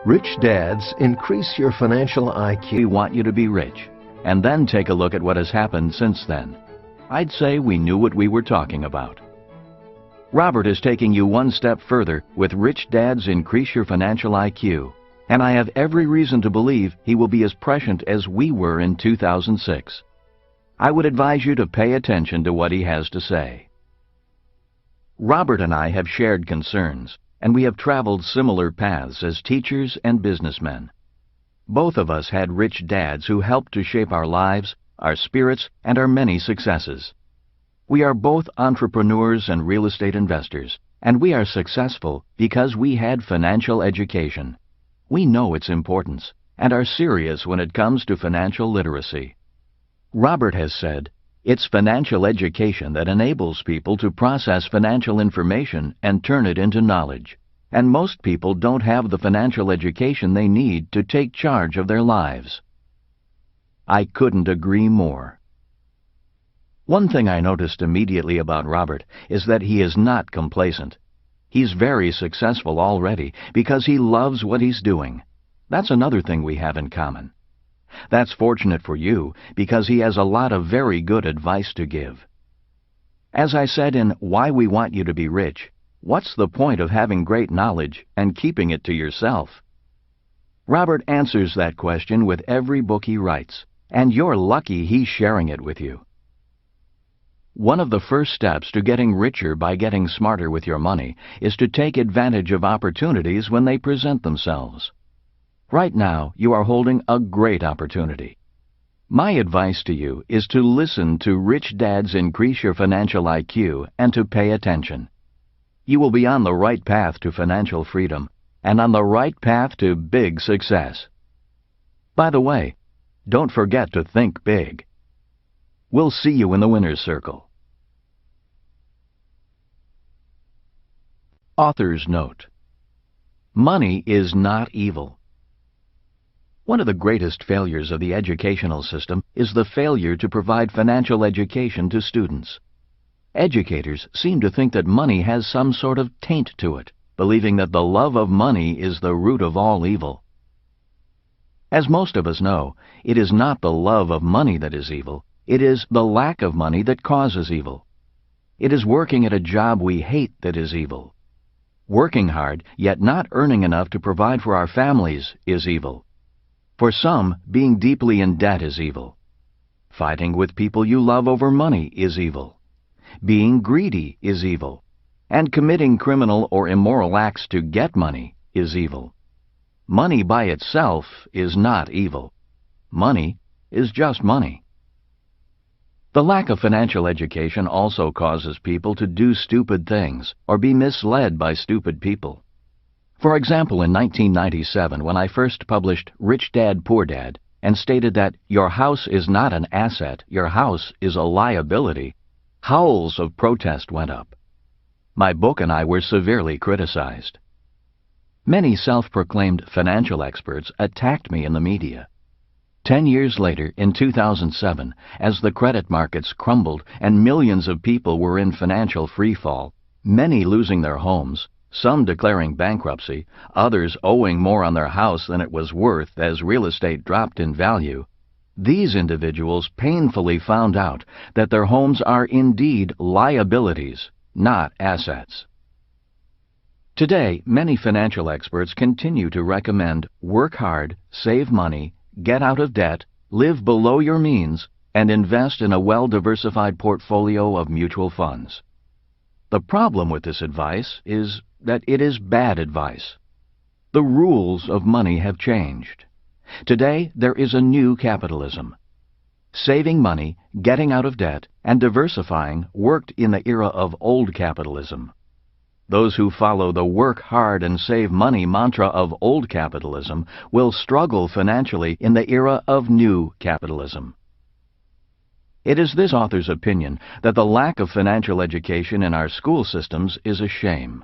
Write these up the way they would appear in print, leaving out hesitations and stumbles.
Rich dads increase your financial IQ. We want you to be rich, and then take a look at what has happened since then. I'd say we knew what we were talking about. Robert is taking you one step further with Rich Dads Increase Your Financial IQ, and I have every reason to believe he will be as prescient as we were in 2006. I would advise you to pay attention to what he has to say. Robert and I have shared concerns, and we have traveled similar paths as teachers and businessmen. Both of us had rich dads who helped to shape our lives, our spirits, and our many successes. We are both entrepreneurs and real estate investors, and we are successful because we had financial education. We know its importance and are serious when it comes to financial literacy. Robert has said, "It's financial education that enables people to process financial information and turn it into knowledge. And most people don't have the financial education they need to take charge of their lives." I couldn't agree more. One thing I noticed immediately about Robert is that he is not complacent. He's very successful already because he loves what he's doing. That's another thing we have in common. That's fortunate for you because he has a lot of very good advice to give. As I said in Why We Want You to Be Rich, what's the point of having great knowledge and keeping it to yourself? Robert answers that question with every book he writes, and you're lucky he's sharing it with you. One of the first steps to getting richer by getting smarter with your money is to take advantage of opportunities when they present themselves. Right now, you are holding a great opportunity. My advice to you is to listen to Rich Dads Increase Your Financial IQ and to pay attention. You will be on the right path to financial freedom and on the right path to big success. By the way, don't forget to think big. We'll see you in the winner's circle. Author's note: money is not evil. One of the greatest failures of the educational system is the failure to provide financial education to students. Educators seem to think that money has some sort of taint to it, believing that the love of money is the root of all evil. As most of us know, it is not the love of money that is evil, it is the lack of money that causes evil. It is working at a job we hate that is evil. Working hard, yet not earning enough to provide for our families is evil. For some, being deeply in debt is evil. Fighting with people you love over money is evil. Being greedy is evil. And committing criminal or immoral acts to get money is evil. Money by itself is not evil. Money is just money. The lack of financial education also causes people to do stupid things or be misled by stupid people. For example, in 1997, when I first published Rich Dad, Poor Dad and stated that your house is not an asset, your house is a liability, howls of protest went up. My book and I were severely criticized. Many self-proclaimed financial experts attacked me in the media. 10 years later, in 2007, as the credit markets crumbled and millions of people were in financial freefall, many losing their homes, some declaring bankruptcy, others owing more on their house than it was worth as real estate dropped in value, these individuals painfully found out that their homes are indeed liabilities, not assets. Today, many financial experts continue to recommend work hard, save money, get out of debt, live below your means, and invest in a well-diversified portfolio of mutual funds. The problem with this advice is that it is bad advice. The rules of money have changed. Today, there is a new capitalism. Saving money, getting out of debt, and diversifying worked in the era of old capitalism. Those who follow the work hard and save money mantra of old capitalism will struggle financially in the era of new capitalism. It is this author's opinion that the lack of financial education in our school systems is a shame.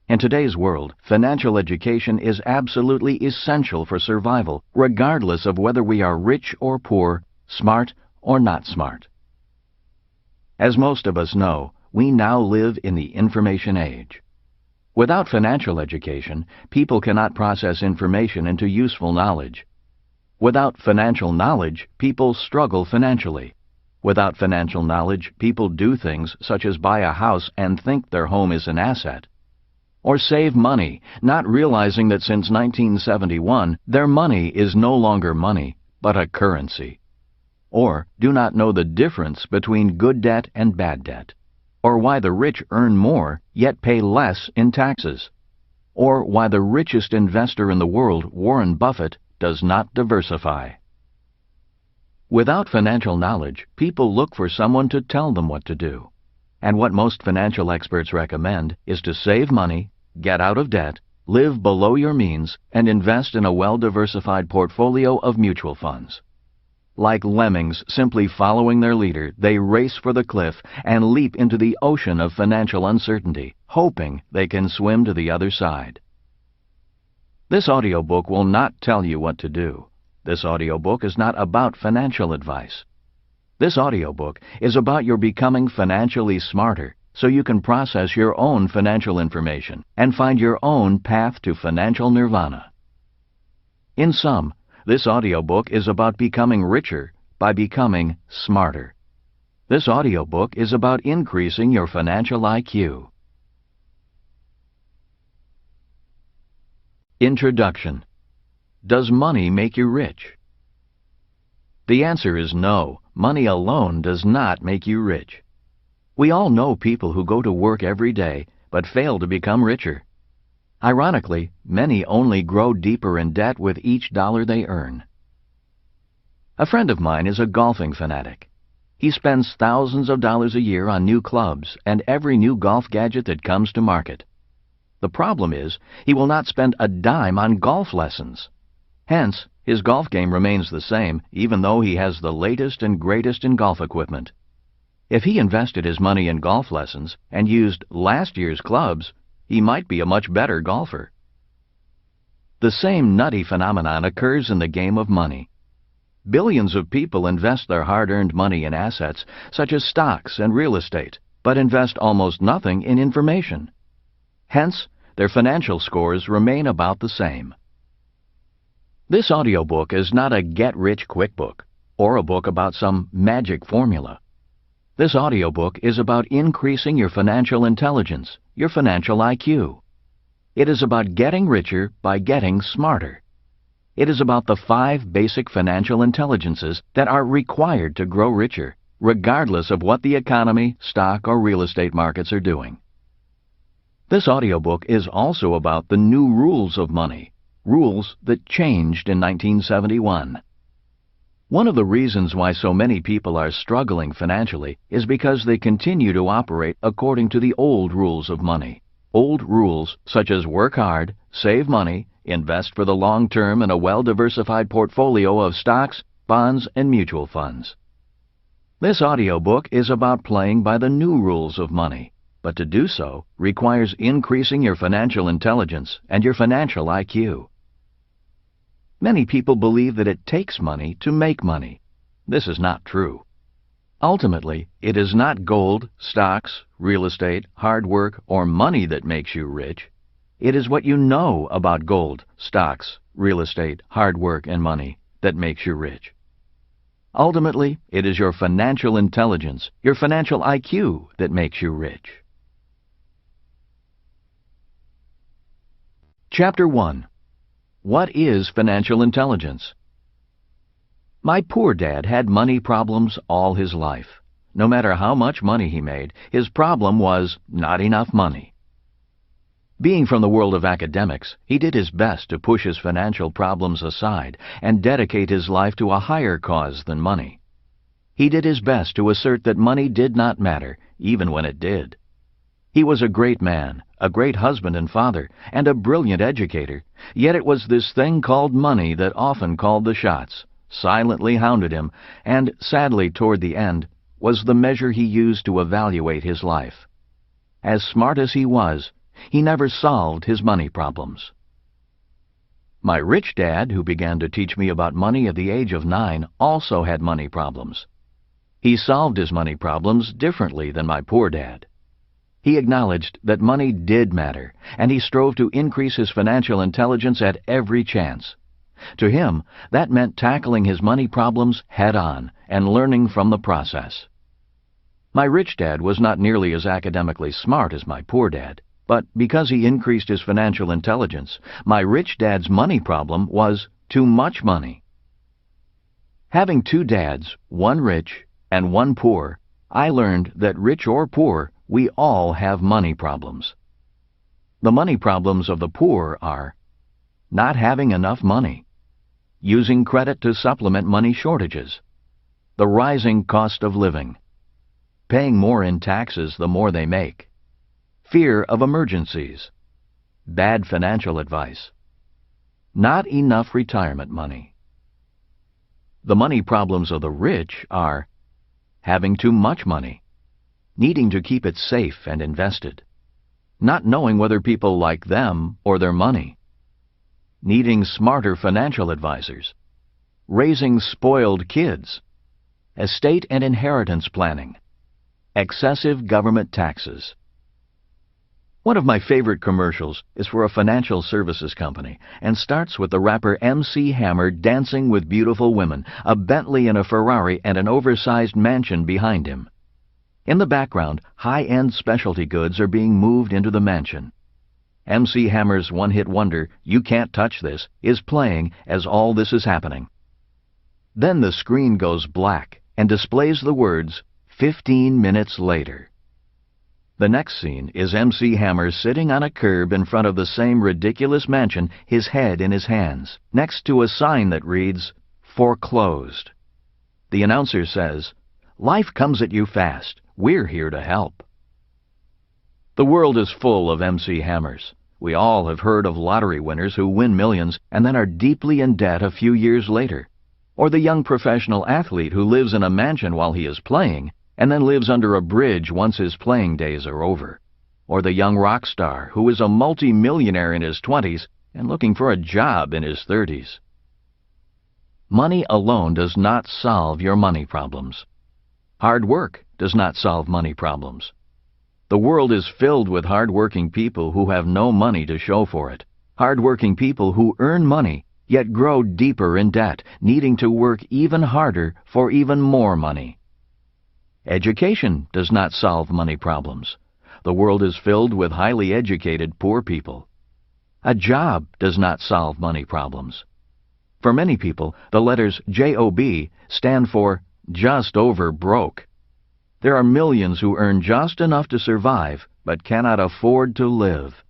In today's world, financial education is absolutely essential for survival, regardless of whether we are rich or poor, smart or not smart. As most of us know, we now live in the information age. Without financial education, people cannot process information into useful knowledge. Without financial knowledge, people struggle financially. Without financial knowledge, people do things such as buy a house and think their home is an asset. Or save money, not realizing that since 1971, their money is no longer money, but a currency. Or do not know the difference between good debt and bad debt. Or why the rich earn more, yet pay less in taxes. Or why the richest investor in the world, Warren Buffett, does not diversify. Without financial knowledge, people look for someone to tell them what to do. And what most financial experts recommend is to save money, get out of debt, live below your means, and invest in a well-diversified portfolio of mutual funds. Like lemmings simply following their leader, they race for the cliff and leap into the ocean of financial uncertainty, hoping they can swim to the other side. This audiobook will not tell you what to do. This audiobook is not about financial advice. This audiobook is about your becoming financially smarter so you can process your own financial information and find your own path to financial nirvana. In sum, this audiobook is about becoming richer by becoming smarter. This audiobook is about increasing your financial IQ. Introduction. Does money make you rich? The answer is no. Money alone does not make you rich. We all know people who go to work every day but fail to become richer. Ironically, many only grow deeper in debt with each dollar they earn. A friend of mine is a golfing fanatic. He spends thousands of dollars a year on new clubs and every new golf gadget that comes to market. The problem is, he will not spend a dime on golf lessons. Hence, his golf game remains the same, even though he has the latest and greatest in golf equipment. If he invested his money in golf lessons and used last year's clubs, he might be a much better golfer. The same nutty phenomenon occurs in the game of money. Billions of people invest their hard-earned money in assets such as stocks and real estate, but invest almost nothing in information. Hence, their financial scores remain about the same. This audiobook is not a get-rich-quick book or a book about some magic formula. This audiobook is about increasing your financial intelligence, your financial IQ. It is about getting richer by getting smarter. It is about the 5 basic financial intelligences that are required to grow richer, regardless of what the economy, stock, or real estate markets are doing. This audiobook is also about the new rules of money, rules that changed in 1971. One of the reasons why so many people are struggling financially is because they continue to operate according to the old rules of money. Old rules such as work hard, save money, invest for the long term in a well-diversified portfolio of stocks, bonds, and mutual funds. This audiobook is about playing by the new rules of money, but to do so requires increasing your financial intelligence and your financial IQ. Many people believe that it takes money to make money. This is not true. Ultimately, it is not gold, stocks, real estate, hard work, or money that makes you rich. It is what you know about gold, stocks, real estate, hard work, and money that makes you rich. Ultimately, it is your financial intelligence, your financial IQ that makes you rich. Chapter 1. What is financial intelligence? My poor dad had money problems all his life. No matter how much money he made, his problem was not enough money. Being from the world of academics, he did his best to push his financial problems aside and dedicate his life to a higher cause than money. He did his best to assert that money did not matter, even when it did. He was a great man, a great husband and father, and a brilliant educator, yet it was this thing called money that often called the shots, silently hounded him, and, sadly toward the end, was the measure he used to evaluate his life. As smart as he was, he never solved his money problems. My rich dad, who began to teach me about money at the age of 9, also had money problems. He solved his money problems differently than my poor dad. He acknowledged that money did matter, and he strove to increase his financial intelligence at every chance. To him, that meant tackling his money problems head-on and learning from the process. My rich dad was not nearly as academically smart as my poor dad, but because he increased his financial intelligence, my rich dad's money problem was too much money. Having two dads, one rich and one poor, I learned that rich or poor, we all have money problems. The money problems of the poor are not having enough money, using credit to supplement money shortages, the rising cost of living, paying more in taxes the more they make, fear of emergencies, bad financial advice, not enough retirement money. The money problems of the rich are having too much money, needing to keep it safe and invested, not knowing whether people like them or their money, needing smarter financial advisors, raising spoiled kids, estate and inheritance planning, excessive government taxes. One of my favorite commercials is for a financial services company and starts with the rapper MC Hammer dancing with beautiful women, a Bentley and a Ferrari and an oversized mansion behind him. In the background, high-end specialty goods are being moved into the mansion. MC Hammer's one-hit wonder, "You Can't Touch This," is playing as all this is happening. Then the screen goes black and displays the words, 15 minutes later. The next scene is MC Hammer sitting on a curb in front of the same ridiculous mansion, his head in his hands, next to a sign that reads, "Foreclosed." The announcer says, "Life comes at you fast. We're here to help." The world is full of MC Hammers. We all have heard of lottery winners who win millions and then are deeply in debt a few years later, or the young professional athlete who lives in a mansion while he is playing and then lives under a bridge once his playing days are over, or the young rock star who is a multi-millionaire in his 20s and looking for a job in his 30s. Money alone does not solve your money problems. Hard work does not solve money problems. The world is filled with hard-working people who have no money to show for it, hard-working people who earn money yet grow deeper in debt, needing to work even harder for even more money. Education does not solve money problems. The world is filled with highly educated poor people. A job does not solve money problems. For many people, the letters JOB stand for just over broke. There are millions who earn just enough to survive but cannot afford to live.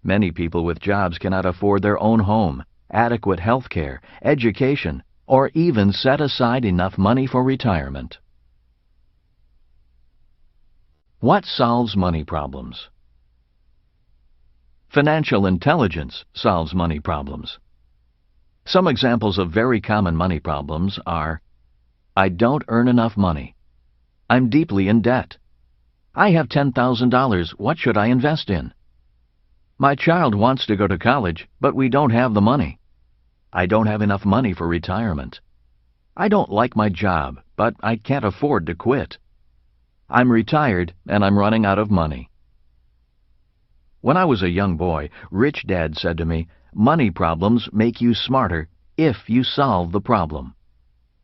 Many people with jobs cannot afford their own home, adequate health care, education, or even set aside enough money for retirement. What solves money problems? Financial intelligence solves money problems. Some examples of very common money problems are: I don't earn enough money. I'm deeply in debt. I have $10,000. What should I invest in? My child wants to go to college, but we don't have the money. I don't have enough money for retirement. I don't like my job, but I can't afford to quit. I'm retired and I'm running out of money. When I was a young boy, Rich Dad said to me, "Money problems make you smarter if you solve the problem."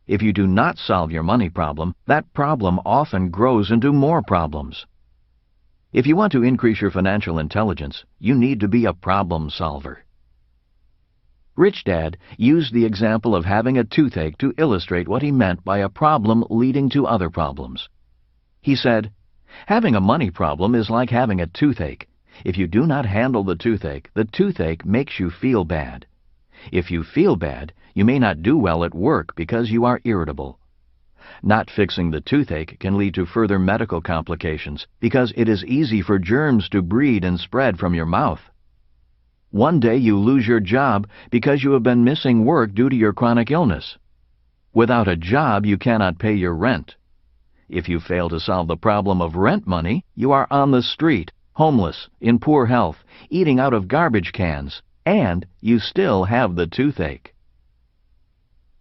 If you do not solve your money problem, that problem often grows into more problems. If you want to increase your financial intelligence, you need to be a problem solver. Rich Dad used the example of having a toothache to illustrate what he meant by a problem leading to other problems. He said, "Having a money problem is like having a toothache. If you do not handle the toothache makes you feel bad. If you feel bad, you may not do well at work because you are irritable. Not fixing the toothache can lead to further medical complications because it is easy for germs to breed and spread from your mouth. One day you lose your job because you have been missing work due to your chronic illness. Without a job, you cannot pay your rent. If you fail to solve the problem of rent money, you are on the street, homeless, in poor health, eating out of garbage cans, and you still have the toothache."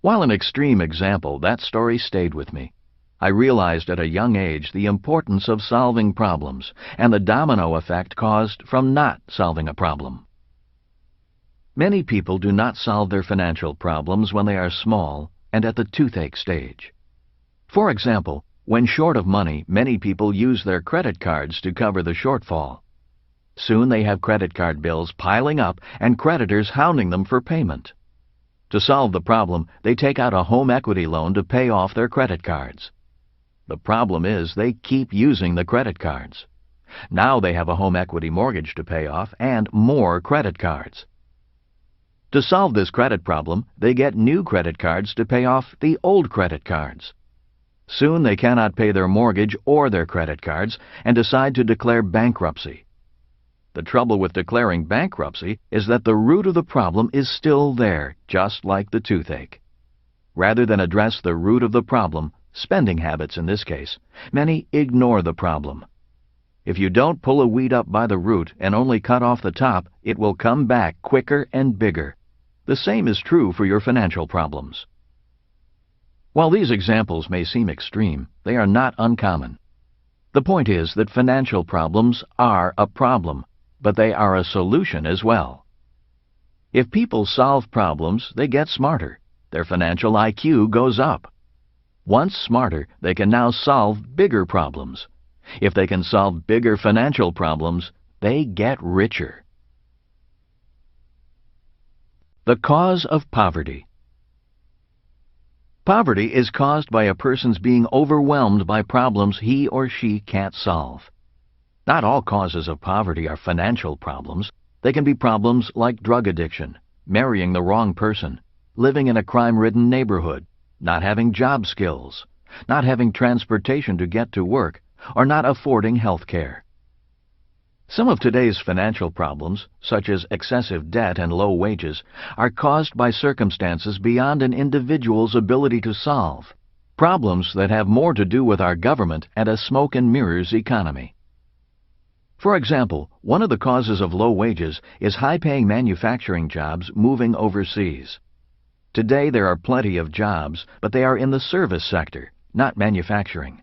While an extreme example, that story stayed with me. I realized at a young age the importance of solving problems and the domino effect caused from not solving a problem. Many people do not solve their financial problems when they are small and at the toothache stage. For example, when short of money, many people use their credit cards to cover the shortfall. Soon they have credit card bills piling up and creditors hounding them for payment. To solve the problem, they take out a home equity loan to pay off their credit cards. The problem is they keep using the credit cards. Now they have a home equity mortgage to pay off and more credit cards. To solve this credit problem, they get new credit cards to pay off the old credit cards. Soon they cannot pay their mortgage or their credit cards and decide to declare bankruptcy. The trouble with declaring bankruptcy is that the root of the problem is still there, just like the toothache. Rather than address the root of the problem, spending habits in this case, many ignore the problem. If you don't pull a weed up by the root and only cut off the top, it will come back quicker and bigger. The same is true for your financial problems. While these examples may seem extreme, they are not uncommon. The point is that financial problems are a problem, but they are a solution as well. If people solve problems, they get smarter. Their financial IQ goes up. Once smarter, they can now solve bigger problems. If they can solve bigger financial problems, they get richer. The cause of poverty. Poverty is caused by a person's being overwhelmed by problems he or she can't solve. Not all causes of poverty are financial problems. They can be problems like drug addiction, marrying the wrong person, living in a crime-ridden neighborhood, not having job skills, not having transportation to get to work, or not affording health care. Some of today's financial problems, such as excessive debt and low wages, are caused by circumstances beyond an individual's ability to solve, problems that have more to do with our government and a smoke and mirrors economy. For example, one of the causes of low wages is high-paying manufacturing jobs moving overseas. Today there are plenty of jobs, but they are in the service sector, not manufacturing.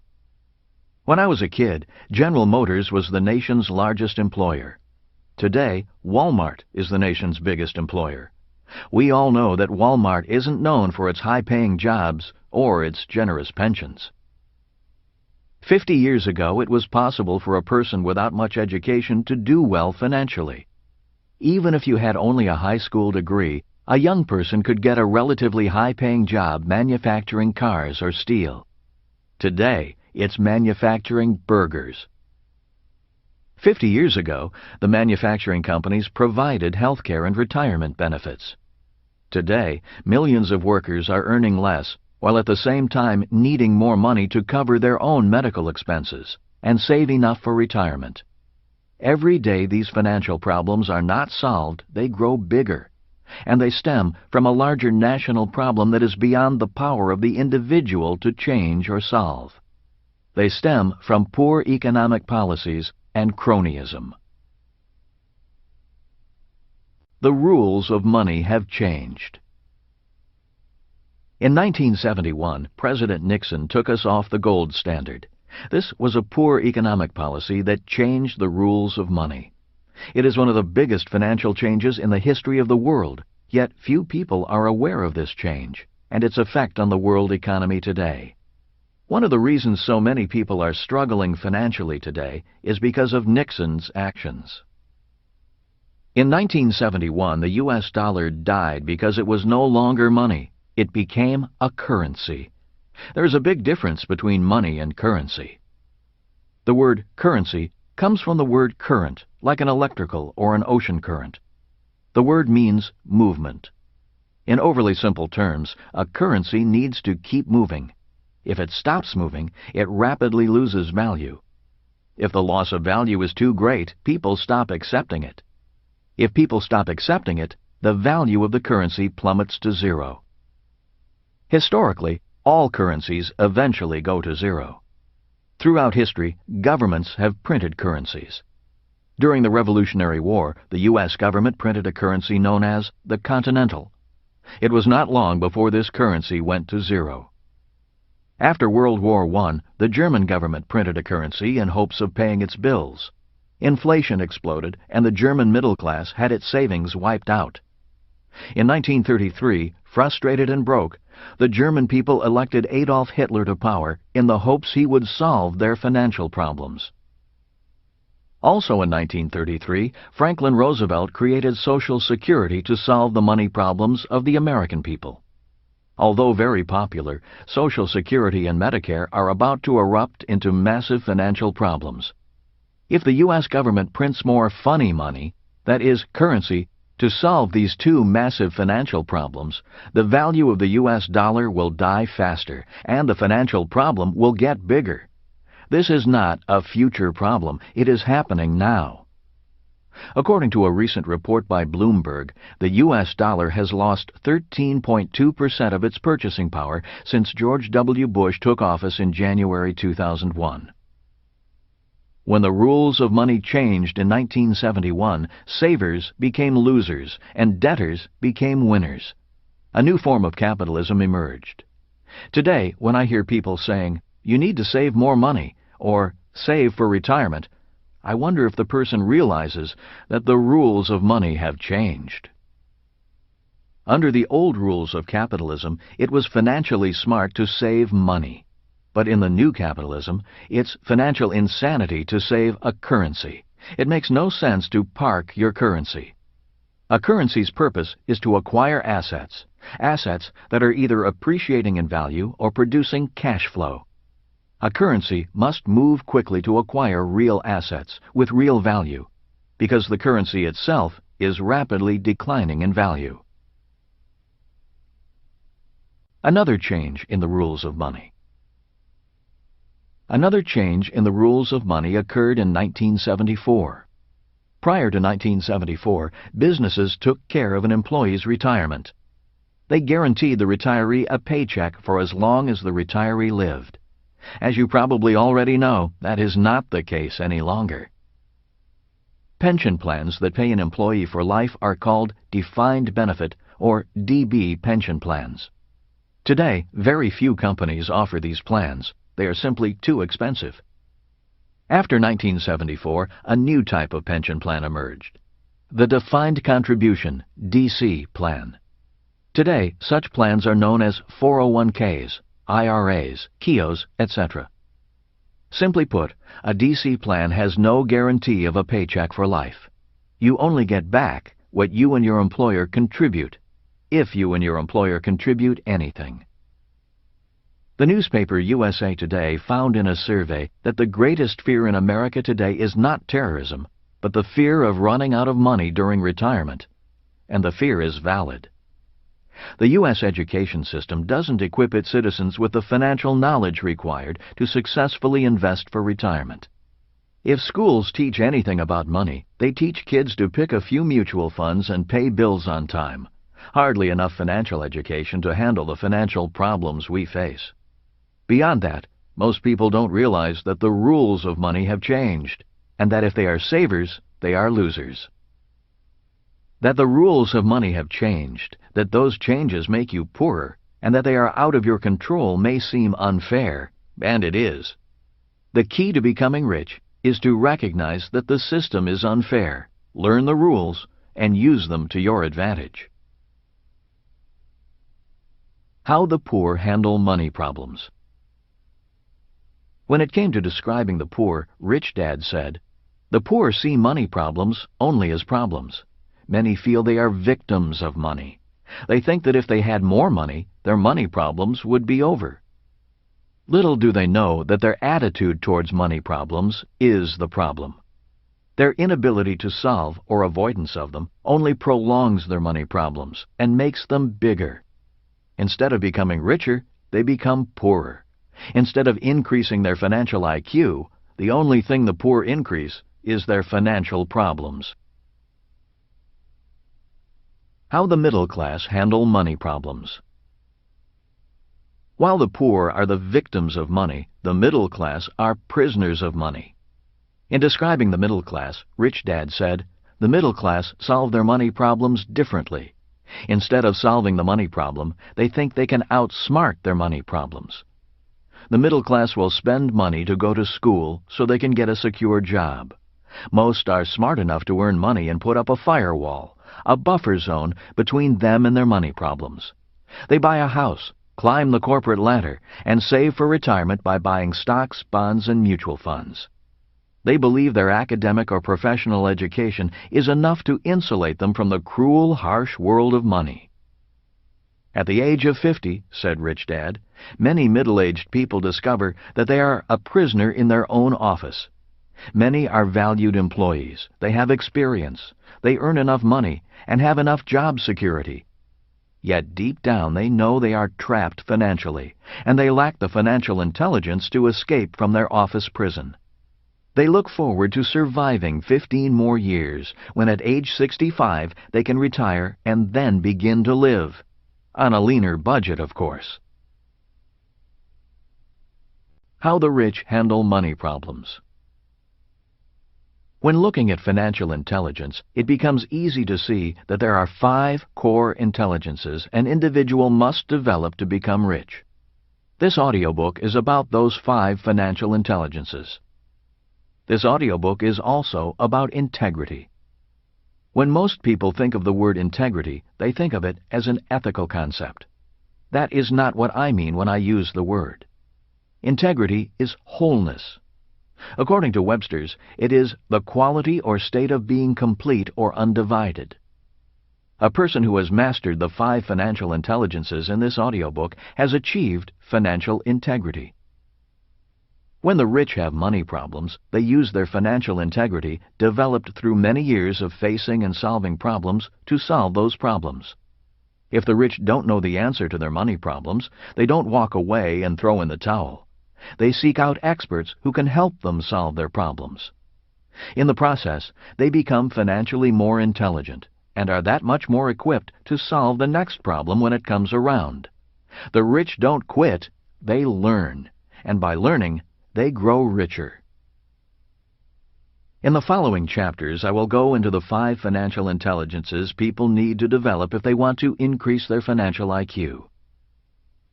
When I was a kid, General Motors was the nation's largest employer. Today, Walmart is the nation's biggest employer. We all know that Walmart isn't known for its high-paying jobs or its generous pensions. 50 years ago, it was possible for a person without much education to do well financially. Even if you had only a high school degree, a young person could get a relatively high-paying job manufacturing cars or steel. Today, it's manufacturing burgers. 50 years ago, the manufacturing companies provided health care and retirement benefits. Today, millions of workers are earning less, while at the same time needing more money to cover their own medical expenses and save enough for retirement. Every day these financial problems are not solved, they grow bigger, and they stem from a larger national problem that is beyond the power of the individual to change or solve. They stem from poor economic policies and cronyism. The rules of money have changed. In 1971, President Nixon took us off the gold standard. This was a poor economic policy that changed the rules of money. It is one of the biggest financial changes in the history of the world, yet few people are aware of this change and its effect on the world economy today. One of the reasons so many people are struggling financially today is because of Nixon's actions. In 1971, the U.S. dollar died because it was no longer money. It became a currency. There is a big difference between money and currency. The word currency comes from the word current, like an electrical or an ocean current. The word means movement. In overly simple terms, a currency needs to keep moving. If it stops moving, it rapidly loses value. If the loss of value is too great, people stop accepting it. If people stop accepting it, the value of the currency plummets to zero. Historically, all currencies eventually go to zero. Throughout history, governments have printed currencies. During the Revolutionary War, the U.S. government printed a currency known as the Continental. It was not long before this currency went to zero. After World War I, the German government printed a currency in hopes of paying its bills. Inflation exploded, and the German middle class had its savings wiped out. In 1933, frustrated and broke, the German people elected Adolf Hitler to power in the hopes he would solve their financial problems. Also in 1933, Franklin Roosevelt created Social Security to solve the money problems of the American people. Although very popular, Social Security and Medicare are about to erupt into massive financial problems. If the U.S. government prints more funny money, that is, currency, to solve these two massive financial problems, the value of the U.S. dollar will die faster, and the financial problem will get bigger. This is not a future problem, it is happening now. According to a recent report by Bloomberg, the U.S. dollar has lost 13.2% of its purchasing power since George W. Bush took office in January 2001. When the rules of money changed in 1971, savers became losers and debtors became winners. A new form of capitalism emerged. Today, when I hear people saying, "You need to save more money," or "save for retirement," I wonder if the person realizes that the rules of money have changed. Under the old rules of capitalism, it was financially smart to save money. But in the new capitalism, it's financial insanity to save a currency. It makes no sense to park your currency. A currency's purpose is to acquire assets, assets that are either appreciating in value or producing cash flow. A currency must move quickly to acquire real assets with real value, because the currency itself is rapidly declining in value. Another change in the rules of money. Another change in the rules of money occurred in 1974. Prior to 1974, businesses took care of an employee's retirement. They guaranteed the retiree a paycheck for as long as the retiree lived. As you probably already know, that is not the case any longer. Pension plans that pay an employee for life are called defined benefit or DB pension plans. Today, very few companies offer these plans. They are simply too expensive. After 1974, a new type of pension plan emerged, the defined contribution DC plan. Today, such plans are known as 401ks, IRAs, KIOs, etc. Simply put, a DC plan has no guarantee of a paycheck for life. You only get back what you and your employer contribute, if you and your employer contribute anything. The newspaper USA Today found in a survey that the greatest fear in America today is not terrorism, but the fear of running out of money during retirement. And the fear is valid. The U.S. education system doesn't equip its citizens with the financial knowledge required to successfully invest for retirement. If schools teach anything about money, they teach kids to pick a few mutual funds and pay bills on time. Hardly enough financial education to handle the financial problems we face. Beyond that, most people don't realize that the rules of money have changed, and that if they are savers, they are losers. That the rules of money have changed, that those changes make you poorer, and that they are out of your control may seem unfair, and it is. The key to becoming rich is to recognize that the system is unfair, learn the rules, and use them to your advantage. How the poor handle money problems. When it came to describing the poor, Rich Dad said, "The poor see money problems only as problems. Many feel they are victims of money. They think that if they had more money, their money problems would be over. Little do they know that their attitude towards money problems is the problem. Their inability to solve or avoidance of them only prolongs their money problems and makes them bigger. Instead of becoming richer, they become poorer. Instead of increasing their financial IQ, the only thing the poor increase is their financial problems." How the middle class handle money problems. While the poor are the victims of money, the middle class are prisoners of money. In describing the middle class, Rich Dad said, "The middle class solve their money problems differently. Instead of solving the money problem, they think they can outsmart their money problems. The middle class will spend money to go to school so they can get a secure job. Most are smart enough to earn money and put up a firewall, a buffer zone between them and their money problems. They buy a house, climb the corporate ladder, and save for retirement by buying stocks, bonds, and mutual funds. They believe their academic or professional education is enough to insulate them from the cruel, harsh world of money. At the age of 50, said Rich Dad, many middle-aged people discover that they are a prisoner in their own office. Many are valued employees. They have experience. They earn enough money and have enough job security. Yet deep down they know they are trapped financially, and they lack the financial intelligence to escape from their office prison. They look forward to surviving 15 more years, when at age 65 they can retire and then begin to live. On a leaner budget, of course. How the rich handle money problems. When looking at financial intelligence, it becomes easy to see that there are 5 core intelligences an individual must develop to become rich. This audiobook is about those 5 financial intelligences. This audiobook is also about integrity. When most people think of the word integrity, they think of it as an ethical concept. That is not what I mean when I use the word. Integrity is wholeness. According to Webster's, it is the quality or state of being complete or undivided. A person who has mastered the 5 financial intelligences in this audiobook has achieved financial integrity. When the rich have money problems, they use their financial integrity, developed through many years of facing and solving problems, to solve those problems. If the rich don't know the answer to their money problems, they don't walk away and throw in the towel. They seek out experts who can help them solve their problems. In the process, they become financially more intelligent and are that much more equipped to solve the next problem when it comes around. The rich don't quit, they learn, and by learning, they grow richer. In the following chapters, I will go into the 5 financial intelligences people need to develop if they want to increase their financial IQ.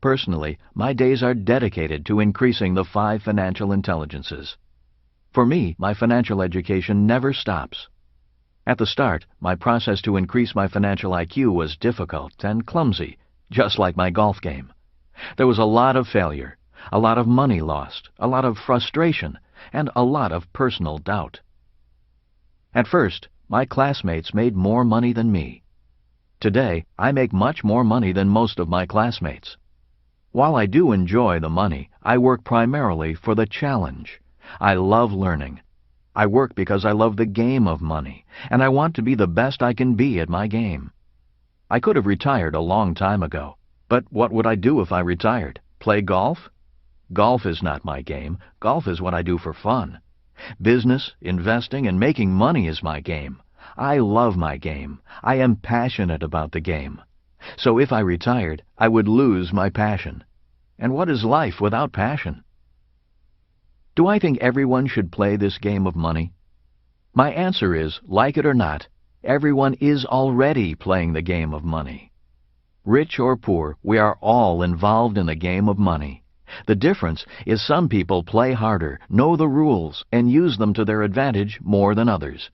Personally, my days are dedicated to increasing the 5 financial intelligences. For me, my financial education never stops. At the start, my process to increase my financial IQ was difficult and clumsy, just like my golf game. There was a lot of failure, a lot of money lost, a lot of frustration, and a lot of personal doubt. At first, my classmates made more money than me. Today, I make much more money than most of my classmates. While I do enjoy the money, I work primarily for the challenge. I love learning. I work because I love the game of money, and I want to be the best I can be at my game. I could have retired a long time ago, but what would I do if I retired? Play golf? Golf is not my game. Golf is what I do for fun. Business, investing, and making money is my game. I love my game. I am passionate about the game. So if I retired, I would lose my passion. And what is life without passion? Do I think everyone should play this game of money? My answer is, like it or not, everyone is already playing the game of money. Rich or poor, we are all involved in the game of money. The difference is some people play harder, know the rules, and use them to their advantage more than others.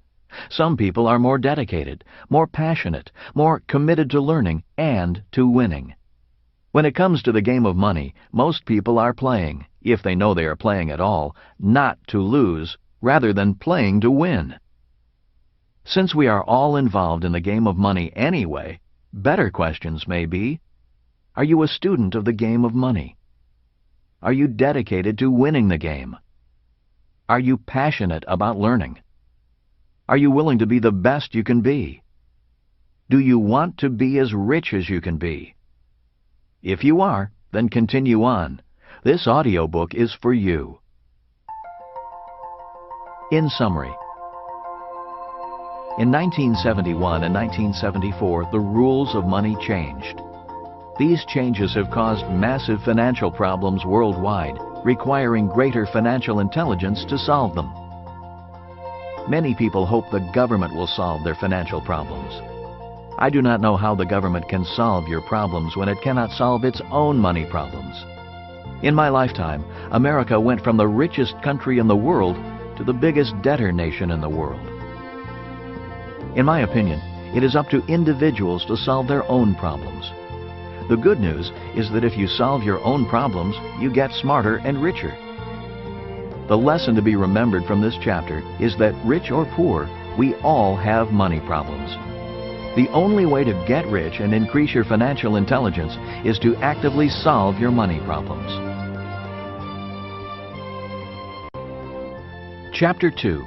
Some people are more dedicated, more passionate, more committed to learning and to winning. When it comes to the game of money, most people are playing, if they know they are playing at all, not to lose, rather than playing to win. Since we are all involved in the game of money anyway, better questions may be, are you a student of the game of money? Are you dedicated to winning the game? Are you passionate about learning? Are you willing to be the best you can be? Do you want to be as rich as you can be? If you are, then continue on. This audiobook is for you. In summary, in 1971 and 1974, the rules of money changed. These changes have caused massive financial problems worldwide, requiring greater financial intelligence to solve them. Many people hope the government will solve their financial problems. I do not know how the government can solve your problems when it cannot solve its own money problems. In my lifetime, America went from the richest country in the world to the biggest debtor nation in the world. In my opinion, it is up to individuals to solve their own problems. The good news is that if you solve your own problems, you get smarter and richer. The lesson to be remembered from this chapter is that rich or poor, we all have money problems. The only way to get rich and increase your financial intelligence is to actively solve your money problems. Chapter 2.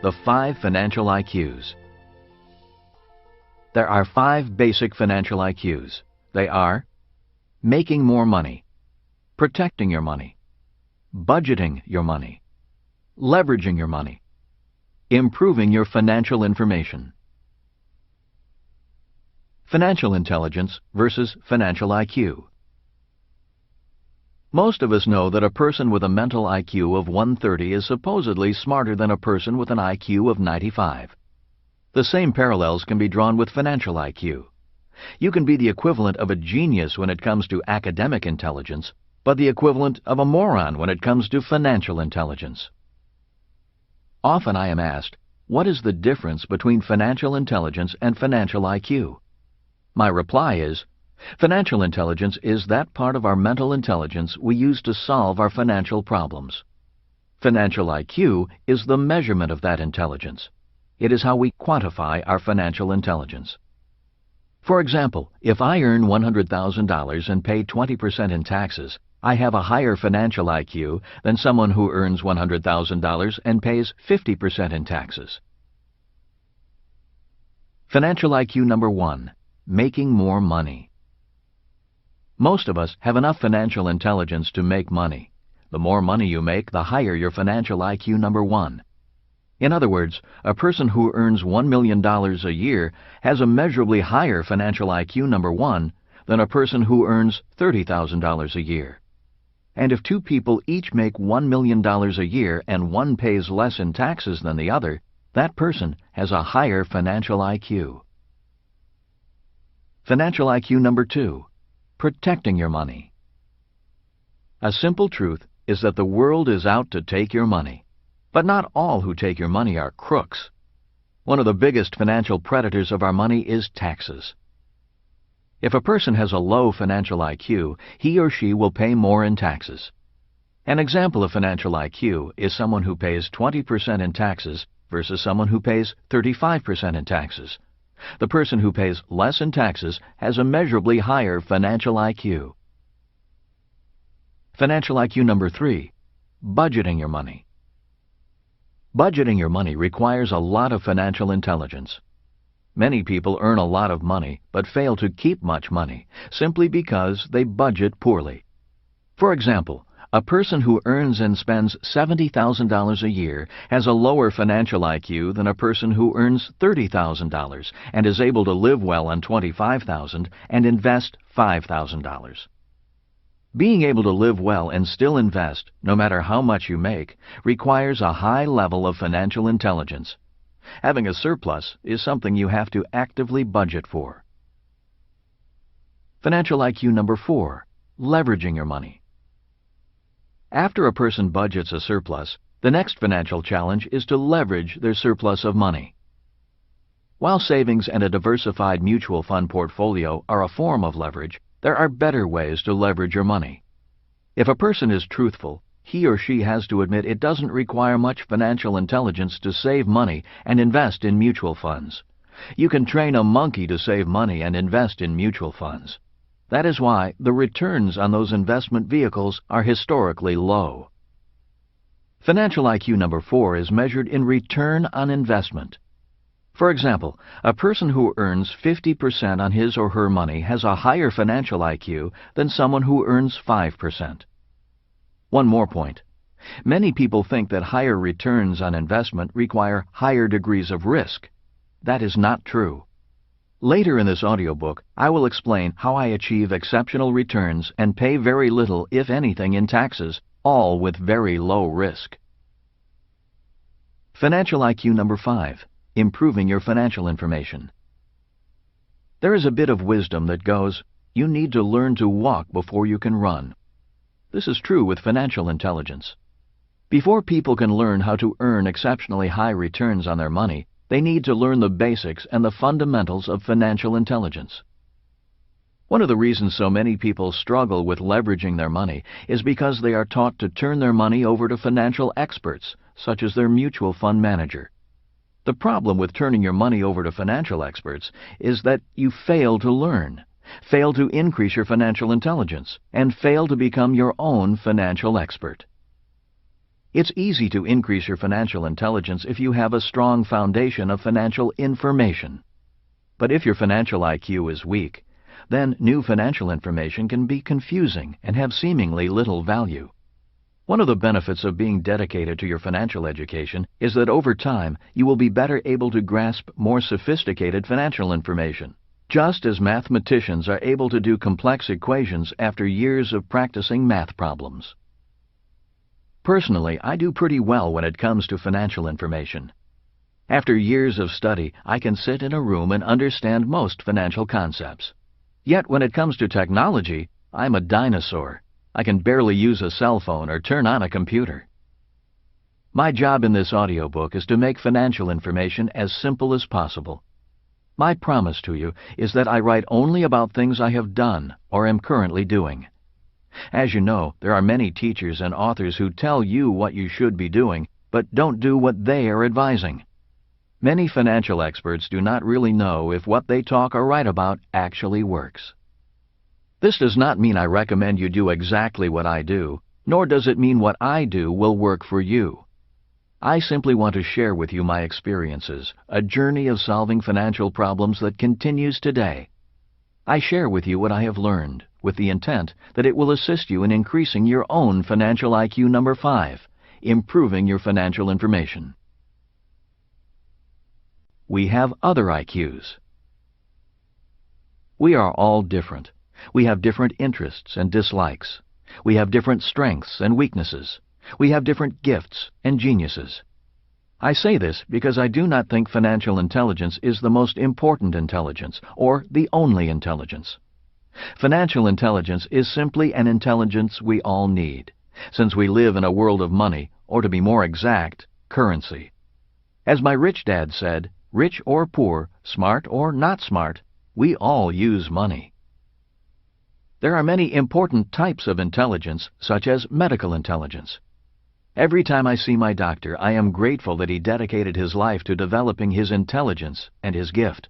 The 5 Financial IQs. There are 5 basic financial IQs. They are making more money, protecting your money, budgeting your money, leveraging your money, improving your financial information. Financial intelligence versus financial IQ. Most of us know that a person with a mental IQ of 130 is supposedly smarter than a person with an IQ of 95. The same parallels can be drawn with financial IQ. You can be the equivalent of a genius when it comes to academic intelligence, but the equivalent of a moron when it comes to financial intelligence. Often I am asked, what is the difference between financial intelligence and financial IQ? My reply is, financial intelligence is that part of our mental intelligence we use to solve our financial problems. Financial IQ is the measurement of that intelligence. It is how we quantify our financial intelligence. For example, if I earn $100,000 and pay 20% in taxes, I have a higher financial IQ than someone who earns $100,000 and pays 50% in taxes. Financial IQ number 1. Making more money. Most of us have enough financial intelligence to make money. The more money you make, the higher your financial IQ number 1. In other words, a person who earns $1 million a year has a measurably higher financial IQ number 1 than a person who earns $30,000 a year. And if 2 people each make $1 million a year and one pays less in taxes than the other, that person has a higher financial IQ. Financial IQ number 2. Protecting your money. A simple truth is that the world is out to take your money. But not all who take your money are crooks. One of the biggest financial predators of our money is taxes. If a person has a low financial IQ, he or she will pay more in taxes. An example of financial IQ is someone who pays 20% in taxes versus someone who pays 35% in taxes. The person who pays less in taxes has a measurably higher financial IQ. Financial IQ number 3. Budgeting your money. Budgeting your money requires a lot of financial intelligence. Many people earn a lot of money but fail to keep much money simply because they budget poorly. For example, a person who earns and spends $70,000 a year has a lower financial IQ than a person who earns $30,000 and is able to live well on $25,000 and invest $5,000. Being able to live well and still invest, no matter how much you make, requires a high level of financial intelligence. Having a surplus is something you have to actively budget for. Financial IQ number 4. Leveraging your money. After a person budgets a surplus, the next financial challenge is to leverage their surplus of money. While savings and a diversified mutual fund portfolio are a form of leverage, there are better ways to leverage your money. If a person is truthful, he or she has to admit it doesn't require much financial intelligence to save money and invest in mutual funds. You can train a monkey to save money and invest in mutual funds. That is why the returns on those investment vehicles are historically low. Financial IQ number 4 is measured in return on investment. For example, a person who earns 50% on his or her money has a higher financial IQ than someone who earns 5%. One more point. Many people think that higher returns on investment require higher degrees of risk. That is not true. Later in this audiobook, I will explain how I achieve exceptional returns and pay very little, if anything, in taxes, all with very low risk. Financial IQ number 5. Improving your financial information. There is a bit of wisdom that goes, you need to learn to walk before you can run. This is true with financial intelligence. Before people can learn how to earn exceptionally high returns on their money, they need to learn the basics and the fundamentals of financial intelligence. One of the reasons so many people struggle with leveraging their money is because they are taught to turn their money over to financial experts, such as their mutual fund manager. The problem with turning your money over to financial experts is that you fail to learn, fail to increase your financial intelligence, and fail to become your own financial expert. It's easy to increase your financial intelligence if you have a strong foundation of financial information. But if your financial IQ is weak, then new financial information can be confusing and have seemingly little value. One of the benefits of being dedicated to your financial education is that over time you will be better able to grasp more sophisticated financial information, just as mathematicians are able to do complex equations after years of practicing math problems. Personally, I do pretty well when it comes to financial information. After years of study, I can sit in a room and understand most financial concepts. Yet when it comes to technology, I'm a dinosaur. I can barely use a cell phone or turn on a computer. My job in this audiobook is to make financial information as simple as possible. My promise to you is that I write only about things I have done or am currently doing. As you know, there are many teachers and authors who tell you what you should be doing, but don't do what they are advising. Many financial experts do not really know if what they talk or write about actually works. This does not mean I recommend you do exactly what I do, nor does it mean what I do will work for you. I simply want to share with you my experiences, a journey of solving financial problems that continues today. I share with you what I have learned, with the intent that it will assist you in increasing your own financial IQ number 5, improving your financial information. We have other IQs. We are all different. We have different interests and dislikes. We have different strengths and weaknesses. We have different gifts and geniuses. I say this because I do not think financial intelligence is the most important intelligence or the only intelligence. Financial intelligence is simply an intelligence we all need, since we live in a world of money, or to be more exact, currency. As my rich dad said, rich or poor, smart or not smart, we all use money. There are many important types of intelligence, such as medical intelligence. Every time I see my doctor, I am grateful that he dedicated his life to developing his intelligence and his gift.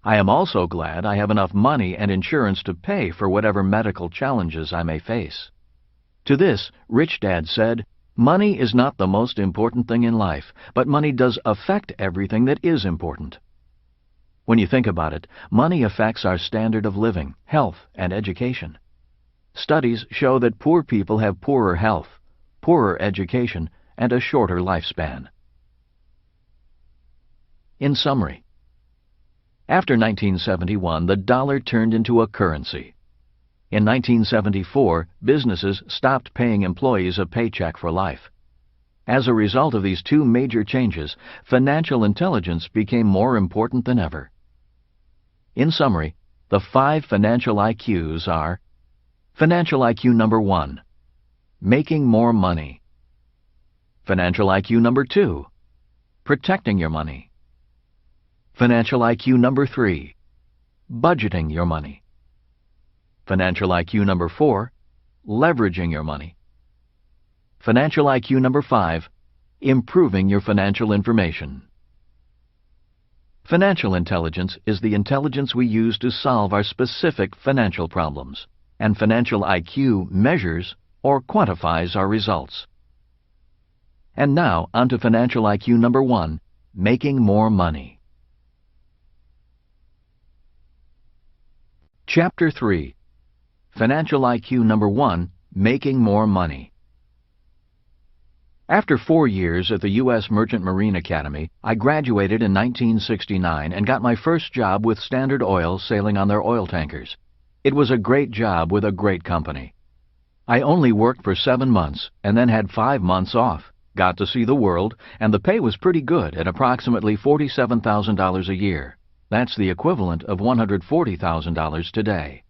I am also glad I have enough money and insurance to pay for whatever medical challenges I may face. To this, Rich Dad said, "Money is not the most important thing in life, but money does affect everything that is important." When you think about it, money affects our standard of living, health, and education. Studies show that poor people have poorer health, poorer education, and a shorter lifespan. In summary, after 1971, the dollar turned into a currency. In 1974, businesses stopped paying employees a paycheck for life. As a result of these two major changes, financial intelligence became more important than ever. In summary, the 5 financial IQs are: Financial IQ number 1, making more money. Financial IQ number 2, protecting your money. Financial IQ number 3, budgeting your money. Financial IQ number 4, leveraging your money. Financial IQ number 5, improving your financial information. Financial intelligence is the intelligence we use to solve our specific financial problems, and financial IQ measures or quantifies our results. And now, on to financial IQ number 1, making more money. Chapter 3. Financial IQ number 1, making more money. After 4 years at the U.S. Merchant Marine Academy, I graduated in 1969 and got my first job with Standard Oil sailing on their oil tankers. It was a great job with a great company. I only worked for 7 months and then had 5 months off, got to see the world, and the pay was pretty good at approximately $47,000 a year. That's the equivalent of $140,000 today.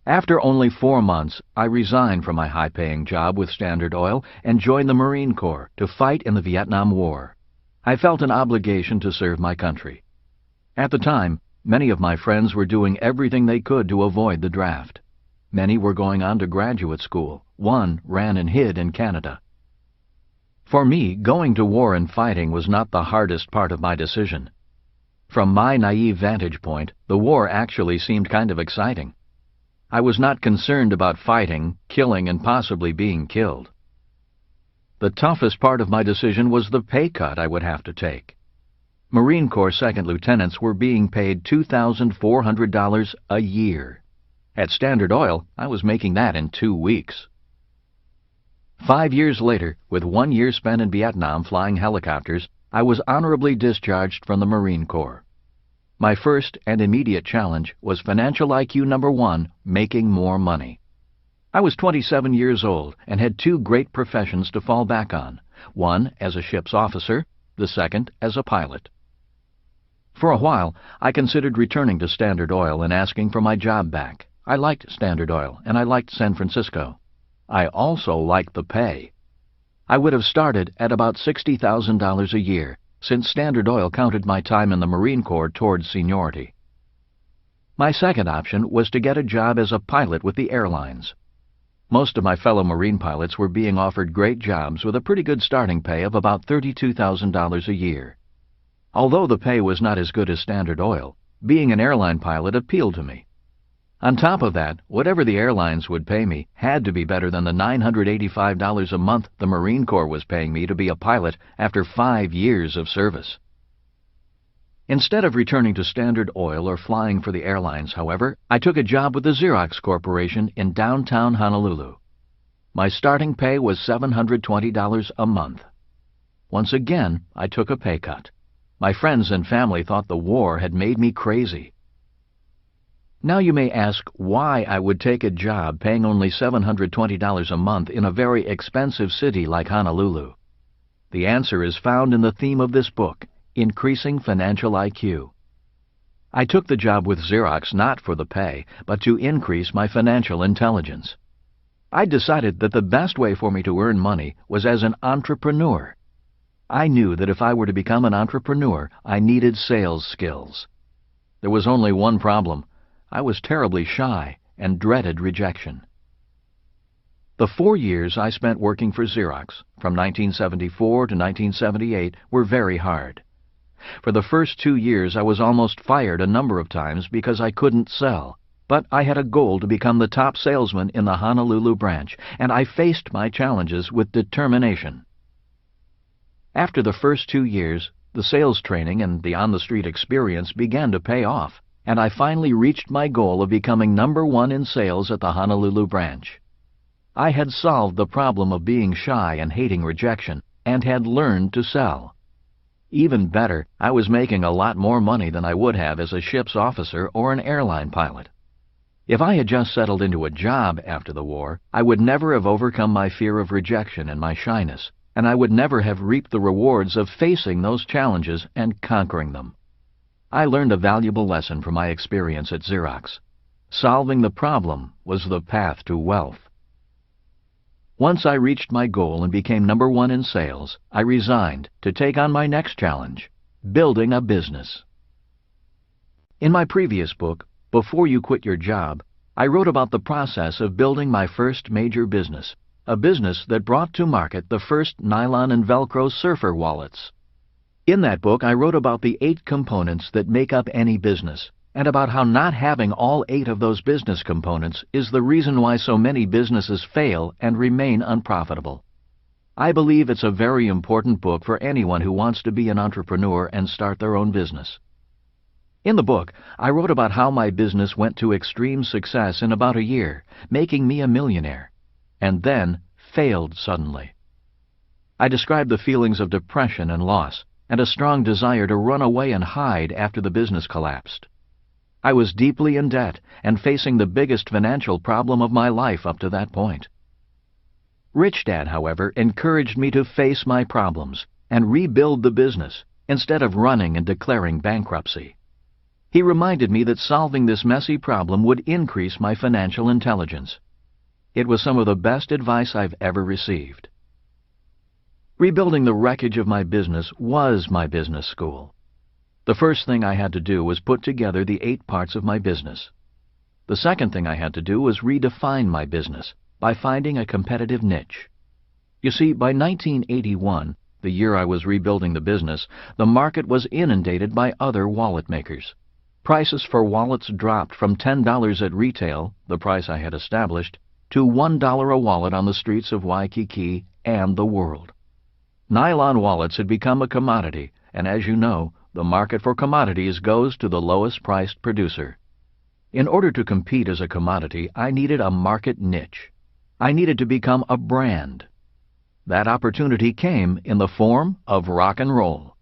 After only 4 months, I resigned from my high-paying job with Standard Oil and joined the Marine Corps to fight in the Vietnam War. I felt an obligation to serve my country. At the time, many of my friends were doing everything they could to avoid the draft. Many were going on to graduate school. One ran and hid in Canada. For me, going to war and fighting was not the hardest part of my decision. From my naive vantage point, the war actually seemed kind of exciting. I was not concerned about fighting, killing, and possibly being killed. The toughest part of my decision was the pay cut I would have to take. Marine Corps second lieutenants were being paid $2,400 a year. At Standard Oil, I was making that in 2 weeks. 5 years later, with 1 year spent in Vietnam flying helicopters, I was honorably discharged from the Marine Corps. My first and immediate challenge was financial IQ number 1, making more money. I was 27 years old and had 2 great professions to fall back on, one as a ship's officer, the second as a pilot. For a while, I considered returning to Standard Oil and asking for my job back. I liked Standard Oil and I liked San Francisco. I also liked the pay. I would have started at about $60,000 a year, since Standard Oil counted my time in the Marine Corps towards seniority. My second option was to get a job as a pilot with the airlines. Most of my fellow Marine pilots were being offered great jobs with a pretty good starting pay of about $32,000 a year. Although the pay was not as good as Standard Oil, being an airline pilot appealed to me. On top of that, whatever the airlines would pay me had to be better than the $985 a month the Marine Corps was paying me to be a pilot after 5 years of service. Instead of returning to Standard Oil or flying for the airlines, however, I took a job with the Xerox Corporation in downtown Honolulu. My starting pay was $720 a month. Once again, I took a pay cut. My friends and family thought the war had made me crazy. Now you may ask why I would take a job paying only $720 a month in a very expensive city like Honolulu. The answer is found in the theme of this book, Increasing Financial IQ. I took the job with Xerox not for the pay, but to increase my financial intelligence. I decided that the best way for me to earn money was as an entrepreneur. I knew that if I were to become an entrepreneur, I needed sales skills. There was only one problem. I was terribly shy and dreaded rejection. The 4 years I spent working for Xerox, from 1974 to 1978, were very hard. For the first 2 years I was almost fired a number of times because I couldn't sell, but I had a goal to become the top salesman in the Honolulu branch, and I faced my challenges with determination. After the first 2 years, the sales training and the on-the-street experience began to pay off, and I finally reached my goal of becoming number 1 in sales at the Honolulu branch. I had solved the problem of being shy and hating rejection, and had learned to sell. Even better, I was making a lot more money than I would have as a ship's officer or an airline pilot. If I had just settled into a job after the war, I would never have overcome my fear of rejection and my shyness, and I would never have reaped the rewards of facing those challenges and conquering them. I learned a valuable lesson from my experience at Xerox. Solving the problem was the path to wealth. Once I reached my goal and became number 1 in sales, I resigned to take on my next challenge, building a business. In my previous book, Before You Quit Your Job, I wrote about the process of building my first major business, a business that brought to market the first nylon and Velcro surfer wallets. In that book, I wrote about the 8 components that make up any business, and about how not having all 8 of those business components is the reason why so many businesses fail and remain unprofitable. I believe it's a very important book for anyone who wants to be an entrepreneur and start their own business. In the book, I wrote about how my business went to extreme success in about a year, making me a millionaire, and then failed suddenly. I described the feelings of depression and loss, and a strong desire to run away and hide after the business collapsed. I was deeply in debt and facing the biggest financial problem of my life up to that point. Rich Dad, however, encouraged me to face my problems and rebuild the business instead of running and declaring bankruptcy. He reminded me that solving this messy problem would increase my financial intelligence. It was some of the best advice I've ever received. Rebuilding the wreckage of my business was my business school. The first thing I had to do was put together the 8 parts of my business. The second thing I had to do was redefine my business by finding a competitive niche. You see, by 1981, the year I was rebuilding the business, the market was inundated by other wallet makers. Prices for wallets dropped from $10 at retail, the price I had established, to $1 a wallet on the streets of Waikiki and the world. Nylon wallets had become a commodity, and as you know, the market for commodities goes to the lowest-priced producer. In order to compete as a commodity, I needed a market niche. I needed to become a brand. That opportunity came in the form of rock and roll.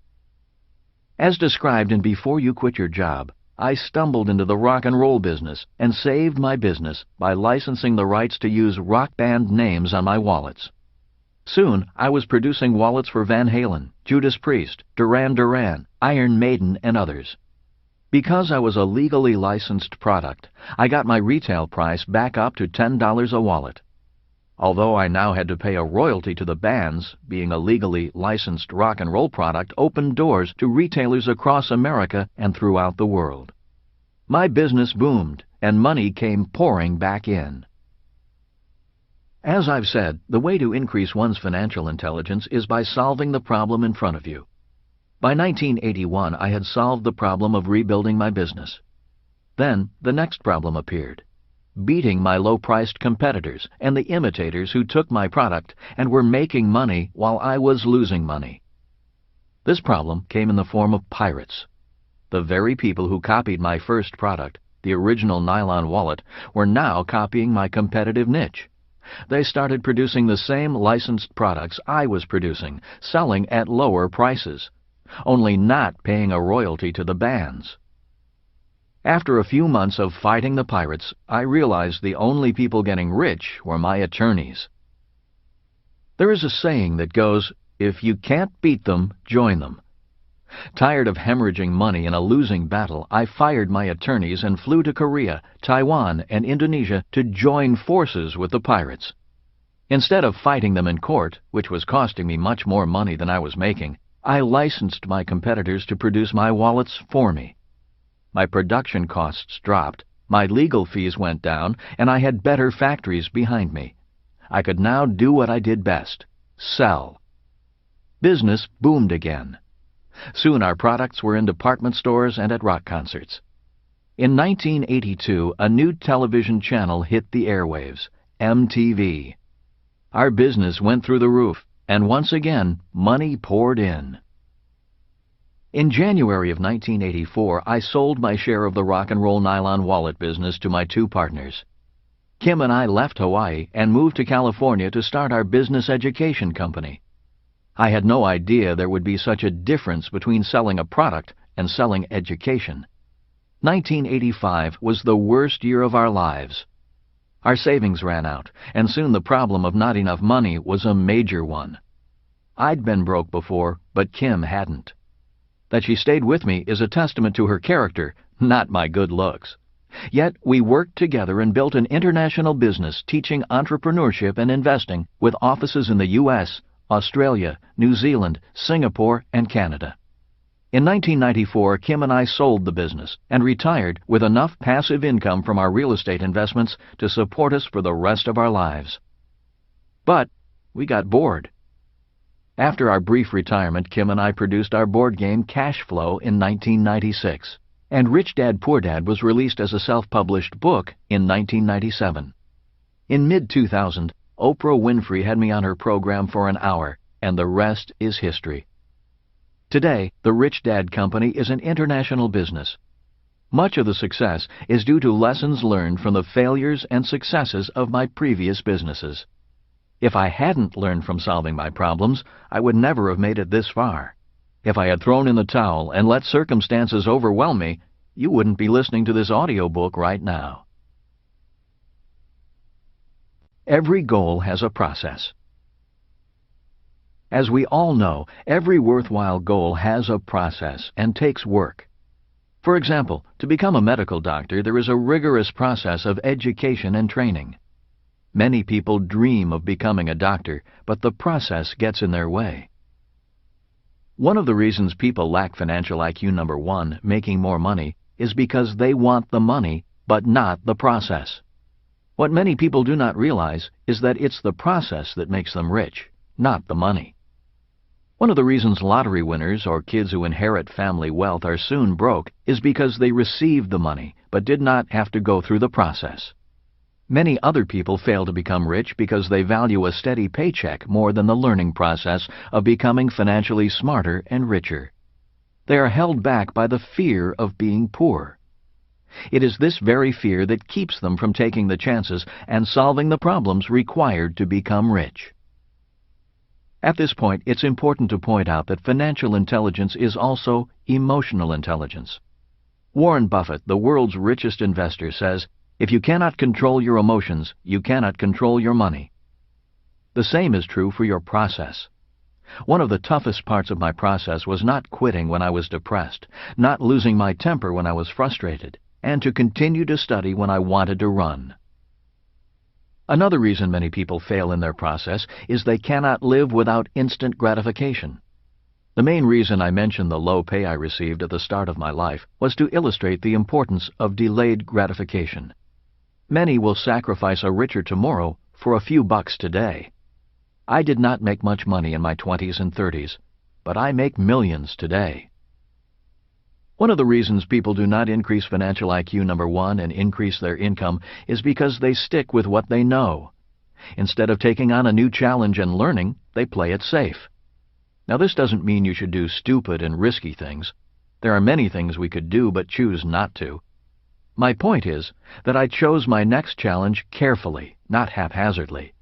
As described in Before You Quit Your Job, I stumbled into the rock and roll business and saved my business by licensing the rights to use rock band names on my wallets. Soon, I was producing wallets for Van Halen, Judas Priest, Duran Duran, Iron Maiden, and others. Because I was a legally licensed product, I got my retail price back up to $10 a wallet. Although I now had to pay a royalty to the bands, being a legally licensed rock and roll product opened doors to retailers across America and throughout the world. My business boomed, and money came pouring back in. As I've said, the way to increase one's financial intelligence is by solving the problem in front of you. By 1981, I had solved the problem of rebuilding my business. Then, the next problem appeared: beating my low-priced competitors and the imitators who took my product and were making money while I was losing money. This problem came in the form of pirates. The very people who copied my first product, the original nylon wallet, were now copying my competitive niche. They started producing the same licensed products I was producing, selling at lower prices, only not paying a royalty to the bands. After a few months of fighting the pirates, I realized the only people getting rich were my attorneys. There is a saying that goes, "If you can't beat them, join them." Tired of hemorrhaging money in a losing battle, I fired my attorneys and flew to Korea, Taiwan, and Indonesia to join forces with the pirates. Instead of fighting them in court, which was costing me much more money than I was making, I licensed my competitors to produce my wallets for me. My production costs dropped, my legal fees went down, and I had better factories behind me. I could now do what I did best: sell. Business boomed again. Soon our products were in department stores and at rock concerts. In 1982, a new television channel hit the airwaves, MTV. Our business went through the roof, and once again, money poured in. In January of 1984, I sold my share of the rock and roll nylon wallet business to my 2 partners. Kim and I left Hawaii and moved to California to start our business education company. I had no idea there would be such a difference between selling a product and selling education. 1985 was the worst year of our lives. Our savings ran out, and soon the problem of not enough money was a major one. I'd been broke before, but Kim hadn't. That she stayed with me is a testament to her character, not my good looks. Yet we worked together and built an international business teaching entrepreneurship and investing with offices in the U.S., Australia, New Zealand, Singapore, and Canada. In 1994, Kim and I sold the business and retired with enough passive income from our real estate investments to support us for the rest of our lives. But we got bored. After our brief retirement, Kim and I produced our board game Cash Flow in 1996, and Rich Dad Poor Dad was released as a self-published book in 1997. In mid-2000, Oprah Winfrey had me on her program for an hour, and the rest is history. Today, the Rich Dad Company is an international business. Much of the success is due to lessons learned from the failures and successes of my previous businesses. If I hadn't learned from solving my problems, I would never have made it this far. If I had thrown in the towel and let circumstances overwhelm me, you wouldn't be listening to this audiobook right now. Every goal has a process. As we all know, every worthwhile goal has a process and takes work. For example, to become a medical doctor, there is a rigorous process of education and training. Many people dream of becoming a doctor, but the process gets in their way. One of the reasons people lack financial IQ number 1, making more money, is because they want the money, but not the process. What many people do not realize is that it's the process that makes them rich, not the money. One of the reasons lottery winners or kids who inherit family wealth are soon broke is because they received the money, but did not have to go through the process. Many other people fail to become rich because they value a steady paycheck more than the learning process of becoming financially smarter and richer. They are held back by the fear of being poor. It is this very fear that keeps them from taking the chances and solving the problems required to become rich. At this point, it's important to point out that financial intelligence is also emotional intelligence. Warren Buffett, the world's richest investor, says, "If you cannot control your emotions, you cannot control your money." The same is true for your process. One of the toughest parts of my process was not quitting when I was depressed, not losing my temper when I was frustrated, and to continue to study when I wanted to run. Another reason many people fail in their process is they cannot live without instant gratification. The main reason I mentioned the low pay I received at the start of my life was to illustrate the importance of delayed gratification. Many will sacrifice a richer tomorrow for a few bucks today. I did not make much money in my 20s and 30s, but I make millions today. One of the reasons people do not increase financial IQ number 1 and increase their income is because they stick with what they know. Instead of taking on a new challenge and learning, they play it safe. Now, this doesn't mean you should do stupid and risky things. There are many things we could do but choose not to. My point is that I chose my next challenge carefully, not haphazardly.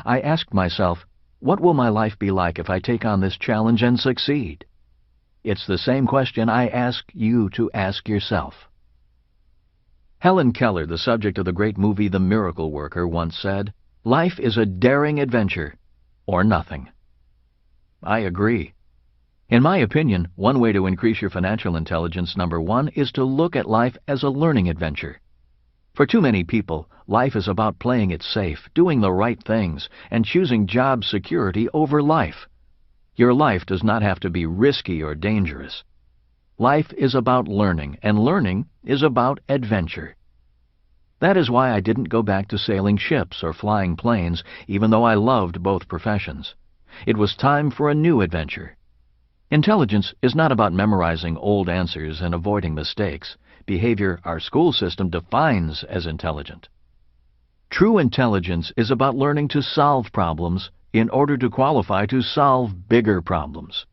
I asked myself, what will my life be like if I take on this challenge and succeed? It's the same question I ask you to ask yourself. Helen Keller, the subject of the great movie The Miracle Worker, once said, "Life is a daring adventure, or nothing." I agree. In my opinion, one way to increase your financial intelligence number 1 is to look at life as a learning adventure. For too many people, life is about playing it safe, doing the right things, and choosing job security over life. Your life does not have to be risky or dangerous. Life is about learning, and learning is about adventure. That is why I didn't go back to sailing ships or flying planes, even though I loved both professions. It was time for a new adventure. Intelligence is not about memorizing old answers and avoiding mistakes, behavior our school system defines as intelligent. True intelligence is about learning to solve problems in order to qualify to solve bigger problems.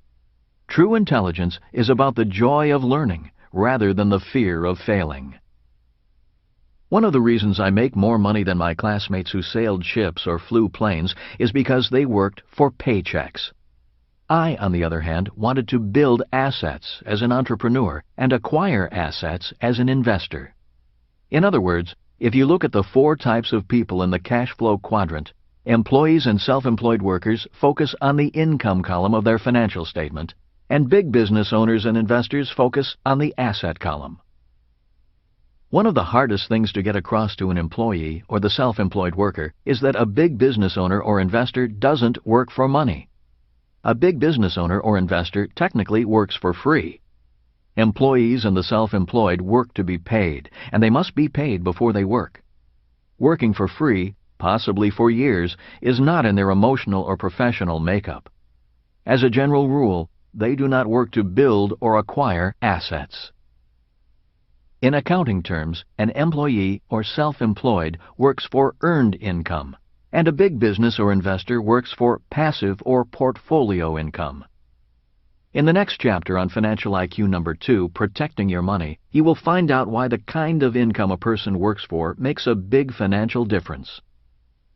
True intelligence is about the joy of learning rather than the fear of failing. One of the reasons I make more money than my classmates who sailed ships or flew planes is because they worked for paychecks. I, on the other hand, wanted to build assets as an entrepreneur and acquire assets as an investor. In other words, if you look at the 4 types of people in the cash flow quadrant, employees and self-employed workers focus on the income column of their financial statement, and big business owners and investors focus on the asset column. One of the hardest things to get across to an employee or the self-employed worker is that a big business owner or investor doesn't work for money. A big business owner or investor technically works for free. Employees and the self-employed work to be paid, and they must be paid before they work. Working for free, possibly for years, is not in their emotional or professional makeup. As a general rule, they do not work to build or acquire assets. In accounting terms, an employee or self-employed works for earned income, and a big business or investor works for passive or portfolio income. In the next chapter on financial IQ number 2, Protecting Your Money, you will find out why the kind of income a person works for makes a big financial difference.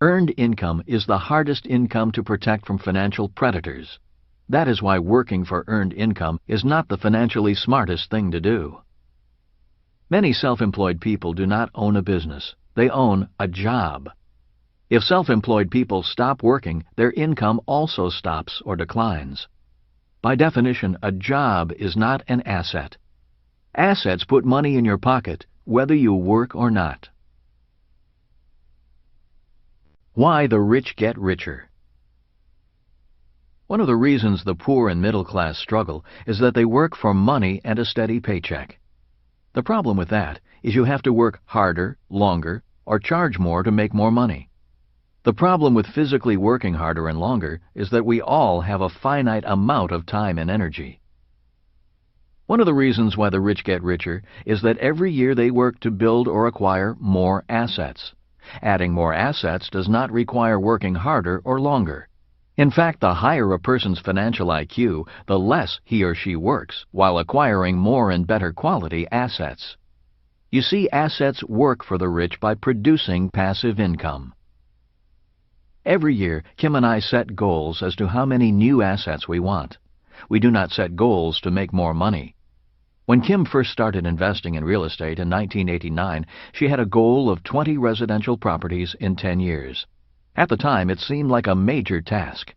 Earned income is the hardest income to protect from financial predators. That is why working for earned income is not the financially smartest thing to do. Many self-employed people do not own a business. They own a job. If self-employed people stop working, their income also stops or declines. By definition, a job is not an asset. Assets put money in your pocket, whether you work or not. Why the rich get richer. One of the reasons the poor and middle class struggle is that they work for money and a steady paycheck. The problem with that is you have to work harder, longer, or charge more to make more money. The problem with physically working harder and longer is that we all have a finite amount of time and energy. One of the reasons why the rich get richer is that every year they work to build or acquire more assets. Adding more assets does not require working harder or longer. In fact, the higher a person's financial IQ, the less he or she works, while acquiring more and better quality assets. You see, assets work for the rich by producing passive income. Every year, Kim and I set goals as to how many new assets we want. We do not set goals to make more money. When Kim first started investing in real estate in 1989, she had a goal of 20 residential properties in 10 years. At the time, it seemed like a major task.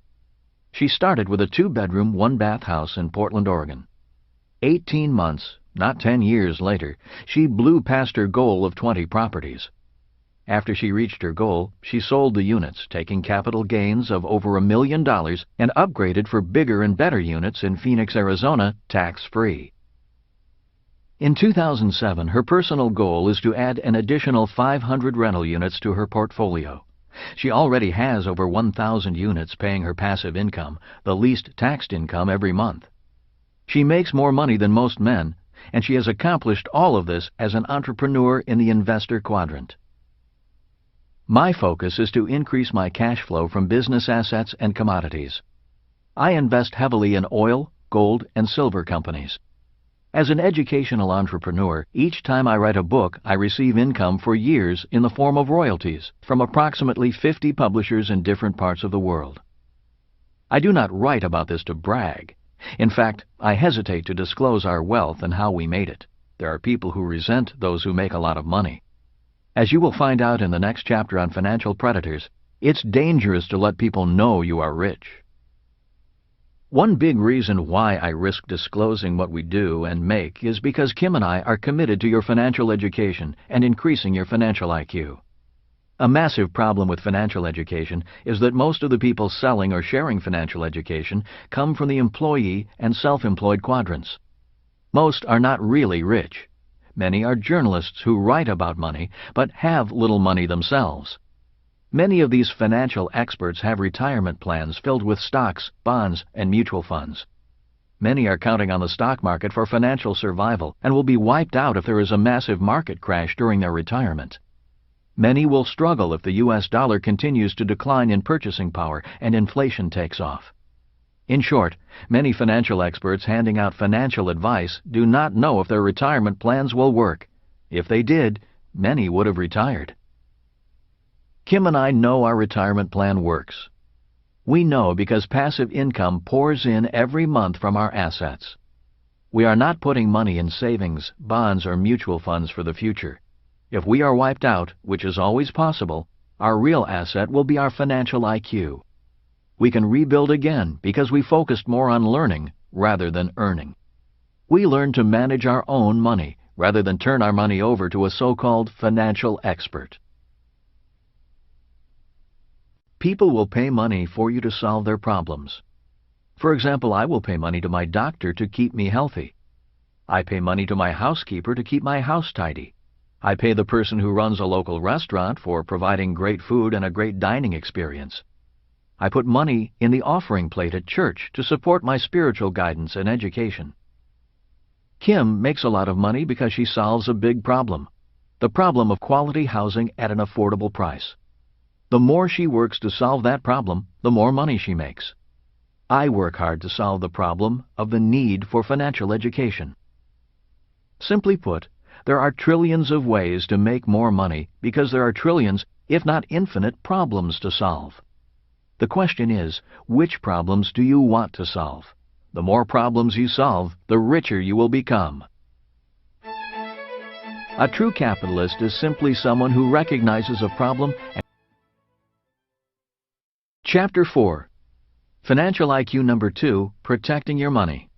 She started with a 2-bedroom, 1-bath house in Portland, Oregon. 18 months, not 10 years later, she blew past her goal of 20 properties. After she reached her goal, she sold the units, taking capital gains of over $1 million and upgraded for bigger and better units in Phoenix, Arizona, tax-free. In 2007, her personal goal is to add an additional 500 rental units to her portfolio. She already has over 1,000 units paying her passive income, the least taxed income every month. She makes more money than most men, and she has accomplished all of this as an entrepreneur in the investor quadrant. My focus is to increase my cash flow from business assets and commodities. I invest heavily in oil, gold, and silver companies. As an educational entrepreneur, each time I write a book, I receive income for years in the form of royalties from approximately 50 publishers in different parts of the world. I do not write about this to brag. In fact, I hesitate to disclose our wealth and how we made it. There are people who resent those who make a lot of money. As you will find out in the next chapter on financial predators, it's dangerous to let people know you are rich. One big reason why I risk disclosing what we do and make is because Kim and I are committed to your financial education and increasing your financial IQ. A massive problem with financial education is that most of the people selling or sharing financial education come from the employee and self-employed quadrants. Most are not really rich. Many are journalists who write about money but have little money themselves. Many of these financial experts have retirement plans filled with stocks, bonds, and mutual funds. Many are counting on the stock market for financial survival and will be wiped out if there is a massive market crash during their retirement. Many will struggle if the U.S. dollar continues to decline in purchasing power and inflation takes off. In short, many financial experts handing out financial advice do not know if their retirement plans will work. If they did, many would have retired. Kim and I know our retirement plan works. We know because passive income pours in every month from our assets. We are not putting money in savings, bonds, or mutual funds for the future. If we are wiped out, which is always possible, our real asset will be our financial IQ. We can rebuild again because we focused more on learning rather than earning. We learned to manage our own money rather than turn our money over to a so-called financial expert. People will pay money for you to solve their problems. For example, I will pay money to my doctor to keep me healthy. I pay money to my housekeeper to keep my house tidy. I pay the person who runs a local restaurant for providing great food and a great dining experience. I put money in the offering plate at church to support my spiritual guidance and education. Kim makes a lot of money because she solves a big problem, the problem of quality housing at an affordable price. The more she works to solve that problem, the more money she makes. I work hard to solve the problem of the need for financial education. Simply put, there are trillions of ways to make more money because there are trillions, if not infinite, problems to solve. The question is, which problems do you want to solve? The more problems you solve, the richer you will become. A true capitalist is simply someone who recognizes a problem and Chapter 4. Financial IQ number 2, Protecting Your Money.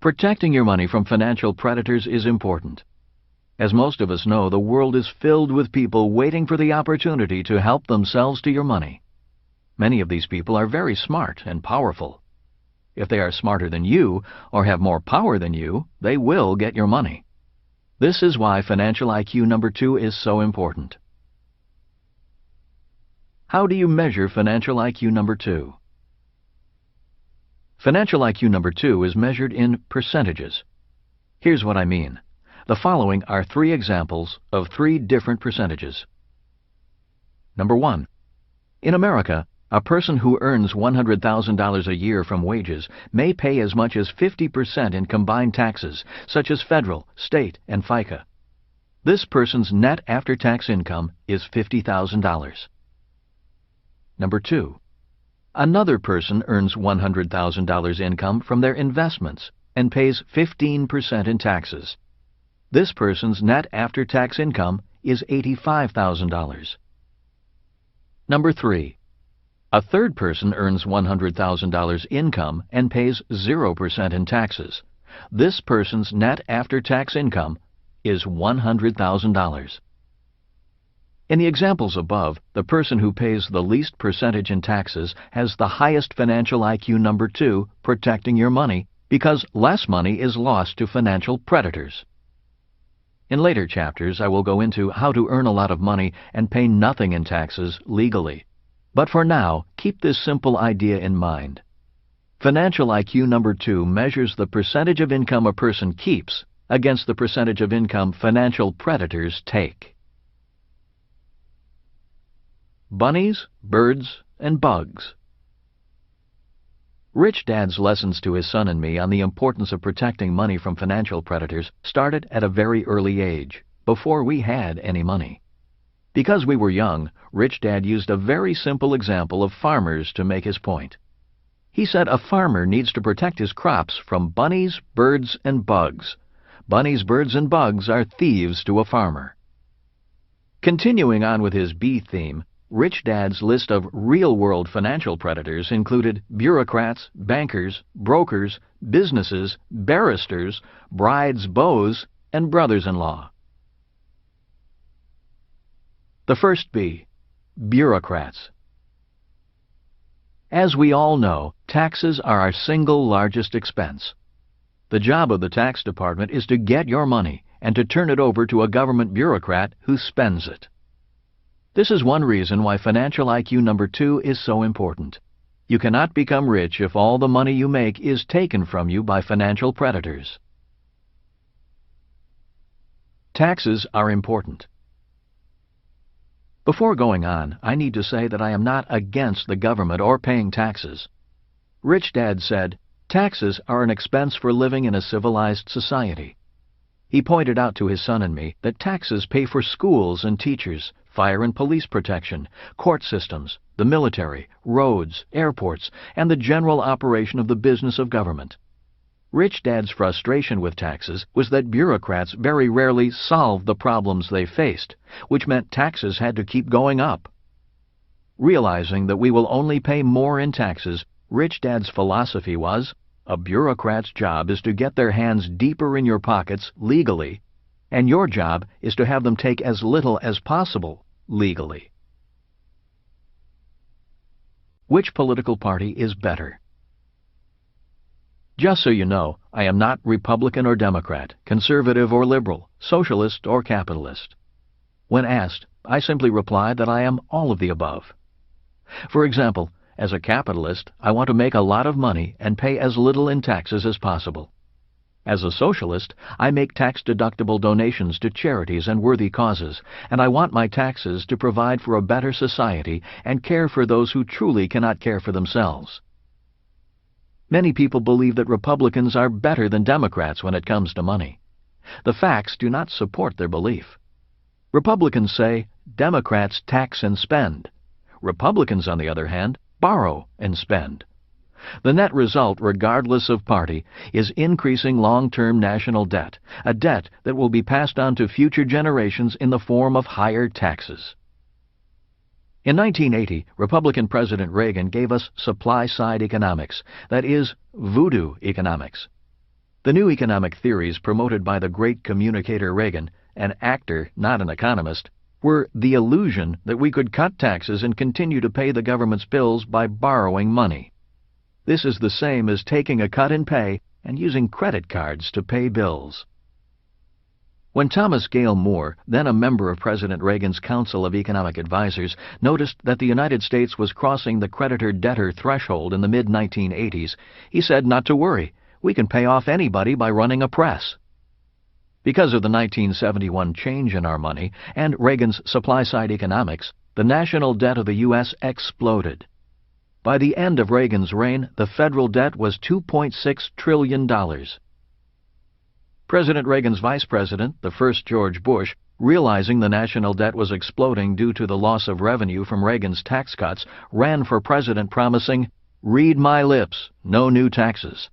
Protecting your money from financial predators is important. As most of us know, the world is filled with people waiting for the opportunity to help themselves to your money. Many of these people are very smart and powerful. If they are smarter than you or have more power than you, they will get your money. This is why financial IQ number 2 is so important. How do you measure financial IQ number 2? Financial IQ number 2 is measured in percentages. Here's what I mean. The following are 3 examples of 3 different percentages. Number 1. In America, a person who earns $100,000 a year from wages may pay as much as 50% in combined taxes, such as federal, state, and FICA. This person's net after-tax income is $50,000. Number 2. Another person earns $100,000 income from their investments and pays 15% in taxes. This person's net after-tax income is $85,000. Number 3. A third person earns $100,000 income and pays 0% in taxes. This person's net after-tax income is $100,000. In the examples above, the person who pays the least percentage in taxes has the highest financial IQ number 2 protecting your money because less money is lost to financial predators. In later chapters, I will go into how to earn a lot of money and pay nothing in taxes legally. But for now, keep this simple idea in mind. Financial IQ number 2 measures the percentage of income a person keeps against the percentage of income financial predators take. Bunnies, birds, and bugs. Rich Dad's lessons to his son and me on the importance of protecting money from financial predators started at a very early age, before we had any money. Because we were young, Rich Dad used a very simple example of farmers to make his point. He said a farmer needs to protect his crops from bunnies, birds, and bugs. Bunnies, birds, and bugs are thieves to a farmer. Continuing on with his bee theme, Rich Dad's list of real-world financial predators included bureaucrats, bankers, brokers, businesses, barristers, brides, beaux, and brothers-in-law. The first B, bureaucrats. As we all know, taxes are our single largest expense. The job of the tax department is to get your money and to turn it over to a government bureaucrat who spends it. This is one reason why financial IQ number 2 is so important. You cannot become rich if all the money you make is taken from you by financial predators. Taxes are important. Before going on, I need to say that I am not against the government or paying taxes. Rich Dad said, taxes are an expense for living in a civilized society. He pointed out to his son and me that taxes pay for schools and teachers, fire and police protection, court systems, the military, roads, airports, and the general operation of the business of government. Rich Dad's frustration with taxes was that bureaucrats very rarely solved the problems they faced, which meant taxes had to keep going up. Realizing that we will only pay more in taxes, Rich Dad's philosophy was, a bureaucrat's job is to get their hands deeper in your pockets legally, and your job is to have them take as little as possible legally. Which political party is better? Just so you know, I am not Republican or Democrat, conservative or liberal, socialist or capitalist. When asked, I simply reply that I am all of the above. For example, as a capitalist, I want to make a lot of money and pay as little in taxes as possible. As a socialist, I make tax-deductible donations to charities and worthy causes, and I want my taxes to provide for a better society and care for those who truly cannot care for themselves. Many people believe that Republicans are better than Democrats when it comes to money. The facts do not support their belief. Republicans say Democrats tax and spend. Republicans, on the other hand, borrow and spend. The net result, regardless of party, is increasing long-term national debt, a debt that will be passed on to future generations in the form of higher taxes. In 1980, Republican President Reagan gave us supply-side economics, that is, voodoo economics. The new economic theories promoted by the great communicator Reagan, an actor, not an economist, were the illusion that we could cut taxes and continue to pay the government's bills by borrowing money. This is the same as taking a cut in pay and using credit cards to pay bills. When Thomas Gale Moore, then a member of President Reagan's Council of Economic Advisers, noticed that the United States was crossing the creditor-debtor threshold in the mid-1980s, he said not to worry, we can pay off anybody by running a press. Because of the 1971 change in our money and Reagan's supply-side economics, the national debt of the U.S. exploded. By the end of Reagan's reign, the federal debt was $2.6 trillion. President Reagan's vice president, the first George Bush, realizing the national debt was exploding due to the loss of revenue from Reagan's tax cuts, ran for president promising, "Read my lips, no new taxes."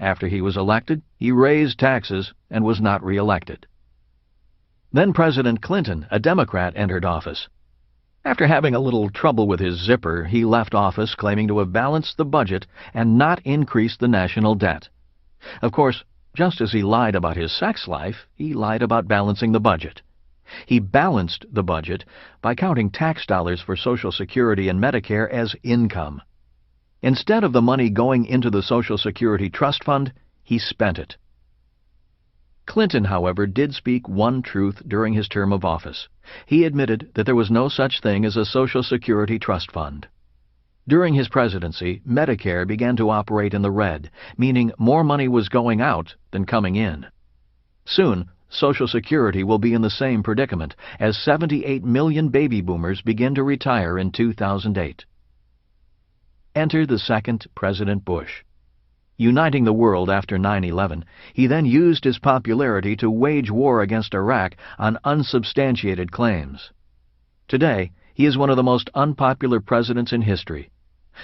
After he was elected, he raised taxes and was not re-elected. Then President Clinton, a Democrat, entered office. After having a little trouble with his zipper, he left office claiming to have balanced the budget and not increased the national debt. Of course, just as he lied about his sex life, he lied about balancing the budget. He balanced the budget by counting tax dollars for Social Security and Medicare as income. Instead of the money going into the Social Security Trust Fund, he spent it. Clinton, however, did speak one truth during his term of office. He admitted that there was no such thing as a Social Security Trust Fund. During his presidency, Medicare began to operate in the red, meaning more money was going out than coming in. Soon, Social Security will be in the same predicament, as 78 million baby boomers begin to retire in 2008. Enter the second President Bush. Uniting the world after 9/11, he then used his popularity to wage war against Iraq on unsubstantiated claims. Today, he is one of the most unpopular presidents in history.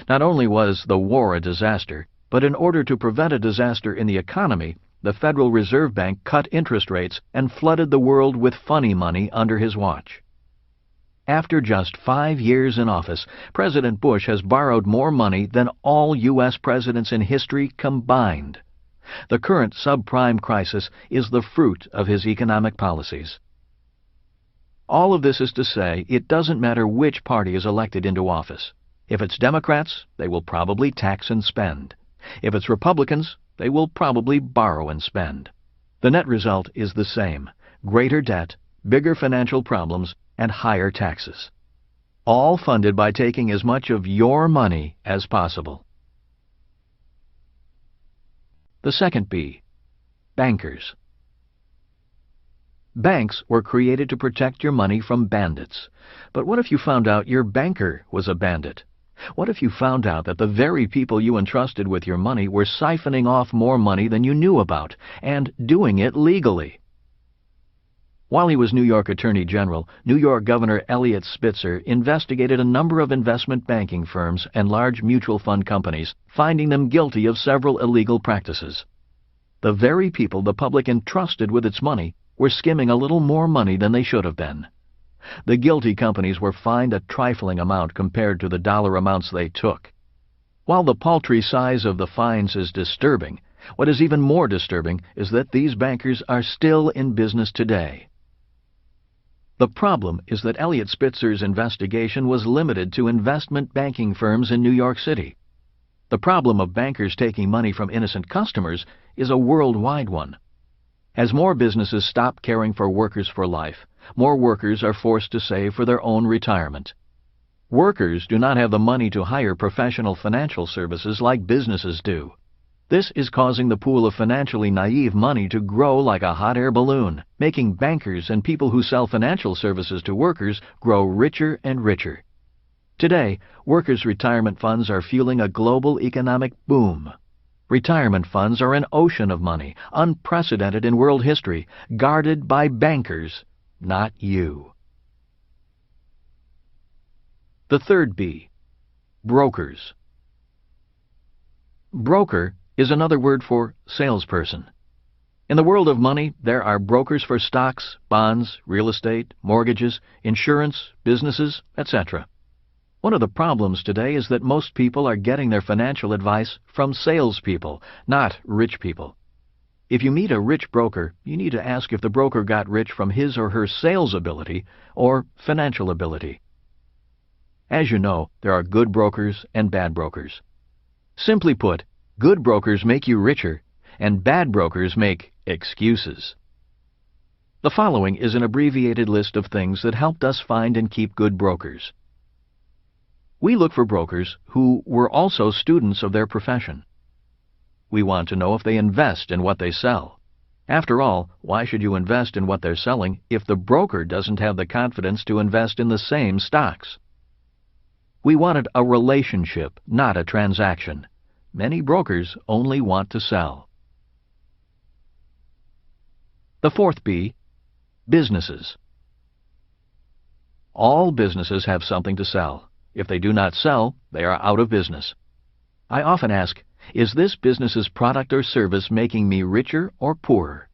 Not only was the war a disaster, but in order to prevent a disaster in the economy, the Federal Reserve Bank cut interest rates and flooded the world with funny money under his watch. After just 5 years in office, President Bush has borrowed more money than all U.S. presidents in history combined. The current subprime crisis is the fruit of his economic policies. All of this is to say, it doesn't matter which party is elected into office. If it's Democrats, they will probably tax and spend. If it's Republicans, they will probably borrow and spend. The net result is the same: greater debt, bigger financial problems, and higher taxes. All funded by taking as much of your money as possible. The second B, bankers. Banks were created to protect your money from bandits. But what if you found out your banker was a bandit? What if you found out that the very people you entrusted with your money were siphoning off more money than you knew about, and doing it legally? While he was New York Attorney General, New York Governor Eliot Spitzer investigated a number of investment banking firms and large mutual fund companies, finding them guilty of several illegal practices. The very people the public entrusted with its money were skimming a little more money than they should have been. The guilty companies were fined a trifling amount compared to the dollar amounts they took. While the paltry size of the fines is disturbing, what is even more disturbing is that these bankers are still in business today. The problem is that Eliot Spitzer's investigation was limited to investment banking firms in New York City. The problem of bankers taking money from innocent customers is a worldwide one. As more businesses stop caring for workers for life, more workers are forced to save for their own retirement. Workers do not have the money to hire professional financial services like businesses do. This is causing the pool of financially naive money to grow like a hot air balloon, making bankers and people who sell financial services to workers grow richer and richer. Today, workers' retirement funds are fueling a global economic boom. Retirement funds are an ocean of money, unprecedented in world history, guarded by bankers, not you. The third B, brokers. Broker is another word for salesperson. In the world of money, there are brokers for stocks, bonds, real estate, mortgages, insurance, businesses, etc. One of the problems today is that most people are getting their financial advice from salespeople, not rich people. If you meet a rich broker, you need to ask if the broker got rich from his or her sales ability or financial ability. As you know, there are good brokers and bad brokers. Simply put, good brokers make you richer, and bad brokers make excuses. The following is an abbreviated list of things that helped us find and keep good brokers. We look for brokers who were also students of their profession. We want to know if they invest in what they sell. After all, why should you invest in what they're selling if the broker doesn't have the confidence to invest in the same stocks? We wanted a relationship, not a transaction. Many brokers only want to sell. The fourth B, businesses. All businesses have something to sell. If they do not sell, they are out of business. I often ask, is this business's product or service making me richer or poorer?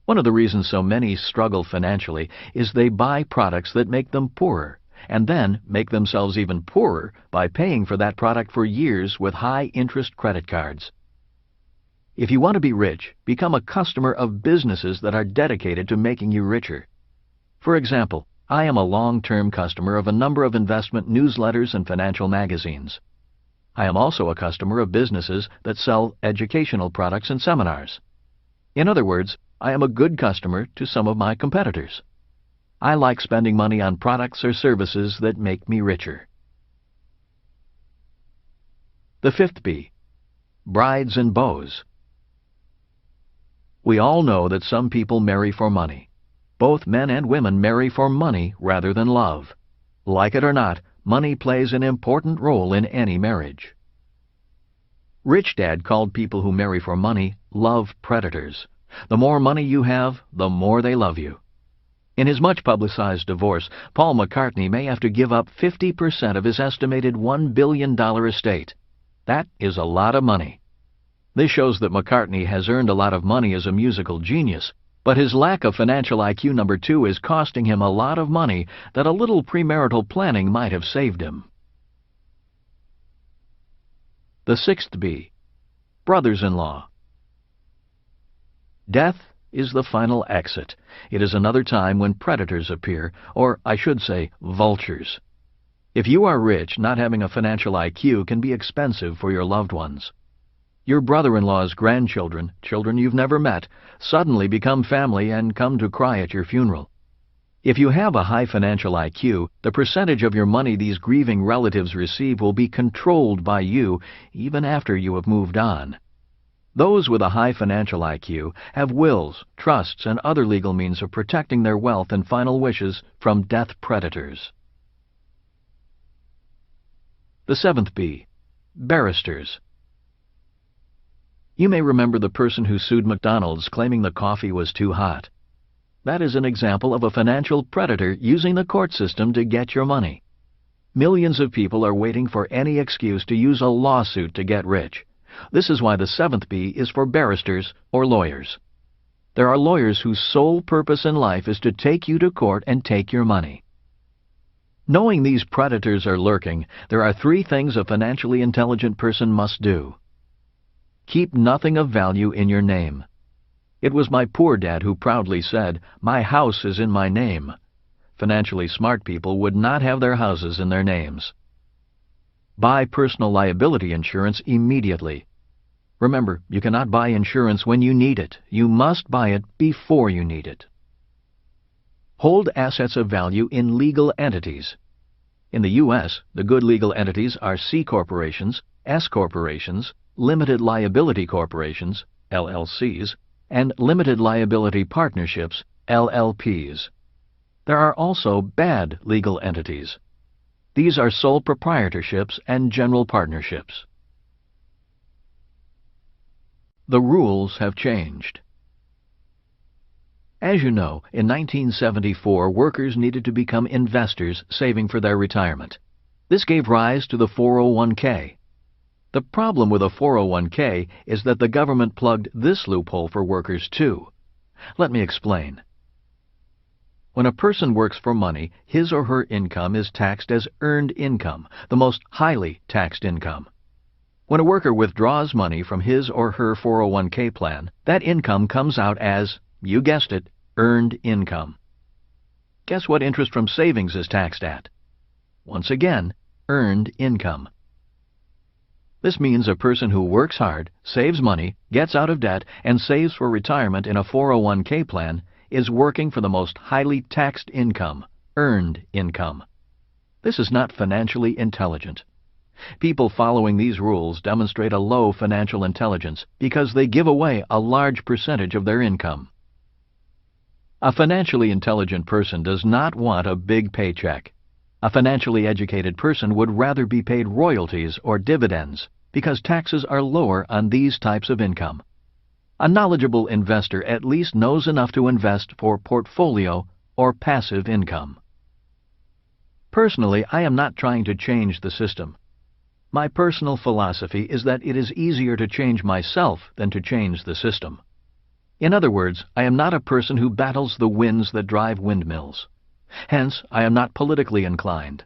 One of the reasons so many struggle financially is they buy products that make them poorer, and then make themselves even poorer by paying for that product for years with high-interest credit cards. If you want to be rich, become a customer of businesses that are dedicated to making you richer. For example, I am a long-term customer of a number of investment newsletters and financial magazines. I am also a customer of businesses that sell educational products and seminars. In other words, I am a good customer to some of my competitors. I like spending money on products or services that make me richer. The fifth B, brides and beaux. We all know that some people marry for money. Both men and women marry for money rather than love. Like it or not, money plays an important role in any marriage. Rich Dad called people who marry for money love predators. The more money you have, the more they love you. In his much-publicized divorce, Paul McCartney may have to give up 50% of his estimated $1 billion estate. That is a lot of money. This shows that McCartney has earned a lot of money as a musical genius, but his lack of financial IQ number 2 is costing him a lot of money that a little premarital planning might have saved him. The sixth B, brothers-in-law. Death is the final exit. It is another time when predators appear, or I should say, vultures. If you are rich, not having a financial IQ can be expensive for your loved ones. Your brother-in-law's grandchildren, children you've never met, suddenly become family and come to cry at your funeral. If you have a high financial IQ, the percentage of your money these grieving relatives receive will be controlled by you even after you have moved on. Those with a high financial IQ have wills, trusts, and other legal means of protecting their wealth and final wishes from death predators. The seventh B, barristers. You may remember the person who sued McDonald's claiming the coffee was too hot. That is an example of a financial predator using the court system to get your money. Millions of people are waiting for any excuse to use a lawsuit to get rich. This is why the seventh B is for barristers or lawyers. There are lawyers whose sole purpose in life is to take you to court and take your money. Knowing these predators are lurking, there are 3 things a financially intelligent person must do. Keep nothing of value in your name. It was my poor dad who proudly said, "My house is in my name." Financially smart people would not have their houses in their names. Buy personal liability insurance immediately. Remember, you cannot buy insurance when you need it. You must buy it before you need it. Hold assets of value in legal entities. In the U.S., the good legal entities are C corporations, S corporations, limited liability corporations, LLCs, and limited liability partnerships, LLPs. There are also bad legal entities. These are sole proprietorships and general partnerships. The rules have changed. As you know, in 1974, workers needed to become investors saving for their retirement. This gave rise to the 401k. The problem with a 401k is that the government plugged this loophole for workers too. Let me explain. When a person works for money, his or her income is taxed as earned income, the most highly taxed income. When a worker withdraws money from his or her 401k plan, that income comes out as, you guessed it, earned income. Guess what interest from savings is taxed at? Once again, earned income. This means a person who works hard, saves money, gets out of debt, and saves for retirement in a 401k plan is working for the most highly taxed income, earned income. This is not financially intelligent. People following these rules demonstrate a low financial intelligence because they give away a large percentage of their income. A financially intelligent person does not want a big paycheck. A financially educated person would rather be paid royalties or dividends because taxes are lower on these types of income. A knowledgeable investor at least knows enough to invest for portfolio or passive income. Personally, I am not trying to change the system. My personal philosophy is that it is easier to change myself than to change the system. In other words, I am not a person who battles the winds that drive windmills. Hence, I am not politically inclined.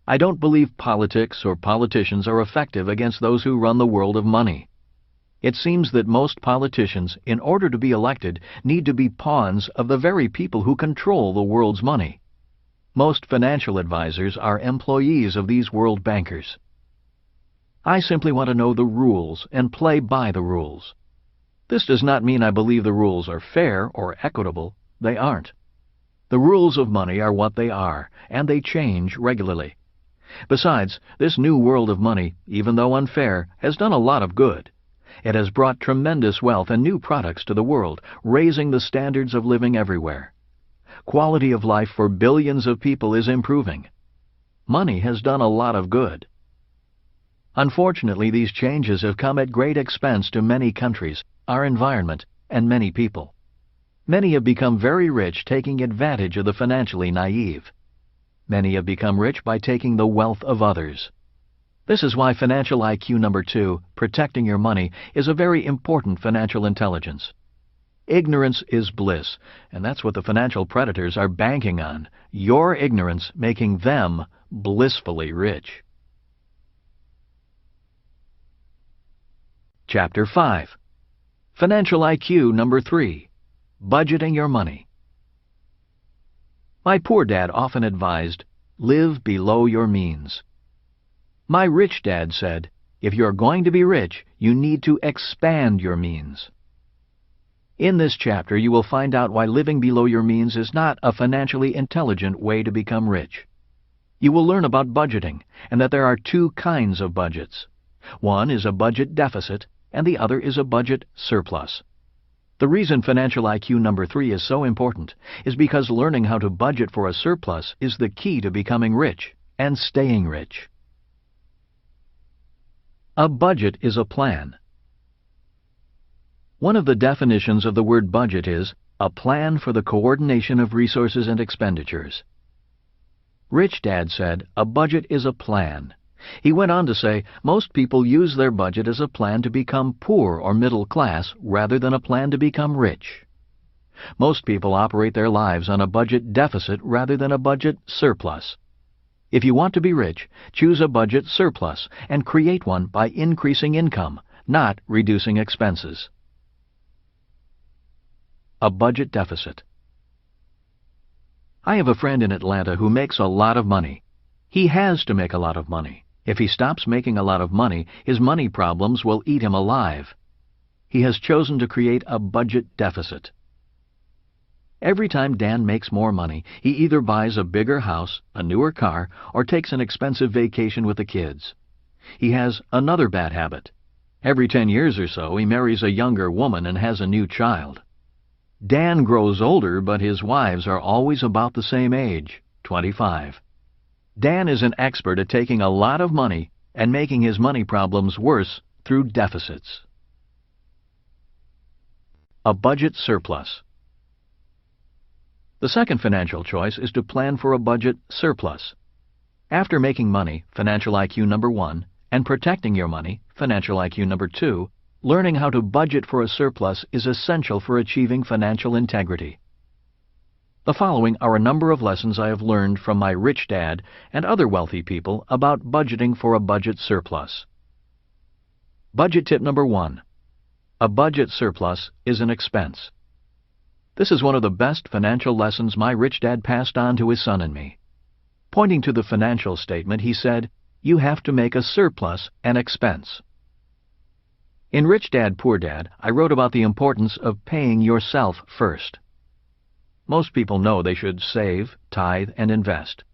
I don't believe politics or politicians are effective against those who run the world of money. It seems that most politicians, in order to be elected, need to be pawns of the very people who control the world's money. Most financial advisors are employees of these world bankers. I simply want to know the rules and play by the rules. This does not mean I believe the rules are fair or equitable. They aren't. The rules of money are what they are, and they change regularly. Besides, this new world of money, even though unfair, has done a lot of good. It has brought tremendous wealth and new products to the world, raising the standards of living everywhere. Quality of life for billions of people is improving. Money has done a lot of good. Unfortunately, these changes have come at great expense to many countries, our environment, and many people. Many have become very rich taking advantage of the financially naive. Many have become rich by taking the wealth of others. This is why financial IQ number 2, protecting your money, is a very important financial intelligence. Ignorance is bliss, and that's what the financial predators are banking on, your ignorance making them blissfully rich. Chapter 5. Financial IQ number 3. Budgeting your money. My poor dad often advised, live below your means. My rich dad said, if you're going to be rich, you need to expand your means. In this chapter, you will find out why living below your means is not a financially intelligent way to become rich. You will learn about budgeting, and that there are two kinds of budgets. One is a budget deficit, and the other is a budget surplus. The reason financial IQ number 3 is so important is because learning how to budget for a surplus is the key to becoming rich and staying rich. A budget is a plan. One of the definitions of the word budget is a plan for the coordination of resources and expenditures. Rich Dad said a budget is a plan. He went on to say most people use their budget as a plan to become poor or middle class rather than a plan to become rich. Most people operate their lives on a budget deficit rather than a budget surplus. If you want to be rich, choose a budget surplus and create one by increasing income, not reducing expenses. A budget deficit. I have a friend in Atlanta who makes a lot of money. He has to make a lot of money. If he stops making a lot of money, his money problems will eat him alive. He has chosen to create a budget deficit. Every time Dan makes more money, he either buys a bigger house, a newer car, or takes an expensive vacation with the kids. He has another bad habit. Every 10 years or so, he marries a younger woman and has a new child. Dan grows older, but his wives are always about the same age, 25. Dan is an expert at taking a lot of money and making his money problems worse through deficits. A budget surplus. The second financial choice is to plan for a budget surplus. After making money, financial IQ number 1, and protecting your money, financial IQ number 2, learning how to budget for a surplus is essential for achieving financial integrity. The following are a number of lessons I have learned from my rich dad and other wealthy people about budgeting for a budget surplus. Budget tip number 1. A budget surplus is an expense. This is one of the best financial lessons my rich dad passed on to his son and me. Pointing to the financial statement, he said, "You have to make a surplus an expense." In Rich Dad, Poor Dad, I wrote about the importance of paying yourself first. Most people know they should save, tithe, and invest.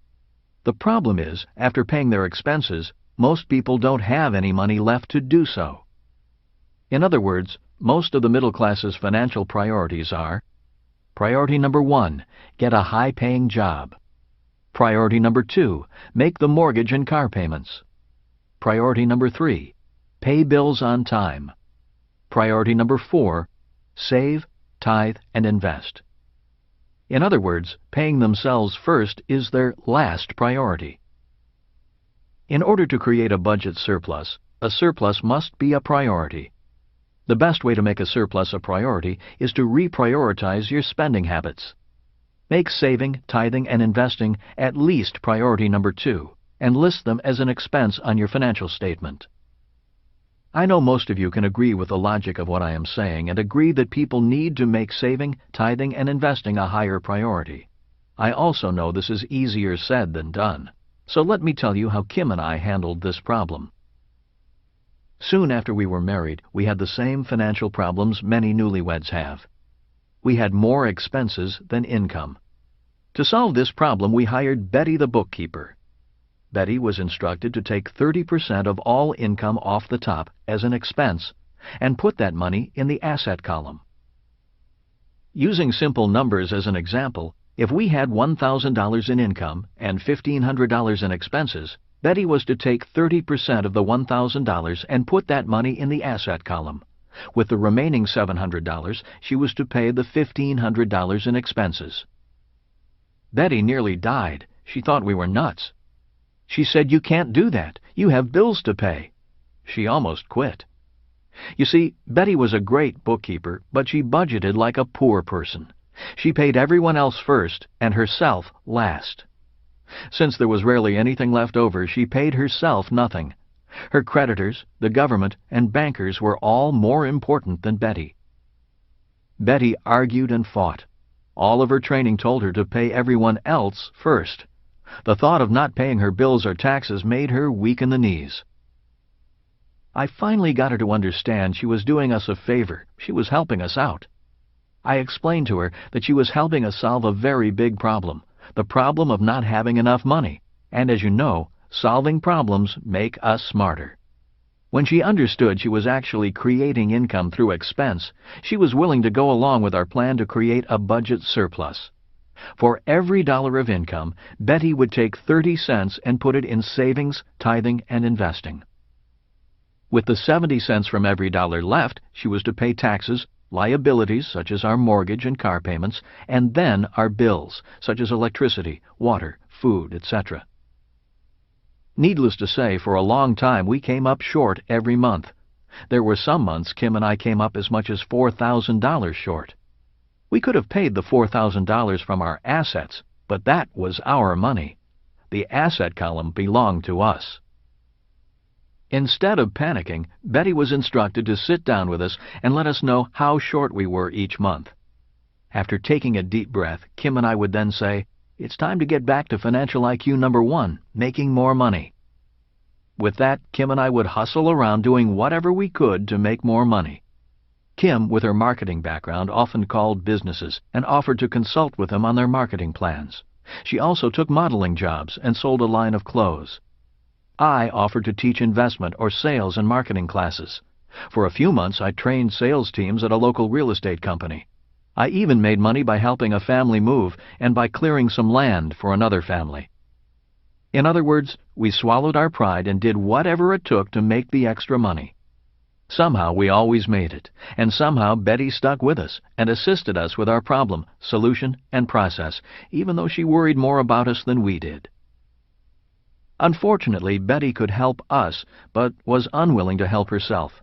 The problem is, after paying their expenses, most people don't have any money left to do so. In other words, most of the middle class's financial priorities are: priority number 1, get a high-paying job. Priority number 2, make the mortgage and car payments. Priority number 3, pay bills on time. Priority number 4, save, tithe, and invest. In other words, paying themselves first is their last priority. In order to create a budget surplus, a surplus must be a priority. The best way to make a surplus a priority is to reprioritize your spending habits. Make saving, tithing, and investing at least priority number 2, and list them as an expense on your financial statement. I know most of you can agree with the logic of what I am saying and agree that people need to make saving, tithing, and investing a higher priority. I also know this is easier said than done, so let me tell you how Kim and I handled this problem. Soon after we were married, we had the same financial problems many newlyweds have. We had more expenses than income. To solve this problem, we hired Betty the bookkeeper. Betty was instructed to take 30% of all income off the top as an expense and put that money in the asset column. Using simple numbers as an example, if we had $1,000 in income and $1,500 in expenses, Betty was to take 30% of the $1,000 and put that money in the asset column. With the remaining $700, she was to pay the $1,500 in expenses. Betty nearly died. She thought we were nuts. She said, "You can't do that. You have bills to pay." She almost quit. You see, Betty was a great bookkeeper, but she budgeted like a poor person. She paid everyone else first and herself last. Since there was rarely anything left over, she paid herself nothing. Her creditors, the government, and bankers were all more important than Betty. Betty argued and fought. All of her training told her to pay everyone else first. The thought of not paying her bills or taxes made her weak in the knees. I finally got her to understand she was doing us a favor. She was helping us out. I explained to her that she was helping us solve a very big problem, the problem of not having enough money. And as you know, solving problems make us smarter. When she understood she was actually creating income through expense, she was willing to go along with our plan to create a budget surplus. For every dollar of income, Betty would take 30 cents and put it in savings, tithing, and investing. With the 70 cents from every dollar left, she was to pay taxes, liabilities such as our mortgage and car payments, and then our bills such as electricity, water, food, etc. Needless to say, for a long time we came up short every month. There were some months Kim and I came up as much as $4,000 short. We could have paid the $4,000 from our assets, but that was our money. The asset column belonged to us. Instead of panicking, Betty was instructed to sit down with us and let us know how short we were each month. After taking a deep breath, Kim and I would then say, "It's time to get back to financial IQ number 1, making more money." With that, Kim and I would hustle around doing whatever we could to make more money. Kim, with her marketing background, often called businesses and offered to consult with them on their marketing plans. She also took modeling jobs and sold a line of clothes. I offered to teach investment or sales and marketing classes. For a few months, I trained sales teams at a local real estate company. I even made money by helping a family move and by clearing some land for another family. In other words, we swallowed our pride and did whatever it took to make the extra money. Somehow we always made it, and somehow Betty stuck with us and assisted us with our problem, solution, and process, even though she worried more about us than we did. Unfortunately, Betty could help us, but was unwilling to help herself.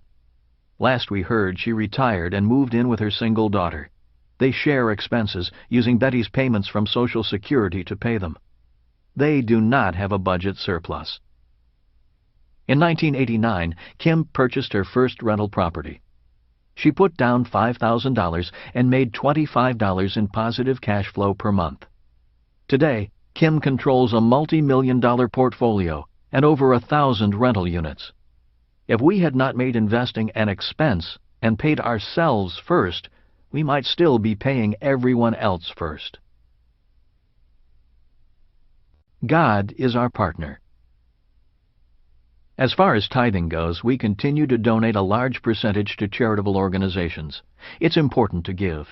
Last we heard, she retired and moved in with her single daughter. They share expenses, using Betty's payments from Social Security to pay them. They do not have a budget surplus. In 1989, Kim purchased her first rental property. She put down $5,000 and made $25 in positive cash flow per month. Today, Kim controls a multi-million-dollar portfolio and over 1,000 rental units. If we had not made investing an expense and paid ourselves first, we might still be paying everyone else first. God is our partner. As far as tithing goes, we continue to donate a large percentage to charitable organizations. It's important to give.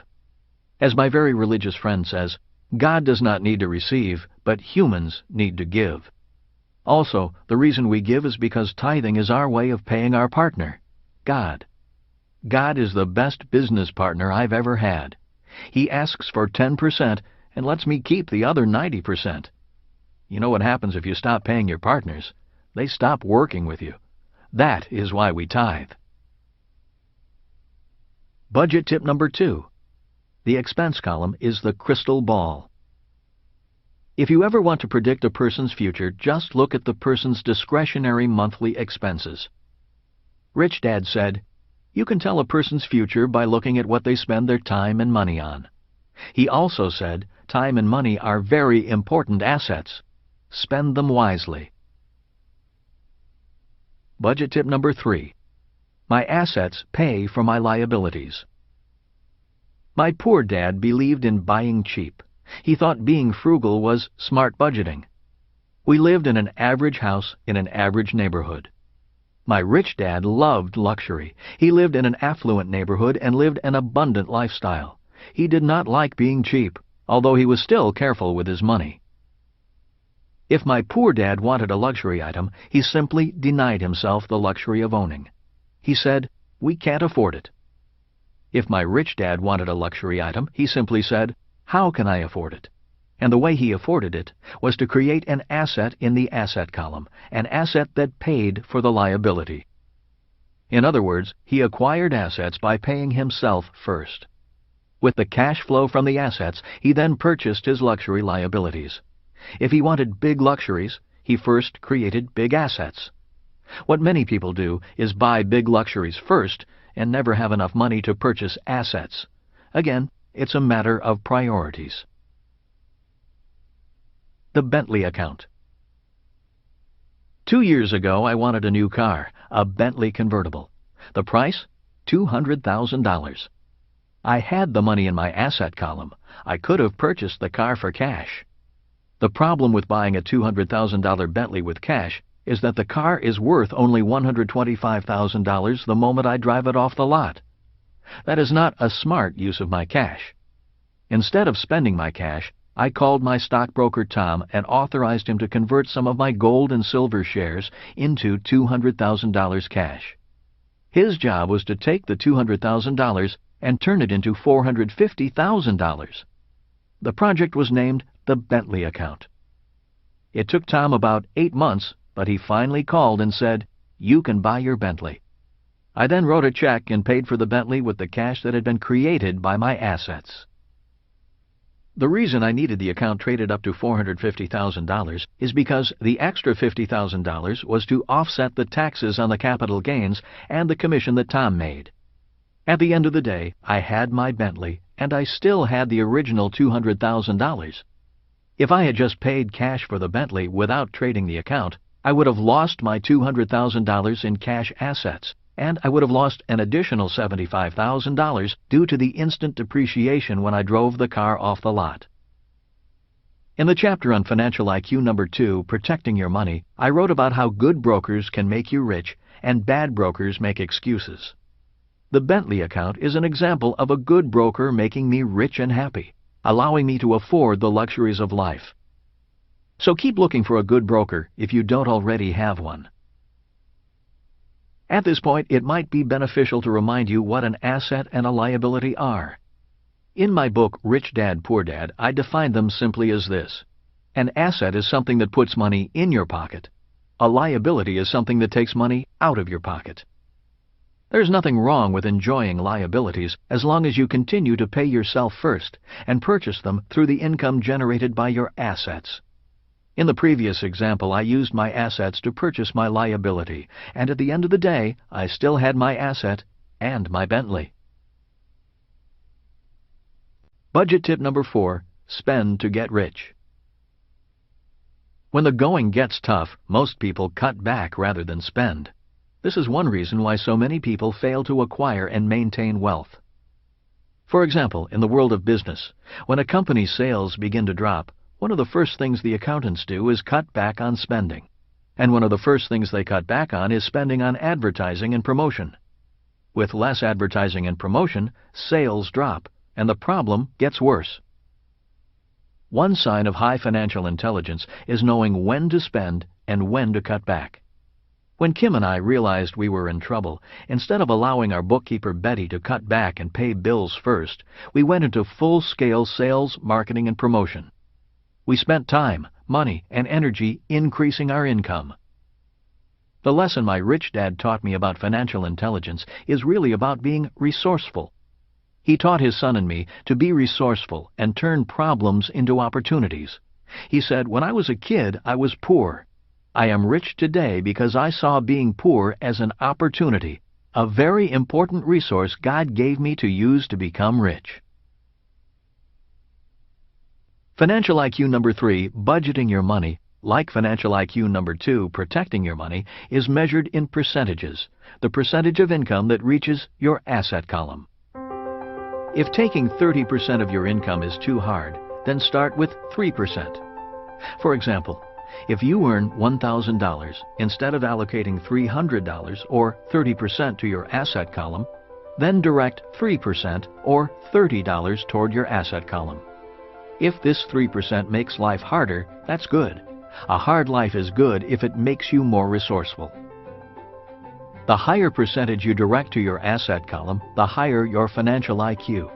As my very religious friend says, God does not need to receive, but humans need to give. Also, the reason we give is because tithing is our way of paying our partner, God. God is the best business partner I've ever had. He asks for 10% and lets me keep the other 90%. You know what happens if you stop paying your partners? They stop working with you. That is why we tithe. Budget tip number 2. The expense column is the crystal ball. If you ever want to predict a person's future, just look at the person's discretionary monthly expenses. Rich Dad said, "You can tell a person's future by looking at what they spend their time and money on." He also said, time and money are very important assets. Spend them wisely. Budget tip number 3. My assets pay for my liabilities. My poor dad believed in buying cheap. He thought being frugal was smart budgeting. We lived in an average house in an average neighborhood. My rich dad loved luxury. He lived in an affluent neighborhood and lived an abundant lifestyle. He did not like being cheap, although he was still careful with his money. If my poor dad wanted a luxury item, he simply denied himself the luxury of owning. He said, "We can't afford it." If my rich dad wanted a luxury item, he simply said, "How can I afford it?" And the way he afforded it was to create an asset in the asset column, an asset that paid for the liability. In other words, he acquired assets by paying himself first. With the cash flow from the assets, he then purchased his luxury liabilities. If he wanted big luxuries, he first created big assets. What many people do is buy big luxuries first and never have enough money to purchase assets. Again, it's a matter of priorities. The Bentley account. 2 years ago, I wanted a new car, a Bentley convertible. The price? $200,000. I had the money in my asset column. I could have purchased the car for cash. The problem with buying a $200,000 Bentley with cash is that the car is worth only $125,000 the moment I drive it off the lot. That is not a smart use of my cash. Instead of spending my cash, I called my stockbroker Tom and authorized him to convert some of my gold and silver shares into $200,000 cash. His job was to take the $200,000 and turn it into $450,000. The project was named the Bentley account. It took Tom about 8 months, but he finally called and said, "You can buy your Bentley." I then wrote a check and paid for the Bentley with the cash that had been created by my assets. The reason I needed the account traded up to $450,000 is because the extra $50,000 was to offset the taxes on the capital gains and the commission that Tom made. At the end of the day, I had my Bentley, and I still had the original $200,000. If I had just paid cash for the Bentley without trading the account, I would have lost my $200,000 in cash assets, and I would have lost an additional $75,000 due to the instant depreciation when I drove the car off the lot. In the chapter on Financial IQ number 2, Protecting Your Money, I wrote about how good brokers can make you rich and bad brokers make excuses. The Bentley account is an example of a good broker making me rich and happy, allowing me to afford the luxuries of life. So keep looking for a good broker if you don't already have one. At this point, it might be beneficial to remind you what an asset and a liability are. In my book, Rich Dad, Poor Dad, I define them simply as this. An asset is something that puts money in your pocket. A liability is something that takes money out of your pocket. There's nothing wrong with enjoying liabilities as long as you continue to pay yourself first and purchase them through the income generated by your assets. In the previous example, I used my assets to purchase my liability, and at the end of the day, I still had my asset and my Bentley. Budget tip number 4, spend to get rich. When the going gets tough, most people cut back rather than spend. This is one reason why so many people fail to acquire and maintain wealth. For example, in the world of business, when a company's sales begin to drop, one of the first things the accountants do is cut back on spending. And one of the first things they cut back on is spending on advertising and promotion. With less advertising and promotion, sales drop, and the problem gets worse. One sign of high financial intelligence is knowing when to spend and when to cut back. When Kim and I realized we were in trouble, instead of allowing our bookkeeper Betty to cut back and pay bills first, we went into full-scale sales, marketing, and promotion. We spent time, money, and energy increasing our income. The lesson my rich dad taught me about financial intelligence is really about being resourceful. He taught his son and me to be resourceful and turn problems into opportunities. He said, "When I was a kid, I was poor. I am rich today because I saw being poor as an opportunity, a very important resource God gave me to use to become rich." Financial IQ number 3, budgeting your money, like financial IQ number 2, protecting your money, is measured in percentages, the percentage of income that reaches your asset column. If taking 30% of your income is too hard, then start with 3%. For example, if you earn $1,000, instead of allocating $300 or 30% to your asset column, then direct 3% or $30 toward your asset column. If this 3% makes life harder, that's good. A hard life is good if it makes you more resourceful. The higher percentage you direct to your asset column, the higher your financial IQ.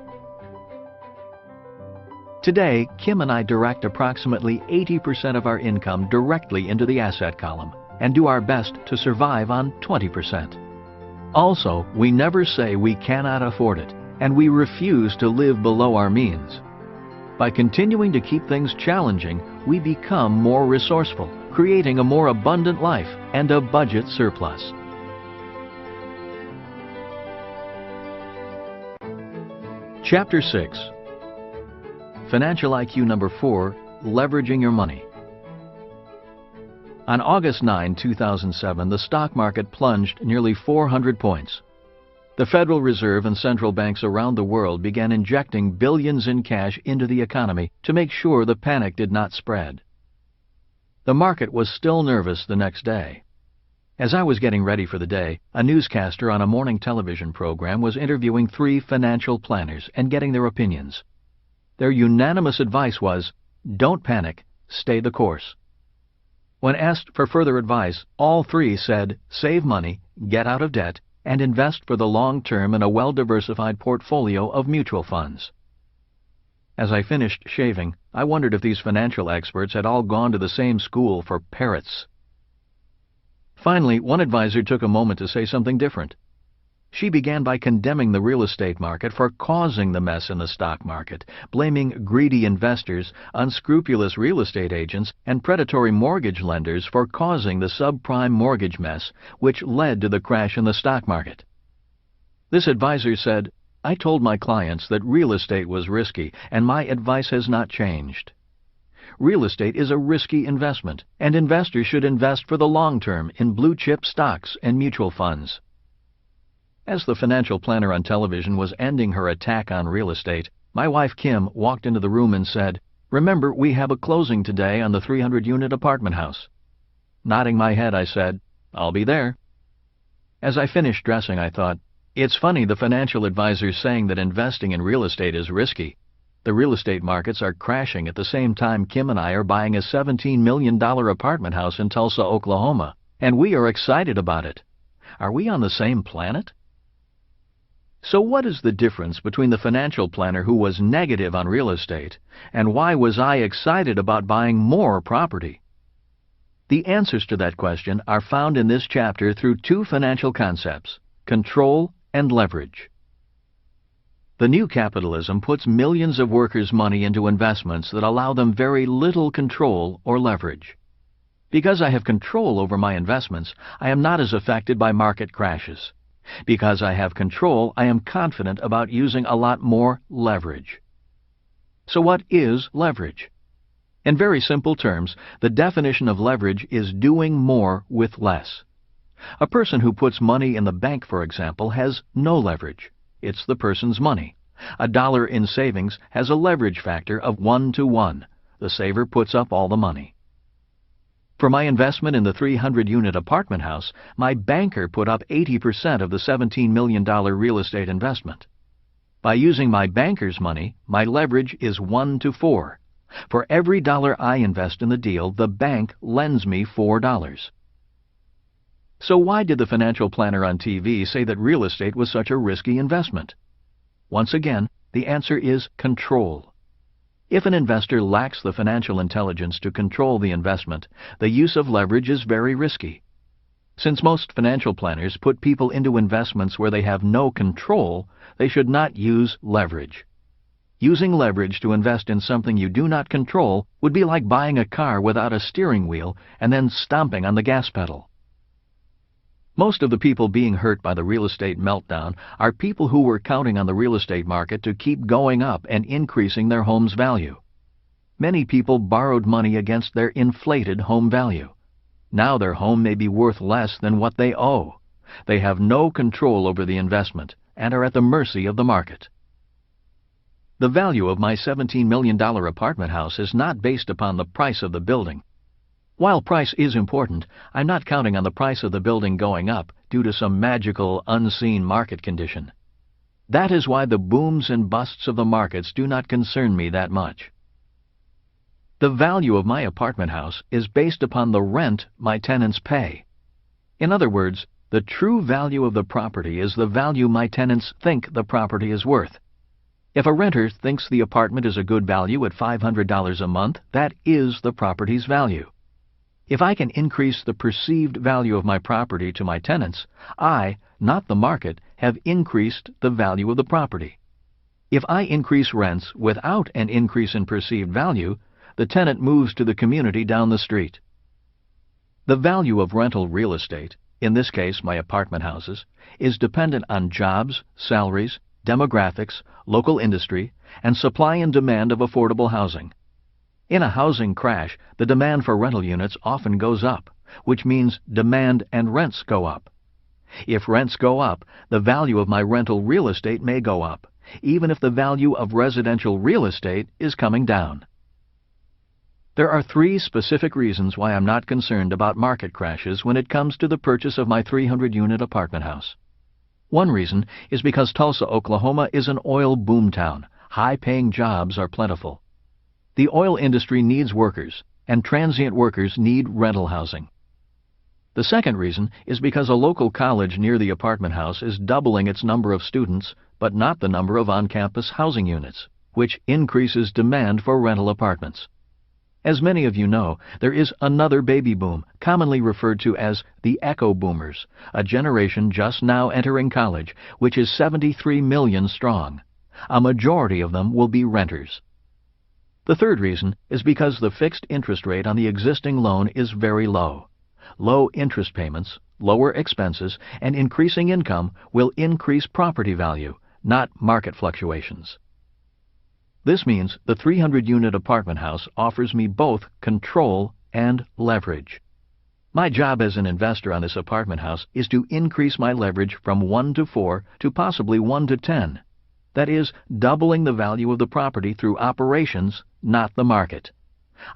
Today, Kim and I direct approximately 80% of our income directly into the asset column and do our best to survive on 20%. Also, we never say we cannot afford it, and we refuse to live below our means. By continuing to keep things challenging, we become more resourceful, creating a more abundant life and a budget surplus. Chapter 6. Financial IQ number 4, leveraging your money. On August 9, 2007, the stock market plunged nearly 400 points. The Federal Reserve and central banks around the world began injecting billions in cash into the economy to make sure the panic did not spread. The market was still nervous the next day. As I was getting ready for the day, a newscaster on a morning television program was interviewing 3 financial planners and getting their opinions. Their unanimous advice was, don't panic, stay the course. When asked for further advice, all 3 said, save money, get out of debt, and invest for the long term in a well-diversified portfolio of mutual funds. As I finished shaving, I wondered if these financial experts had all gone to the same school for parrots. Finally, one advisor took a moment to say something different. She began by condemning the real estate market for causing the mess in the stock market, blaming greedy investors, unscrupulous real estate agents, and predatory mortgage lenders for causing the subprime mortgage mess, which led to the crash in the stock market. This advisor said, I told my clients that real estate was risky, and my advice has not changed. Real estate is a risky investment, and investors should invest for the long term in blue-chip stocks and mutual funds. As the financial planner on television was ending her attack on real estate, my wife Kim walked into the room and said, Remember, we have a closing today on the 300-unit apartment house. Nodding my head, I said, I'll be there. As I finished dressing, I thought, it's funny the financial advisor's saying that investing in real estate is risky. The real estate markets are crashing at the same time Kim and I are buying a $17 million apartment house in Tulsa, Oklahoma, and we are excited about it. Are we on the same planet? So what is the difference between the financial planner who was negative on real estate and why was I excited about buying more property? The answers to that question are found in this chapter through 2 financial concepts, control and leverage. The new capitalism puts millions of workers' money into investments that allow them very little control or leverage. Because I have control over my investments, I am not as affected by market crashes. Because I have control, I am confident about using a lot more leverage. So what is leverage? In very simple terms, the definition of leverage is doing more with less. A person who puts money in the bank, for example, has no leverage. It's the person's money. $1 in savings has a leverage factor of 1 to 1. The saver puts up all the money. For my investment in the 300-unit apartment house, my banker put up 80% of the $17 million real estate investment. By using my banker's money, my leverage is 1 to 4. For every dollar I invest in the deal, the bank lends me $4. So why did the financial planner on TV say that real estate was such a risky investment? Once again, the answer is control. If an investor lacks the financial intelligence to control the investment, the use of leverage is very risky. Since most financial planners put people into investments where they have no control, they should not use leverage. Using leverage to invest in something you do not control would be like buying a car without a steering wheel and then stomping on the gas pedal. Most of the people being hurt by the real estate meltdown are people who were counting on the real estate market to keep going up and increasing their home's value. Many people borrowed money against their inflated home value. Now their home may be worth less than what they owe. They have no control over the investment and are at the mercy of the market. The value of my $17 million apartment house is not based upon the price of the building. While price is important, I'm not counting on the price of the building going up due to some magical, unseen market condition. That is why the booms and busts of the markets do not concern me that much. The value of my apartment house is based upon the rent my tenants pay. In other words, the true value of the property is the value my tenants think the property is worth. If a renter thinks the apartment is a good value at $500 a month, that is the property's value. If I can increase the perceived value of my property to my tenants, I, not the market, have increased the value of the property. If I increase rents without an increase in perceived value, the tenant moves to the community down the street. The value of rental real estate, in this case my apartment houses, is dependent on jobs, salaries, demographics, local industry, and supply and demand of affordable housing. In a housing crash, the demand for rental units often goes up, which means demand and rents go up. If rents go up, the value of my rental real estate may go up, even if the value of residential real estate is coming down. There are 3 specific reasons why I'm not concerned about market crashes when it comes to the purchase of my 300-unit apartment house. One reason is because Tulsa, Oklahoma is an oil boomtown. High-paying jobs are plentiful. The oil industry needs workers, and transient workers need rental housing. The second reason is because a local college near the apartment house is doubling its number of students, but not the number of on-campus housing units, which increases demand for rental apartments. As many of you know, there is another baby boom, commonly referred to as the Echo Boomers, a generation just now entering college, which is 73 million strong. A majority of them will be renters. The third reason is because the fixed interest rate on the existing loan is very low. Low interest payments, lower expenses, and increasing income will increase property value, not market fluctuations. This means the 300-unit apartment house offers me both control and leverage. My job as an investor on this apartment house is to increase my leverage from 1 to 4 to possibly 1 to 10. That is, doubling the value of the property through operations, not the market.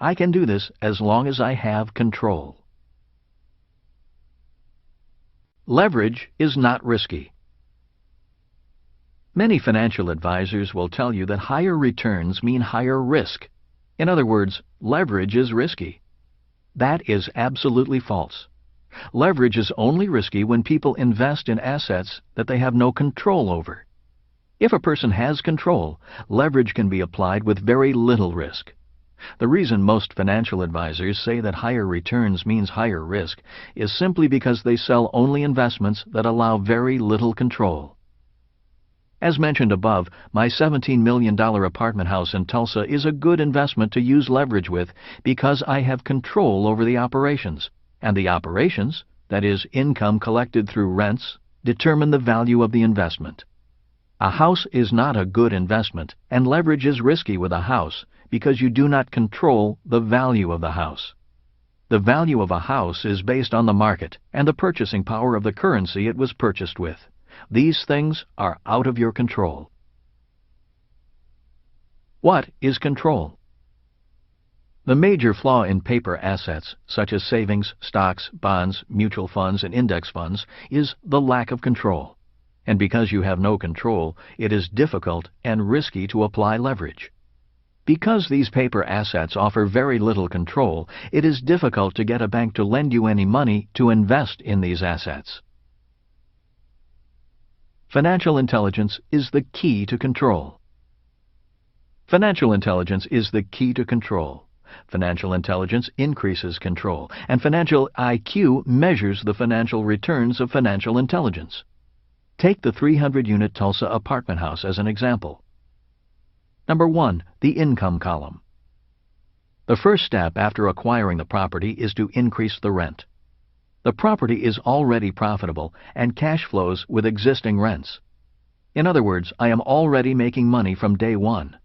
I can do this as long as I have control. Leverage is not risky. Many financial advisors will tell you that higher returns mean higher risk. In other words, leverage is risky. That is absolutely false. Leverage is only risky when people invest in assets that they have no control over. If a person has control, leverage can be applied with very little risk. The reason most financial advisors say that higher returns means higher risk is simply because they sell only investments that allow very little control. As mentioned above, my $17 million apartment house in Tulsa is a good investment to use leverage with because I have control over the operations, and the operations, that is, income collected through rents, determine the value of the investment. A house is not a good investment, and leverage is risky with a house because you do not control the value of the house. The value of a house is based on the market and the purchasing power of the currency it was purchased with. These things are out of your control. What is control? The major flaw in paper assets, such as savings, stocks, bonds, mutual funds, and index funds, is the lack of control. And because you have no control, it is difficult and risky to apply leverage. Because these paper assets offer very little control, it is difficult to get a bank to lend you any money to invest in these assets. Financial intelligence is the key to control. Financial intelligence is the key to control. Financial intelligence increases control, and financial IQ measures the financial returns of financial intelligence. Take the 300-unit Tulsa apartment house as an example. Number 1, the income column. The first step after acquiring the property is to increase the rent. The property is already profitable and cash flows with existing rents. In other words, I am already making money from day one.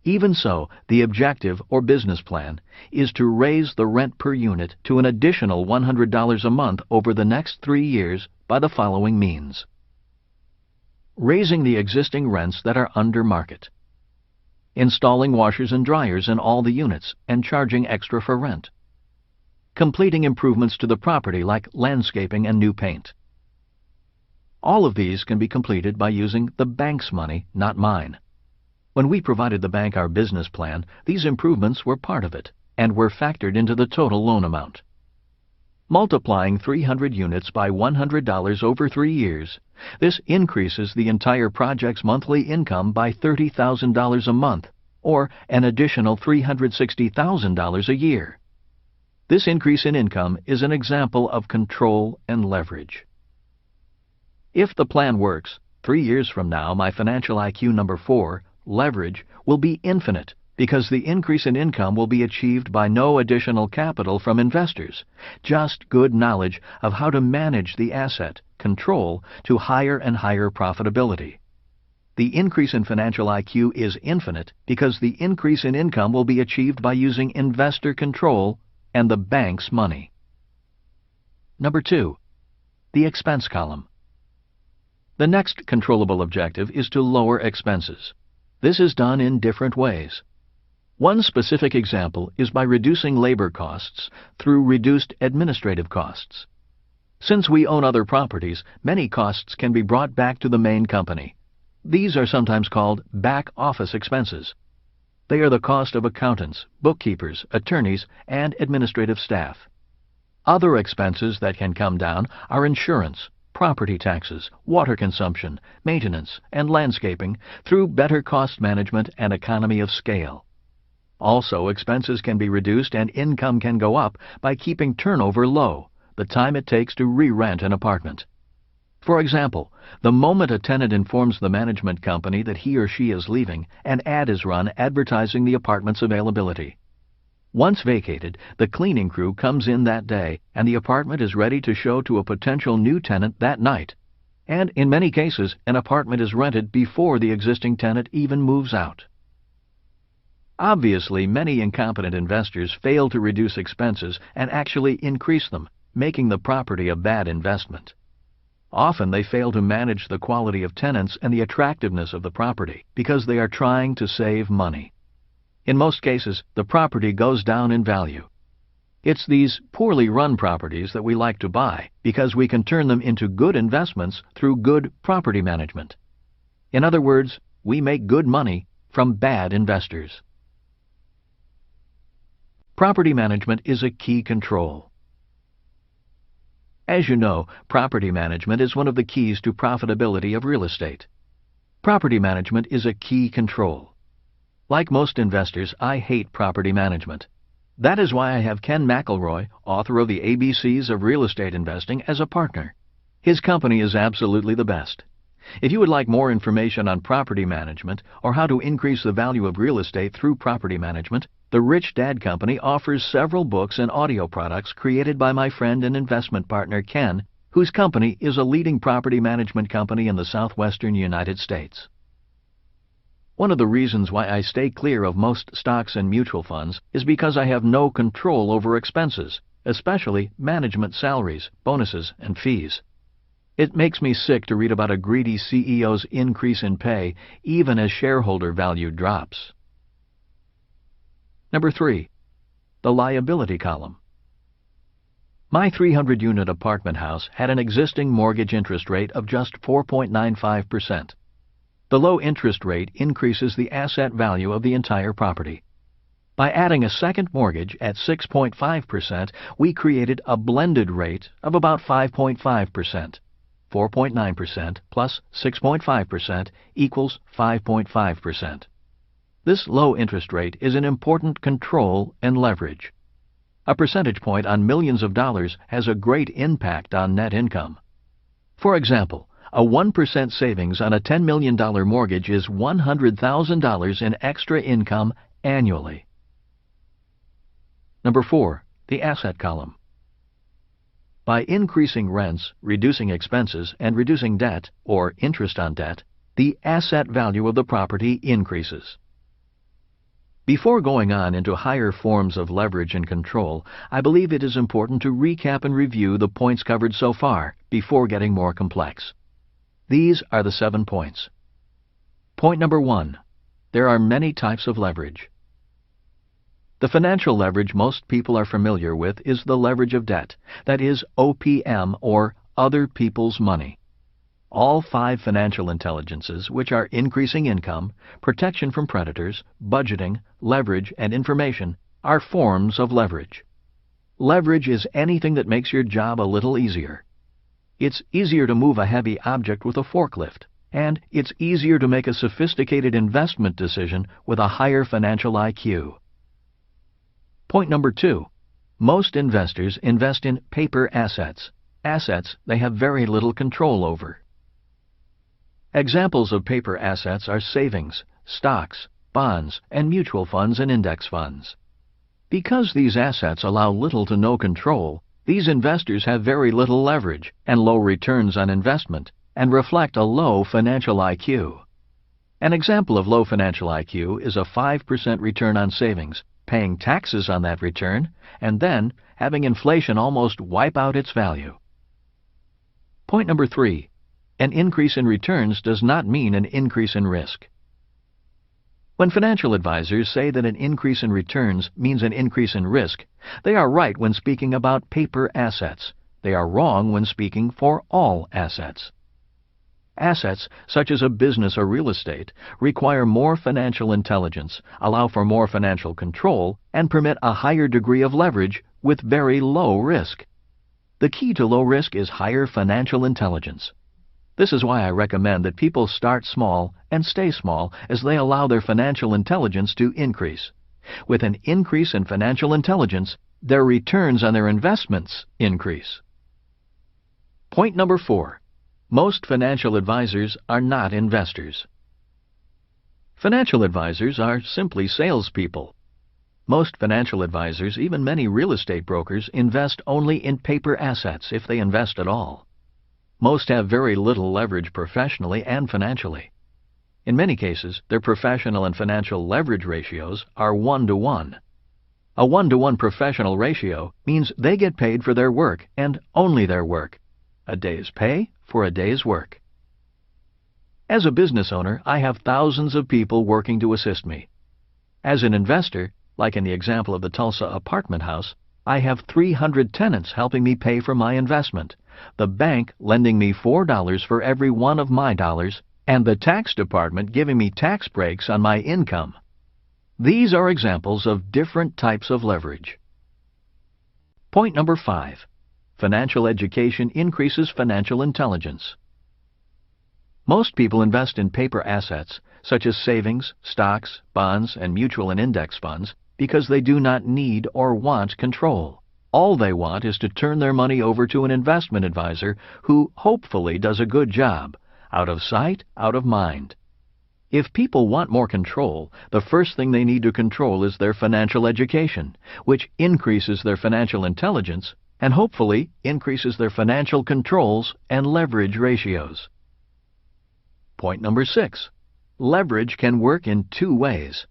Even so, the objective or business plan is to raise the rent per unit to an additional $100 a month over the next 3 years by the following means. Raising the existing rents that are under market. Installing washers and dryers in all the units and charging extra for rent. Completing improvements to the property like landscaping and new paint. All of these can be completed by using the bank's money, not mine. When we provided the bank our business plan, these improvements were part of it and were factored into the total loan amount. Multiplying 300 units by $100 over 3 years, this increases the entire project's monthly income by $30,000 a month, or an additional $360,000 a year. This increase in income is an example of control and leverage. If the plan works, 3 years from now, my financial IQ number 4, leverage, will be infinite because the increase in income will be achieved by no additional capital from investors, just good knowledge of how to manage the asset, control, to higher and higher profitability. The increase in financial IQ is infinite because the increase in income will be achieved by using investor control and the bank's money. Number 2, the expense column. The next controllable objective is to lower expenses. This is done in different ways. One specific example is by reducing labor costs through reduced administrative costs. Since we own other properties, many costs can be brought back to the main company. These are sometimes called back office expenses. They are the cost of accountants, bookkeepers, attorneys, and administrative staff. Other expenses that can come down are insurance, property taxes, water consumption, maintenance, and landscaping through better cost management and economy of scale. Also, expenses can be reduced and income can go up by keeping turnover low, the time it takes to re-rent an apartment. For example, the moment a tenant informs the management company that he or she is leaving, an ad is run advertising the apartment's availability. Once vacated, the cleaning crew comes in that day and the apartment is ready to show to a potential new tenant that night. And in many cases, an apartment is rented before the existing tenant even moves out. Obviously, many incompetent investors fail to reduce expenses and actually increase them, making the property a bad investment. Often they fail to manage the quality of tenants and the attractiveness of the property because they are trying to save money. In most cases, the property goes down in value. It's these poorly run properties that we like to buy because we can turn them into good investments through good property management. In other words, we make good money from bad investors. Property management is a key control. As you know, property management is one of the keys to profitability of real estate. Property management is a key control. Like most investors, I hate property management. That is why I have Ken McElroy, author of the ABCs of Real Estate Investing, as a partner. His company is absolutely the best. If you would like more information on property management or how to increase the value of real estate through property management, the Rich Dad Company offers several books and audio products created by my friend and investment partner Ken, whose company is a leading property management company in the southwestern United States. One of the reasons why I stay clear of most stocks and mutual funds is because I have no control over expenses, especially management salaries, bonuses, and fees. It makes me sick to read about a greedy CEO's increase in pay even as shareholder value drops. Number 3. The liability column. My 300-unit apartment house had an existing mortgage interest rate of just 4.95%. The low interest rate increases the asset value of the entire property. By adding a second mortgage at 6.5%, we created a blended rate of about 5.5%. 4.9% plus 6.5% equals 5.5%. This low interest rate is an important control and leverage. A percentage point on millions of dollars has a great impact on net income. For example, a 1% savings on a $10 million mortgage is $100,000 in extra income annually. Number 4. The asset column. By increasing rents, reducing expenses, and reducing debt, or interest on debt, the asset value of the property increases. Before going on into higher forms of leverage and control, I believe it is important to recap and review the points covered so far before getting more complex. These are the 7 points. Point number 1. There are many types of leverage. The financial leverage most people are familiar with is the leverage of debt, that is OPM, or other people's money. All 5 financial intelligences, which are increasing income, protection from predators, budgeting, leverage, and information, are forms of leverage. Leverage is anything that makes your job a little easier. It's easier to move a heavy object with a forklift, and it's easier to make a sophisticated investment decision with a higher financial IQ. Point number 2. Most investors invest in paper assets they have very little control over. Examples of paper assets are savings, stocks, bonds, and mutual funds and index funds. Because these assets allow little to no control, these investors have very little leverage and low returns on investment and reflect a low financial IQ. An example of low financial IQ is a 5% return on savings, paying taxes on that return, and then having inflation almost wipe out its value. Point number 3. An increase in returns does not mean an increase in risk. When financial advisors say that an increase in returns means an increase in risk, they are right when speaking about paper assets. They are wrong when speaking for all assets. Assets, such as a business or real estate, require more financial intelligence, allow for more financial control, and permit a higher degree of leverage with very low risk. The key to low risk is higher financial intelligence. This is why I recommend that people start small and stay small as they allow their financial intelligence to increase. With an increase in financial intelligence, their returns on their investments increase. Point number 4. Most financial advisors are not investors. Financial advisors are simply salespeople. Most financial advisors, even many real estate brokers, invest only in paper assets if they invest at all. Most have very little leverage professionally and financially. In many cases, their professional and financial leverage ratios are 1-to-1. A 1-to-1 professional ratio means they get paid for their work and only their work. A day's pay for a day's work. As a business owner, I have thousands of people working to assist me. As an investor, like in the example of the Tulsa apartment house, I have 300 tenants helping me pay for my investment, the bank lending me $4 for every one of my dollars, and the tax department giving me tax breaks on my income. These are examples of different types of leverage. Point number 5. Financial education increases financial intelligence. Most people invest in paper assets, such as savings, stocks, bonds, and mutual and index funds, because they do not need or want control. All they want is to turn their money over to an investment advisor who hopefully does a good job. Out of sight, out of mind. If people want more control, the first thing they need to control is their financial education, which increases their financial intelligence and hopefully increases their financial controls and leverage ratios. Point number 6. Leverage can work in two ways.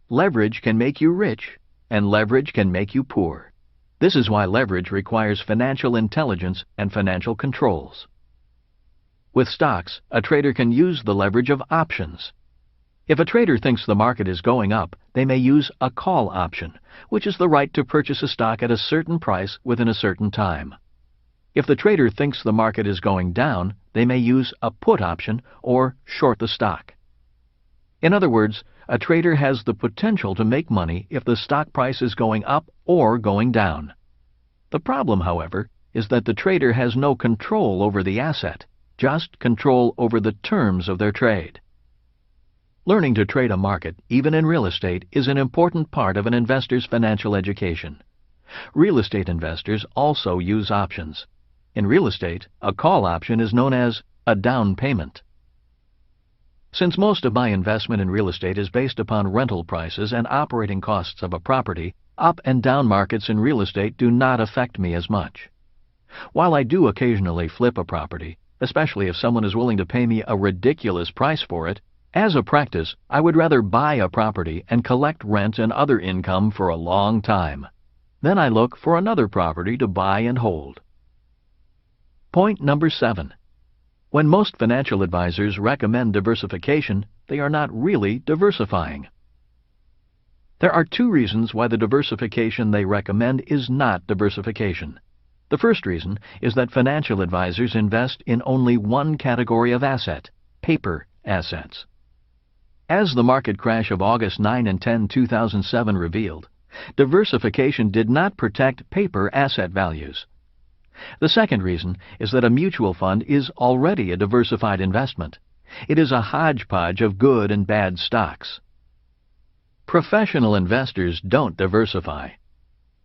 Leverage can make you rich, and leverage can make you poor. This is why leverage requires financial intelligence and financial controls. With stocks, a trader can use the leverage of options. If a trader thinks the market is going up, they may use a call option, which is the right to purchase a stock at a certain price within a certain time. If the trader thinks the market is going down, they may use a put option or short the stock. In other words, a trader has the potential to make money if the stock price is going up or going down. The problem, however, is that the trader has no control over the asset, just control over the terms of their trade. Learning to trade a market, even in real estate, is an important part of an investor's financial education. Real estate investors also use options. In real estate, a call option is known as a down payment. Since most of my investment in real estate is based upon rental prices and operating costs of a property, up and down markets in real estate do not affect me as much. While I do occasionally flip a property, especially if someone is willing to pay me a ridiculous price for it, as a practice, I would rather buy a property and collect rent and other income for a long time. Then I look for another property to buy and hold. Point number 7. When most financial advisors recommend diversification, they are not really diversifying. There are two reasons why the diversification they recommend is not diversification. The first reason is that financial advisors invest in only one category of asset, paper assets. As the market crash of August 9 and 10, 2007 revealed, diversification did not protect paper asset values. The second reason is that a mutual fund is already a diversified investment. It is a hodgepodge of good and bad stocks. Professional investors don't diversify.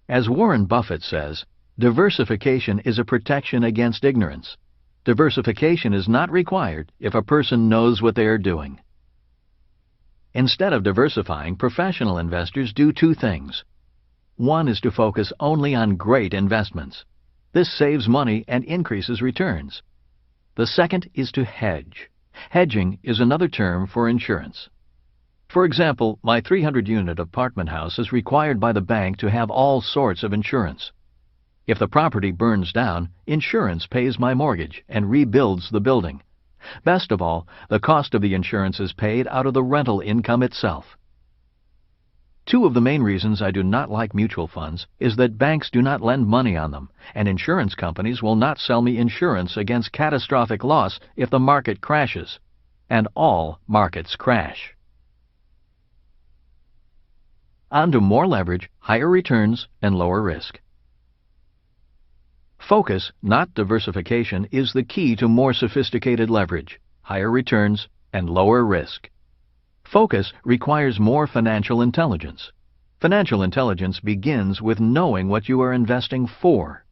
As Warren Buffett says, diversification is a protection against ignorance. Diversification is not required if a person knows what they are doing. Instead of diversifying, professional investors do two things. One is to focus only on great investments. This saves money and increases returns. The second is to hedge. Hedging is another term for insurance. For example, my 300-unit apartment house is required by the bank to have all sorts of insurance. If the property burns down, insurance pays my mortgage and rebuilds the building. Best of all, the cost of the insurance is paid out of the rental income itself. Two of the main reasons I do not like mutual funds is that banks do not lend money on them, and insurance companies will not sell me insurance against catastrophic loss if the market crashes. And all markets crash. On to more leverage, higher returns, and lower risk. Focus, not diversification, is the key to more sophisticated leverage, higher returns, and lower risk. Focus requires more financial intelligence. Financial intelligence begins with knowing what you are investing for.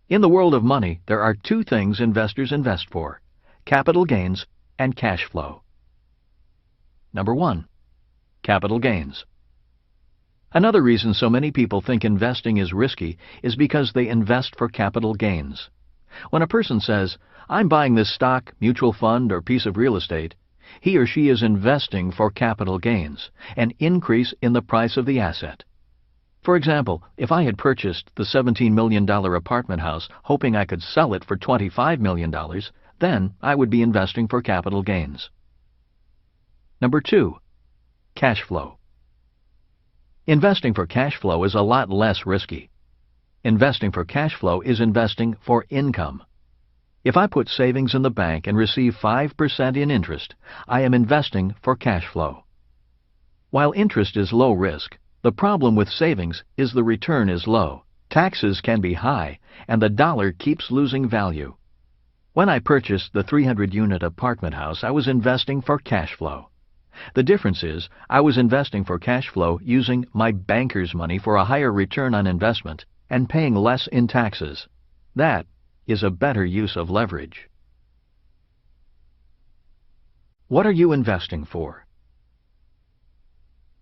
In the world of money, there are two things investors invest for: capital gains and cash flow. Number 1. Capital gains. Another reason so many people think investing is risky is because they invest for capital gains. When a person says, "I'm buying this stock, mutual fund, or piece of real estate," he or she is investing for capital gains, an increase in the price of the asset. For example, if I had purchased the $17 million apartment house hoping I could sell it for $25 million, then I would be investing for capital gains. Number 2. Cash flow. Investing for cash flow is a lot less risky. Investing for cash flow is investing for income. If I put savings in the bank and receive 5% in interest, I am investing for cash flow. While interest is low risk, the problem with savings is the return is low, taxes can be high, and the dollar keeps losing value. When I purchased the 300-unit apartment house, I was investing for cash flow. The difference is, I was investing for cash flow using my banker's money for a higher return on investment and paying less in taxes. That is a better use of leverage. What are you investing for?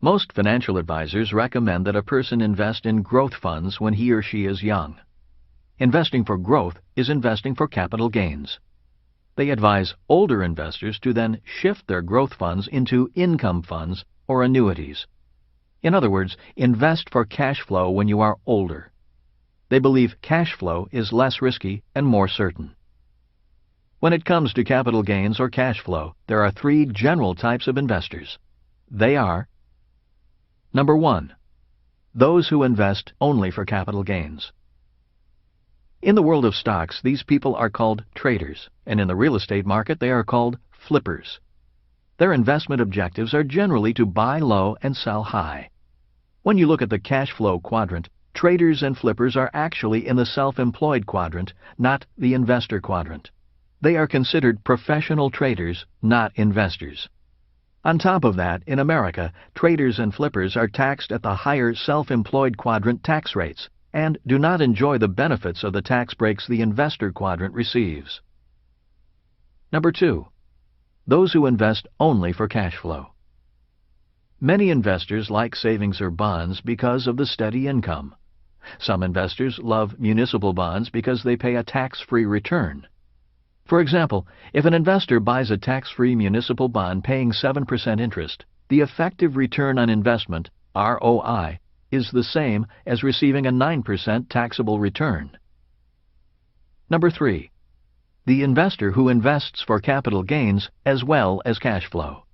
Most financial advisors recommend that a person invest in growth funds when he or she is young. Investing for growth is investing for capital gains. They advise older investors to then shift their growth funds into income funds or annuities. In other words, invest for cash flow when you are older. They believe cash flow is less risky and more certain. When it comes to capital gains or cash flow, there are three general types of investors. They are: Number 1. Those who invest only for capital gains. In the world of stocks, these people are called traders, and in the real estate market they are called flippers. Their investment objectives are generally to buy low and sell high. When you look at the cash flow quadrant, traders and flippers are actually in the self-employed quadrant, not the investor quadrant. They are considered professional traders, not investors. On top of that, in America, traders and flippers are taxed at the higher self-employed quadrant tax rates and do not enjoy the benefits of the tax breaks the investor quadrant receives. Number 2. Those who invest only for cash flow. Many investors like savings or bonds because of the steady income. Some investors love municipal bonds because they pay a tax-free return. For example, if an investor buys a tax-free municipal bond paying 7% interest, the effective return on investment, ROI, is the same as receiving a 9% taxable return. Number 3. The investor who invests for capital gains as well as cash flow.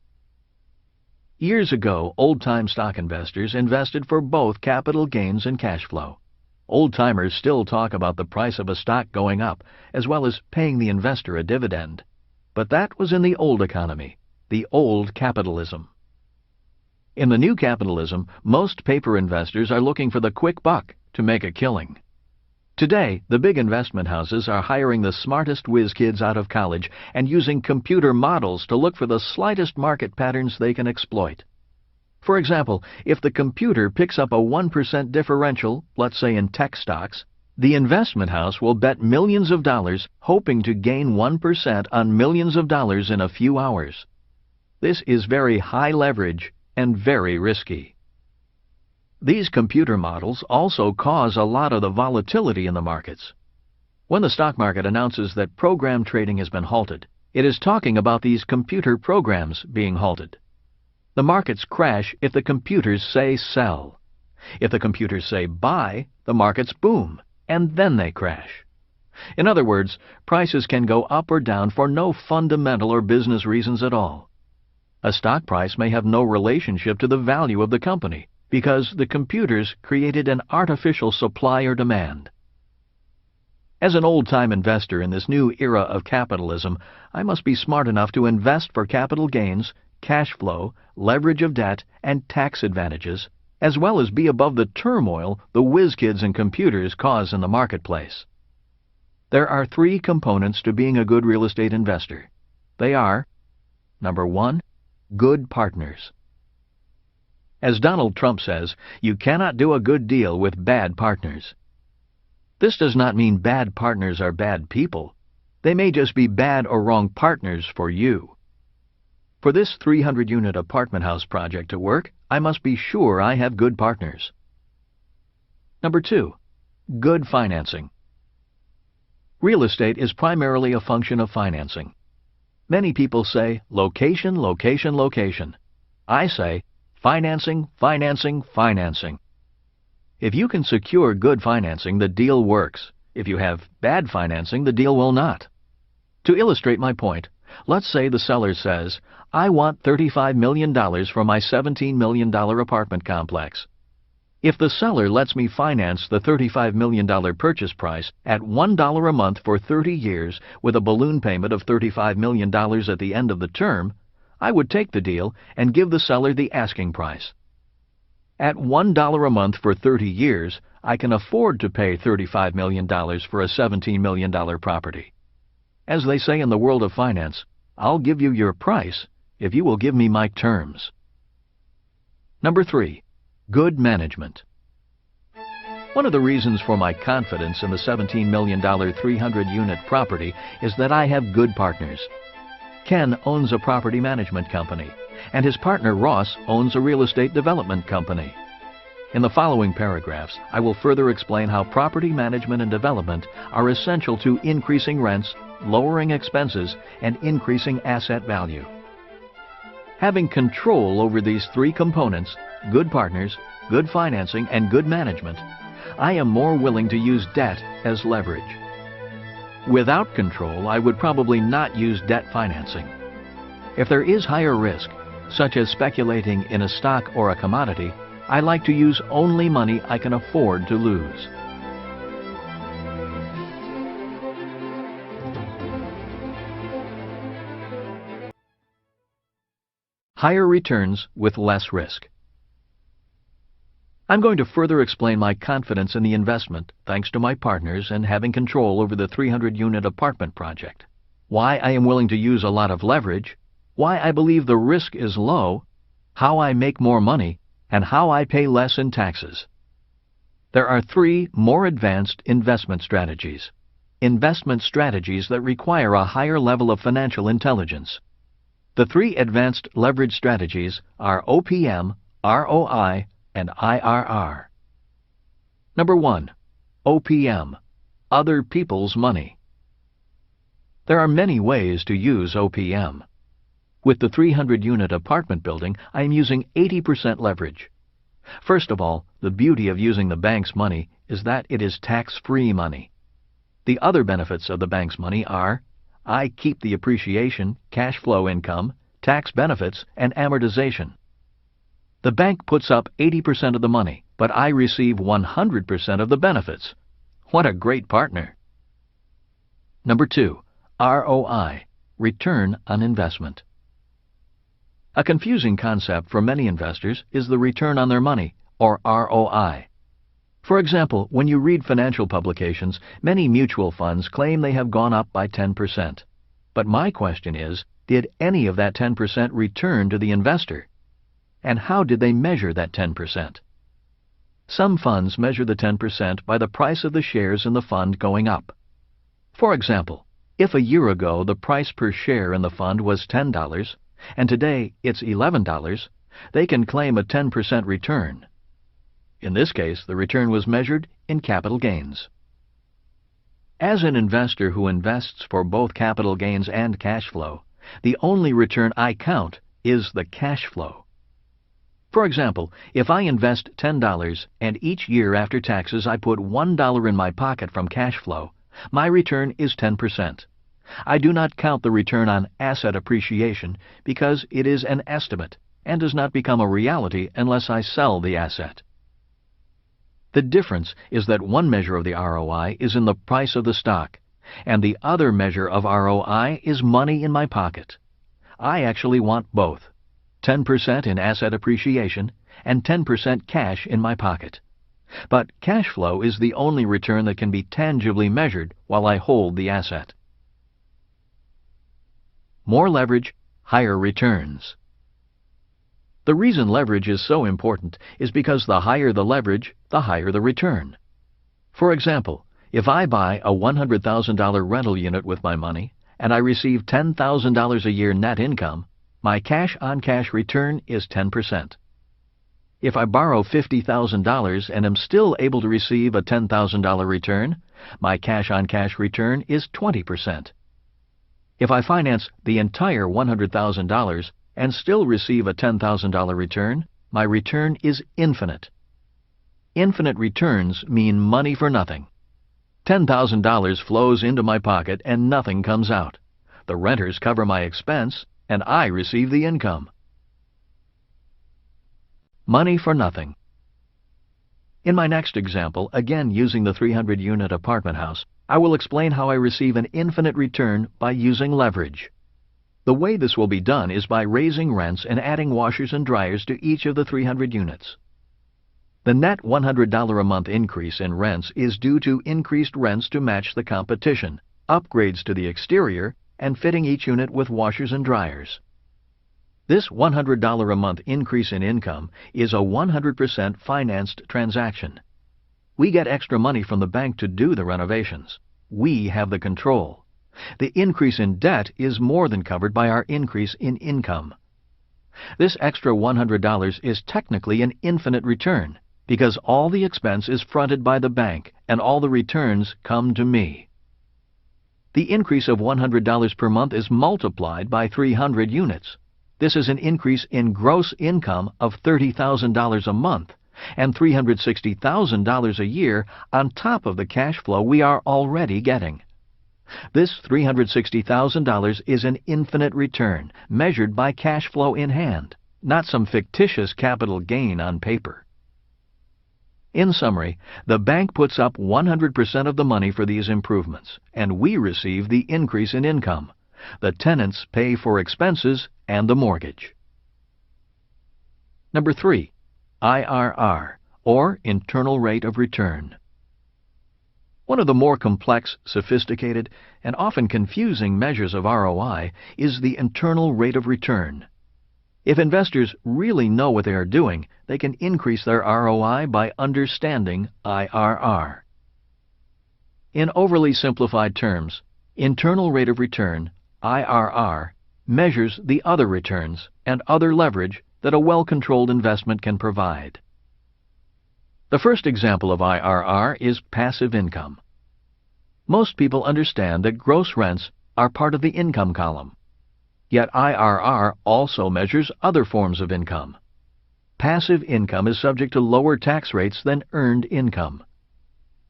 Years ago, old-time stock investors invested for both capital gains and cash flow. Old-timers still talk about the price of a stock going up, as well as paying the investor a dividend. But that was in the old economy, the old capitalism. In the new capitalism, most paper investors are looking for the quick buck to make a killing. Today, the big investment houses are hiring the smartest whiz kids out of college and using computer models to look for the slightest market patterns they can exploit. For example, if the computer picks up a 1% differential, let's say in tech stocks, the investment house will bet millions of dollars hoping to gain 1% on millions of dollars in a few hours. This is very high leverage and very risky. These computer models also cause a lot of the volatility in the markets. When the stock market announces that program trading has been halted, it is talking about these computer programs being halted. The markets crash if the computers say sell. If the computers say buy, the markets boom, and then they crash. In other words, prices can go up or down for no fundamental or business reasons at all. A stock price may have no relationship to the value of the company because the computers created an artificial supply or demand. As an old-time investor in this new era of capitalism, I must be smart enough to invest for capital gains, cash flow, leverage of debt, and tax advantages, as well as be above the turmoil the whiz kids and computers cause in the marketplace. There are three components to being a good real estate investor. They are: Number 1, good partners. As Donald Trump says, you cannot do a good deal with bad partners. This does not mean bad partners are bad people. They may just be bad or wrong partners for you. For this 300-unit apartment house project to work, I must be sure I have good partners. Number 2, good financing. Real estate is primarily a function of financing. Many people say, location, location, location. I say, financing, financing, financing. If you can secure good financing, the deal works. If you have bad financing, the deal will not. To illustrate my point, let's say the seller says, I want $35 million for my $17 million apartment complex. If the seller lets me finance the $35 million purchase price at $1 a month for 30 years with a balloon payment of $35 million at the end of the term, I would take the deal and give the seller the asking price. At $1 a month for 30 years, I can afford to pay $35 million for a $17 million property. As they say in the world of finance, I'll give you your price if you will give me my terms. Number 3, good management. One of the reasons for my confidence in the $17 million 300-unit property is that I have good partners. Ken owns a property management company, and his partner Ross owns a real estate development company. In the following paragraphs, I will further explain how property management and development are essential to increasing rents, lowering expenses, and increasing asset value. Having control over these three components, good partners, good financing, and good management, I am more willing to use debt as leverage. Without control, I would probably not use debt financing. If there is higher risk, such as speculating in a stock or a commodity, I like to use only money I can afford to lose. Higher returns with less risk. I'm going to further explain my confidence in the investment thanks to my partners and having control over the 300-unit apartment project, why I am willing to use a lot of leverage, why I believe the risk is low, how I make more money, and how I pay less in taxes. There are three more advanced investment strategies that require a higher level of financial intelligence. The three advanced leverage strategies are OPM, ROI, and IRR. Number 1. OPM, other people's money. There are many ways to use OPM. With the 300-unit apartment building, I am using 80% leverage. First of all, the beauty of using the bank's money is that it is tax-free money. The other benefits of the bank's money are I keep the appreciation, cash flow income, tax benefits, and amortization. The bank puts up 80% of the money, but I receive 100% of the benefits. What a great partner! Number 2. ROI, return on investment. A confusing concept for many investors is the return on their money, or ROI. For example, when you read financial publications, many mutual funds claim they have gone up by 10%. But my question is, did any of that 10% return to the investor? And how did they measure that 10%? Some funds measure the 10% by the price of the shares in the fund going up. For example, if a year ago the price per share in the fund was $10, and today it's $11, they can claim a 10% return. In this case, the return was measured in capital gains. As an investor who invests for both capital gains and cash flow, the only return I count is the cash flow. For example, if I invest $10 and each year after taxes I put $1 in my pocket from cash flow, my return is 10%. I do not count the return on asset appreciation because it is an estimate and does not become a reality unless I sell the asset. The difference is that one measure of the ROI is in the price of the stock, and the other measure of ROI is money in my pocket. I actually want both, 10% in asset appreciation and 10% cash in my pocket. But cash flow is the only return that can be tangibly measured while I hold the asset. More leverage, higher returns. The reason leverage is so important is because the higher the leverage, the higher the return. For example, if I buy a $100,000 rental unit with my money and I receive $10,000 a year net income, my cash-on-cash return is 10%. If I borrow $50,000 and am still able to receive a $10,000 return, my cash-on-cash return is 20%. If I finance the entire $100,000 and still receive a $10,000 return, my return is infinite. Infinite returns mean money for nothing. $10,000 flows into my pocket and nothing comes out. The renters cover my expense and I receive the income. Money for nothing. In my next example, again using the 300-unit apartment house, I will explain how I receive an infinite return by using leverage. The way this will be done is by raising rents and adding washers and dryers to each of the 300 units. The net $100 a month increase in rents is due to increased rents to match the competition, upgrades to the exterior, and fitting each unit with washers and dryers. This $100 a month increase in income is a 100% financed transaction. We get extra money from the bank to do the renovations. We have the control. The increase in debt is more than covered by our increase in income. This extra $100 is technically an infinite return because all the expense is fronted by the bank and all the returns come to me. The increase of $100 per month is multiplied by 300 units. This is an increase in gross income of $30,000 a month and $360,000 a year on top of the cash flow we are already getting. This $360,000 is an infinite return measured by cash flow in hand, not some fictitious capital gain on paper. In summary, the bank puts up 100% of the money for these improvements, and we receive the increase in income. The tenants pay for expenses and the mortgage. Number 3, IRR, or internal rate of return. One of the more complex, sophisticated, and often confusing measures of ROI is the internal rate of return. If investors really know what they are doing, they can increase their ROI by understanding IRR. In overly simplified terms, internal rate of return, IRR, measures the other returns and other leverage that a well-controlled investment can provide. The first example of IRR is passive income. Most people understand that gross rents are part of the income column. Yet IRR also measures other forms of income. Passive income is subject to lower tax rates than earned income.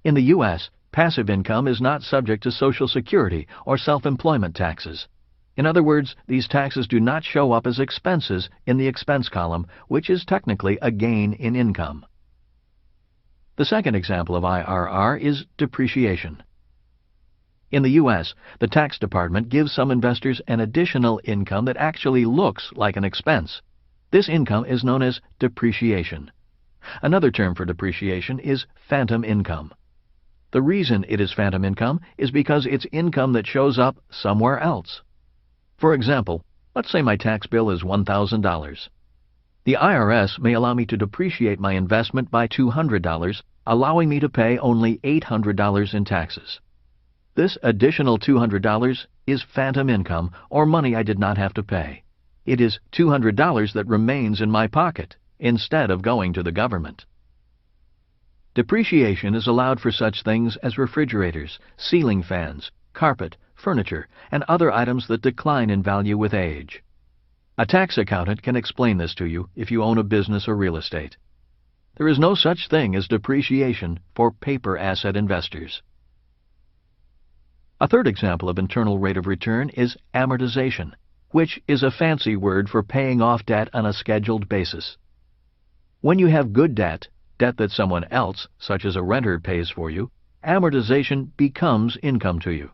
In the U.S., passive income is not subject to Social Security or self-employment taxes. In other words, these taxes do not show up as expenses in the expense column, which is technically a gain in income. The second example of IRR is depreciation. In the U.S., the tax department gives some investors an additional income that actually looks like an expense. This income is known as depreciation. Another term for depreciation is phantom income. The reason it is phantom income is because it's income that shows up somewhere else. For example, let's say my tax bill is $1,000. The IRS may allow me to depreciate my investment by $200, allowing me to pay only $800 in taxes. This additional $200 is phantom income, or money I did not have to pay. It is $200 that remains in my pocket, instead of going to the government. Depreciation is allowed for such things as refrigerators, ceiling fans, carpet, furniture, and other items that decline in value with age. A tax accountant can explain this to you if you own a business or real estate. There is no such thing as depreciation for paper asset investors. A third example of internal rate of return is amortization, which is a fancy word for paying off debt on a scheduled basis. When you have good debt, debt that someone else, such as a renter, pays for you, amortization becomes income to you.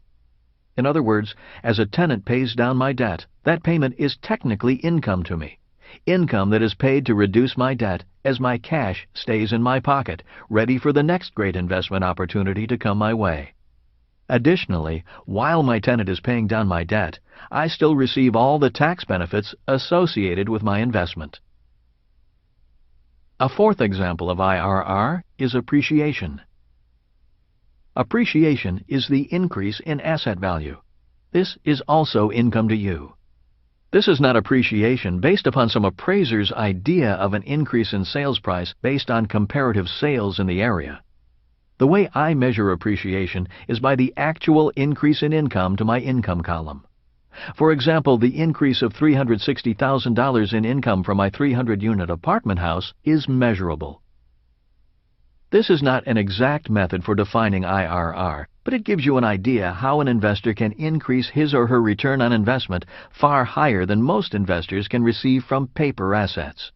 In other words, as a tenant pays down my debt, that payment is technically income to me. Income that is paid to reduce my debt as my cash stays in my pocket, ready for the next great investment opportunity to come my way. Additionally, while my tenant is paying down my debt, I still receive all the tax benefits associated with my investment. A fourth example of IRR is appreciation. Appreciation is the increase in asset value. This is also income to you. This is not appreciation based upon some appraiser's idea of an increase in sales price based on comparative sales in the area. The way I measure appreciation is by the actual increase in income to my income column. For example, the increase of $360,000 in income from my 300-unit apartment house is measurable. This is not an exact method for defining IRR, but it gives you an idea how an investor can increase his or her return on investment far higher than most investors can receive from paper assets.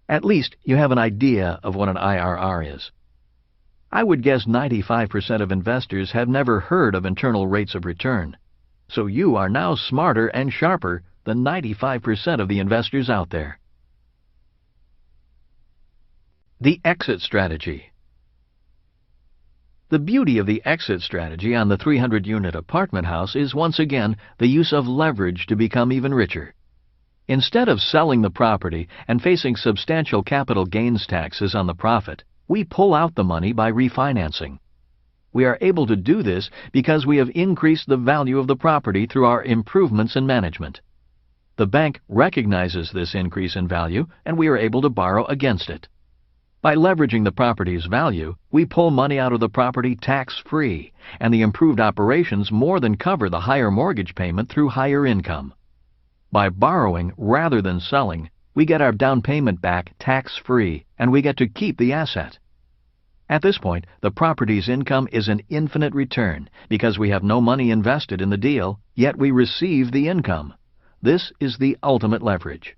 At least you have an idea of what an IRR is. I would guess 95% of investors have never heard of internal rates of return. So you are now smarter and sharper than 95% of the investors out there. The exit strategy. The beauty of the exit strategy on the 300-unit apartment house is once again the use of leverage to become even richer. Instead of selling the property and facing substantial capital gains taxes on the profit, we pull out the money by refinancing. We are able to do this because we have increased the value of the property through our improvements in management. The bank recognizes this increase in value, and we are able to borrow against it. By leveraging the property's value, we pull money out of the property tax-free, and the improved operations more than cover the higher mortgage payment through higher income. By borrowing rather than selling, we get our down payment back tax-free, and we get to keep the asset. At this point, the property's income is an infinite return because we have no money invested in the deal, yet we receive the income. This is the ultimate leverage.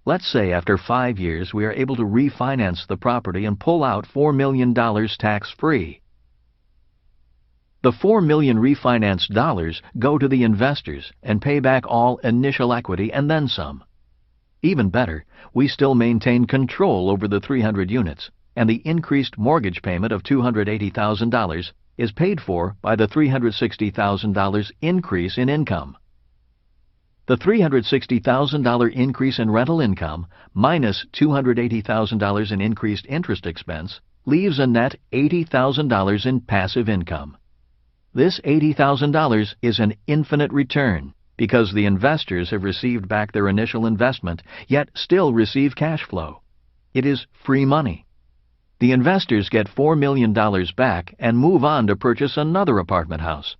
Let's say after 5 years we are able to refinance the property and pull out $4 million tax-free. The $4 million refinanced dollars go to the investors and pay back all initial equity and then some. Even better, we still maintain control over the 300 units, and the increased mortgage payment of $280,000 is paid for by the $360,000 increase in income. The $360,000 increase in rental income minus $280,000 in increased interest expense leaves a net $80,000 in passive income. This $80,000 is an infinite return because the investors have received back their initial investment yet still receive cash flow. It is free money. The investors get $4 million back and move on to purchase another apartment house.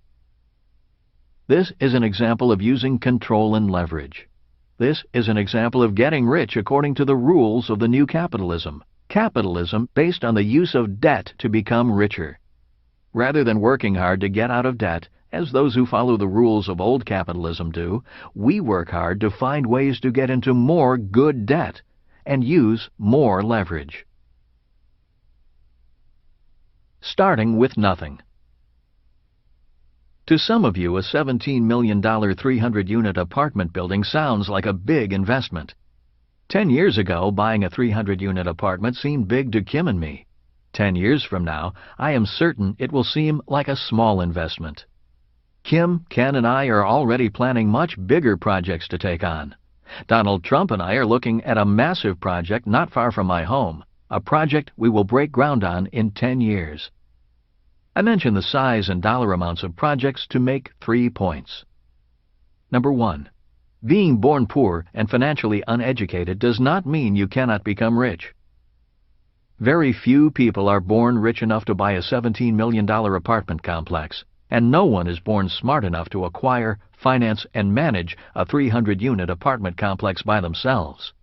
This is an example of using control and leverage. This is an example of getting rich according to the rules of the new capitalism. Capitalism based on the use of debt to become richer. Rather than working hard to get out of debt, as those who follow the rules of old capitalism do, we work hard to find ways to get into more good debt and use more leverage. Starting with nothing. To some of you, a $17 million 300-unit apartment building sounds like a big investment. 10 years ago, buying a 300-unit apartment seemed big to Kim and me. 10 years from now, I am certain it will seem like a small investment. Kim, Ken, and I are already planning much bigger projects to take on. Donald Trump and I are looking at a massive project not far from my home, a project we will break ground on in 10 years. I mention the size and dollar amounts of projects to make 3 points. Number 1. Being born poor and financially uneducated does not mean you cannot become rich. Very few people are born rich enough to buy a $17 million apartment complex, and no one is born smart enough to acquire, finance, and manage a 300-unit apartment complex by themselves.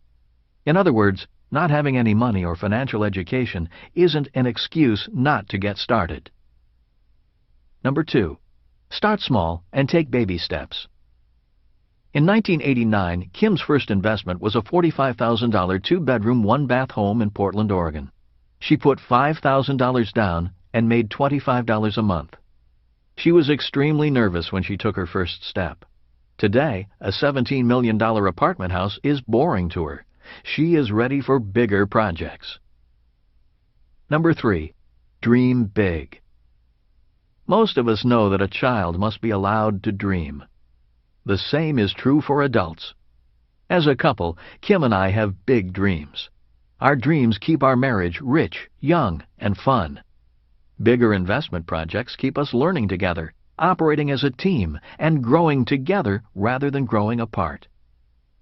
In other words, not having any money or financial education isn't an excuse not to get started. Number 2. Start small and take baby steps. In 1989, Kim's first investment was a $45,000 2-bedroom, 1-bath home in Portland, Oregon. She put $5,000 down and made $25 a month. She was extremely nervous when she took her first step. Today, a $17 million apartment house is boring to her. She is ready for bigger projects. Number 3. Dream big. Most of us know that a child must be allowed to dream. The same is true for adults. As a couple, Kim and I have big dreams. Our dreams keep our marriage rich, young, and fun. Bigger investment projects keep us learning together, operating as a team, and growing together rather than growing apart.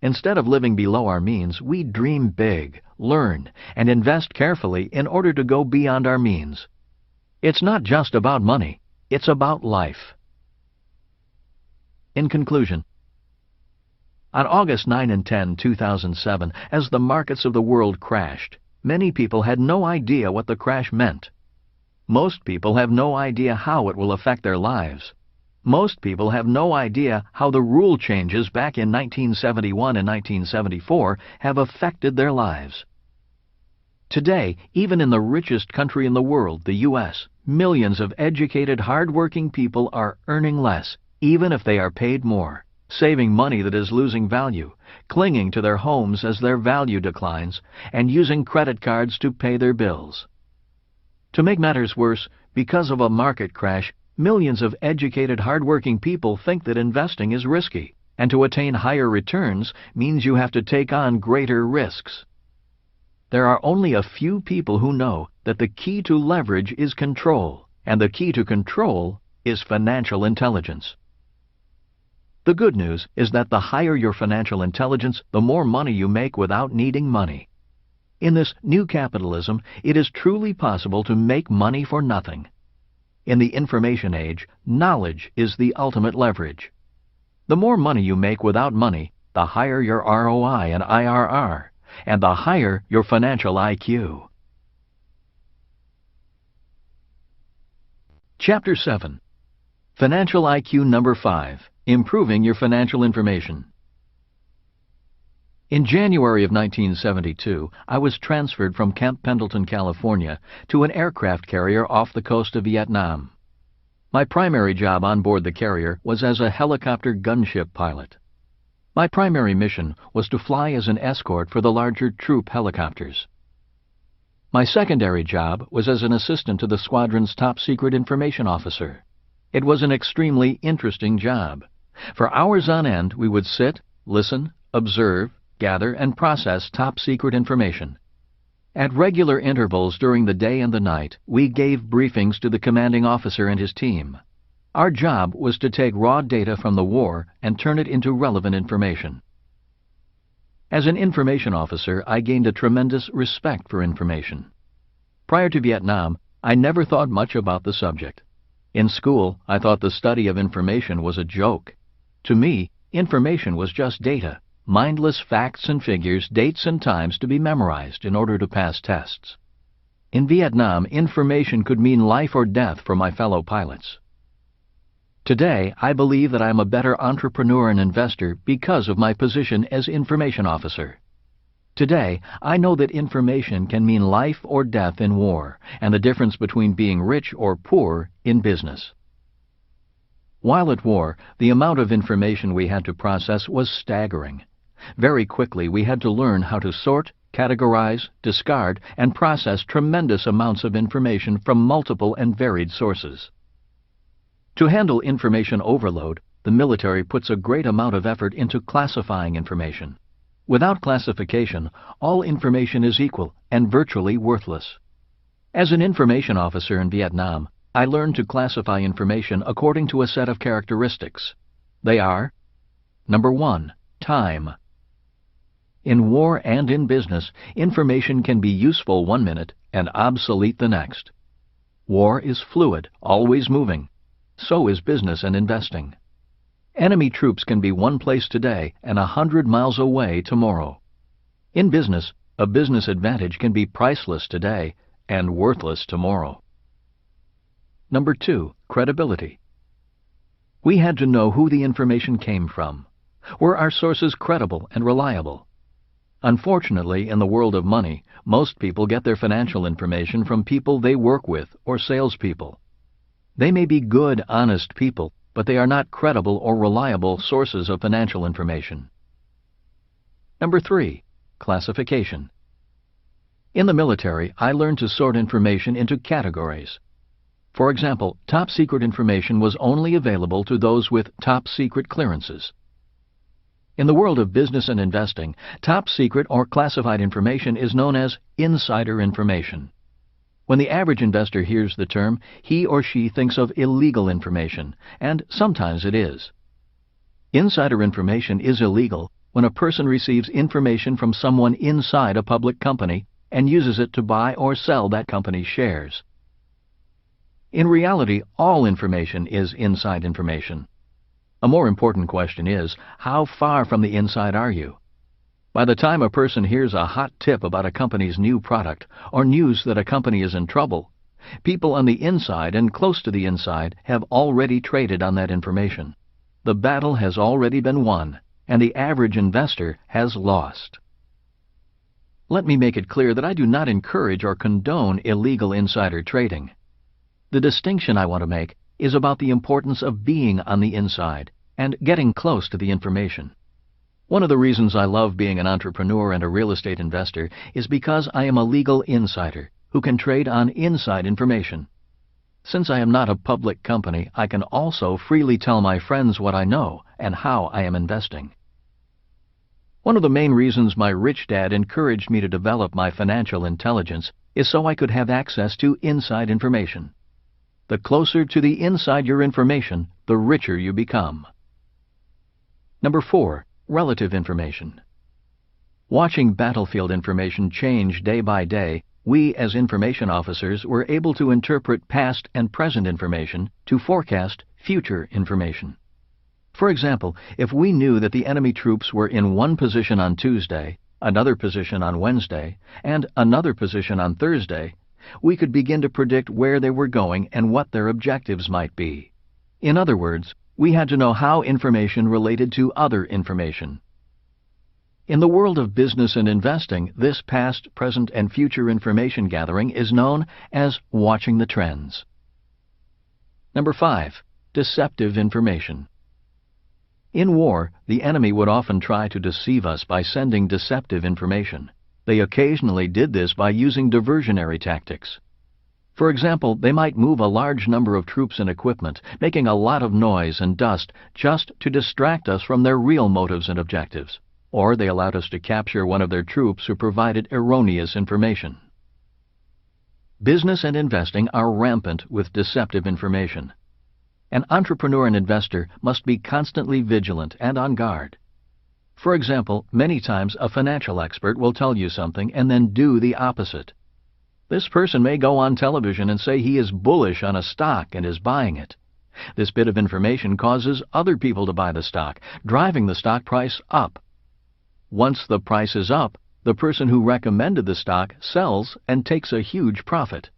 Instead of living below our means, we dream big, learn, and invest carefully in order to go beyond our means. It's not just about money. It's about life. In conclusion, on August 9 and 10, 2007, as the markets of the world crashed, many people had no idea what the crash meant. Most people have no idea how it will affect their lives. Most people have no idea how the rule changes back in 1971 and 1974 have affected their lives. Today, even in the richest country in the world, the U.S., millions of educated, hard-working people are earning less, even if they are paid more, saving money that is losing value, clinging to their homes as their value declines, and using credit cards to pay their bills. To make matters worse, because of a market crash, millions of educated, hard-working people think that investing is risky, and to attain higher returns means you have to take on greater risks. There are only a few people who know that the key to leverage is control, and the key to control is financial intelligence. The good news is that the higher your financial intelligence, the more money you make without needing money. In this new capitalism, it is truly possible to make money for nothing. In the information age, knowledge is the ultimate leverage. The more money you make without money, the higher your ROI and IRR, and the higher your financial IQ. Chapter 7. Financial IQ number 5. Improving your financial information. In January of 1972, I was transferred from Camp Pendleton, California, to an aircraft carrier off the coast of Vietnam. My primary job on board the carrier was as a helicopter gunship pilot. My primary mission was to fly as an escort for the larger troop helicopters. My secondary job was as an assistant to the squadron's top-secret information officer. It was an extremely interesting job. For hours on end, we would sit, listen, observe, gather, and process top-secret information. At regular intervals during the day and the night, we gave briefings to the commanding officer and his team. Our job was to take raw data from the war and turn it into relevant information. As an information officer, I gained a tremendous respect for information. Prior to Vietnam, I never thought much about the subject. In school, I thought the study of information was a joke. To me, information was just data. Mindless facts and figures, dates and times to be memorized in order to pass tests. In Vietnam, information could mean life or death for my fellow pilots. Today, I believe that I am a better entrepreneur and investor because of my position as information officer. Today, I know that information can mean life or death in war, and the difference between being rich or poor in business. While at war, the amount of information we had to process was staggering. Very quickly, we had to learn how to sort, categorize, discard, and process tremendous amounts of information from multiple and varied sources. To handle information overload, the military puts a great amount of effort into classifying information. Without classification, all information is equal and virtually worthless. As an information officer in Vietnam, I learned to classify information according to a set of characteristics. They are: Number 1, time. In war and in business, information can be useful one minute and obsolete the next. War is fluid, always moving. So is business and investing. Enemy troops can be one place today and 100 miles away tomorrow. In business, a business advantage can be priceless today and worthless tomorrow. Number 2, credibility. We had to know who the information came from. Were our sources credible and reliable? Unfortunately, in the world of money, most people get their financial information from people they work with or salespeople. They may be good, honest people, but they are not credible or reliable sources of financial information. Number 3, classification. In the military, I learned to sort information into categories. For example, top-secret information was only available to those with top-secret clearances. In the world of business and investing, top-secret or classified information is known as insider information. When the average investor hears the term, he or she thinks of illegal information, and sometimes it is. Insider information is illegal when a person receives information from someone inside a public company and uses it to buy or sell that company's shares. In reality, all information is inside information. A more important question is, how far from the inside are you? By the time a person hears a hot tip about a company's new product or news that a company is in trouble, people on the inside and close to the inside have already traded on that information. The battle has already been won, and the average investor has lost. Let me make it clear that I do not encourage or condone illegal insider trading. The distinction I want to make is about the importance of being on the inside and getting close to the information. One of the reasons I love being an entrepreneur and a real estate investor is because I am a legal insider who can trade on inside information. Since I am not a public company, I can also freely tell my friends what I know and how I am investing. One of the main reasons my rich dad encouraged me to develop my financial intelligence is so I could have access to inside information. The closer to the inside your information, the richer you become. Number 4. Relative information. Watching battlefield information change day by day, we as information officers were able to interpret past and present information to forecast future information. For example, if we knew that the enemy troops were in one position on Tuesday, another position on Wednesday, and another position on Thursday, we could begin to predict where they were going and what their objectives might be. In other words, we had to know how information related to other information. In the world of business and investing, this past, present, and future information gathering is known as watching the trends. Number 5. Deceptive information. In war, the enemy would often try to deceive us by sending deceptive information. They occasionally did this by using diversionary tactics. For example, they might move a large number of troops and equipment, making a lot of noise and dust just to distract us from their real motives and objectives. Or they allowed us to capture one of their troops who provided erroneous information. Business and investing are rampant with deceptive information. An entrepreneur and investor must be constantly vigilant and on guard. For example, many times a financial expert will tell you something and then do the opposite. This person may go on television and say he is bullish on a stock and is buying it. This bit of information causes other people to buy the stock, driving the stock price up. Once the price is up, the person who recommended the stock sells and takes a huge profit.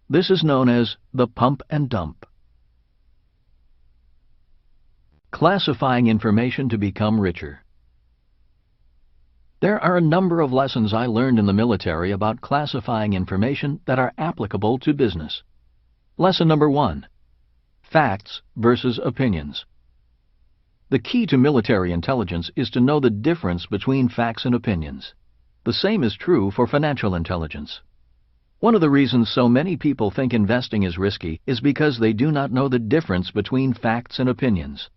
This is known as the pump and dump. Classifying information to become richer. There are a number of lessons I learned in the military about classifying information that are applicable to business. Lesson number 1. Facts versus opinions. The key to military intelligence is to know the difference between facts and opinions. The same is true for financial intelligence. One of the reasons so many people think investing is risky is because they do not know the difference between facts and opinions.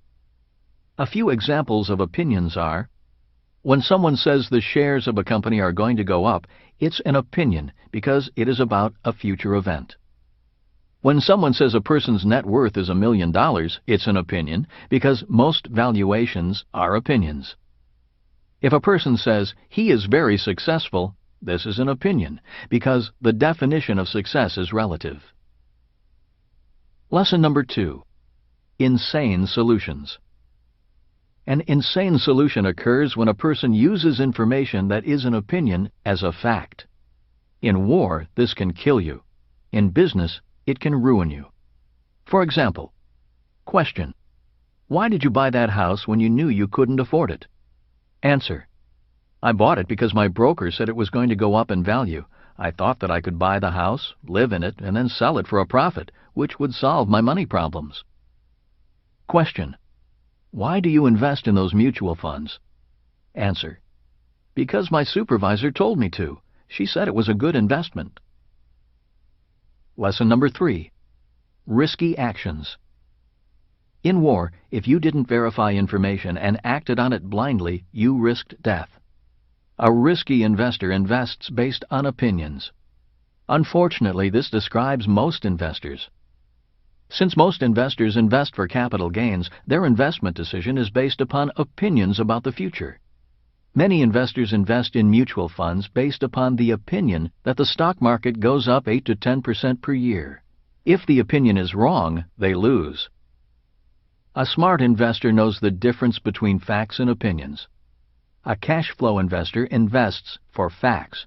A few examples of opinions are: when someone says the shares of a company are going to go up, it's an opinion because it is about a future event. When someone says a person's net worth is $1 million, it's an opinion because most valuations are opinions. If a person says he is very successful, this is an opinion because the definition of success is relative. Lesson number 2. Insane solutions. An insane solution occurs when a person uses information that is an opinion as a fact. In war, this can kill you. In business, it can ruin you. For example, question: why did you buy that house when you knew you couldn't afford it? Answer: I bought it because my broker said it was going to go up in value. I thought that I could buy the house, live in it, and then sell it for a profit, which would solve my money problems. Question: why do you invest in those mutual funds? Answer: because my supervisor told me to. She said it was a good investment. Lesson number 3. Risky actions. In war, if you didn't verify information and acted on it blindly, you risked death. A risky investor invests based on opinions. Unfortunately, this describes most investors. Since most investors invest for capital gains, their investment decision is based upon opinions about the future. Many investors invest in mutual funds based upon the opinion that the stock market goes up 8 to 10% per year. If the opinion is wrong, they lose. A smart investor knows the difference between facts and opinions. A cash flow investor invests for facts.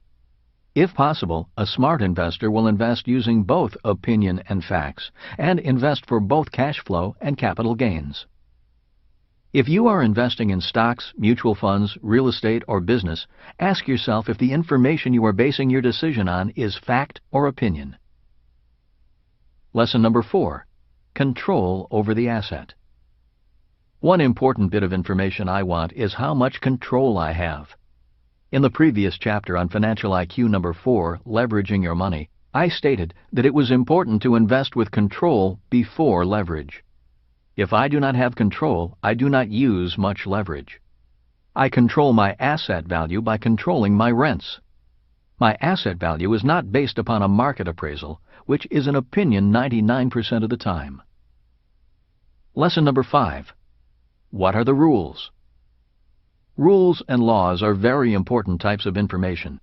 If possible, a smart investor will invest using both opinion and facts, and invest for both cash flow and capital gains. If you are investing in stocks, mutual funds, real estate, or business, ask yourself if the information you are basing your decision on is fact or opinion. Lesson number 4. Control over the asset. One important bit of information I want is how much control I have. In the previous chapter on Financial IQ number 4, Leveraging Your Money, I stated that it was important to invest with control before leverage. If I do not have control, I do not use much leverage. I control my asset value by controlling my rents. My asset value is not based upon a market appraisal, which is an opinion 99% of the time. Lesson number 5. What are the rules? Rules and laws are very important types of information.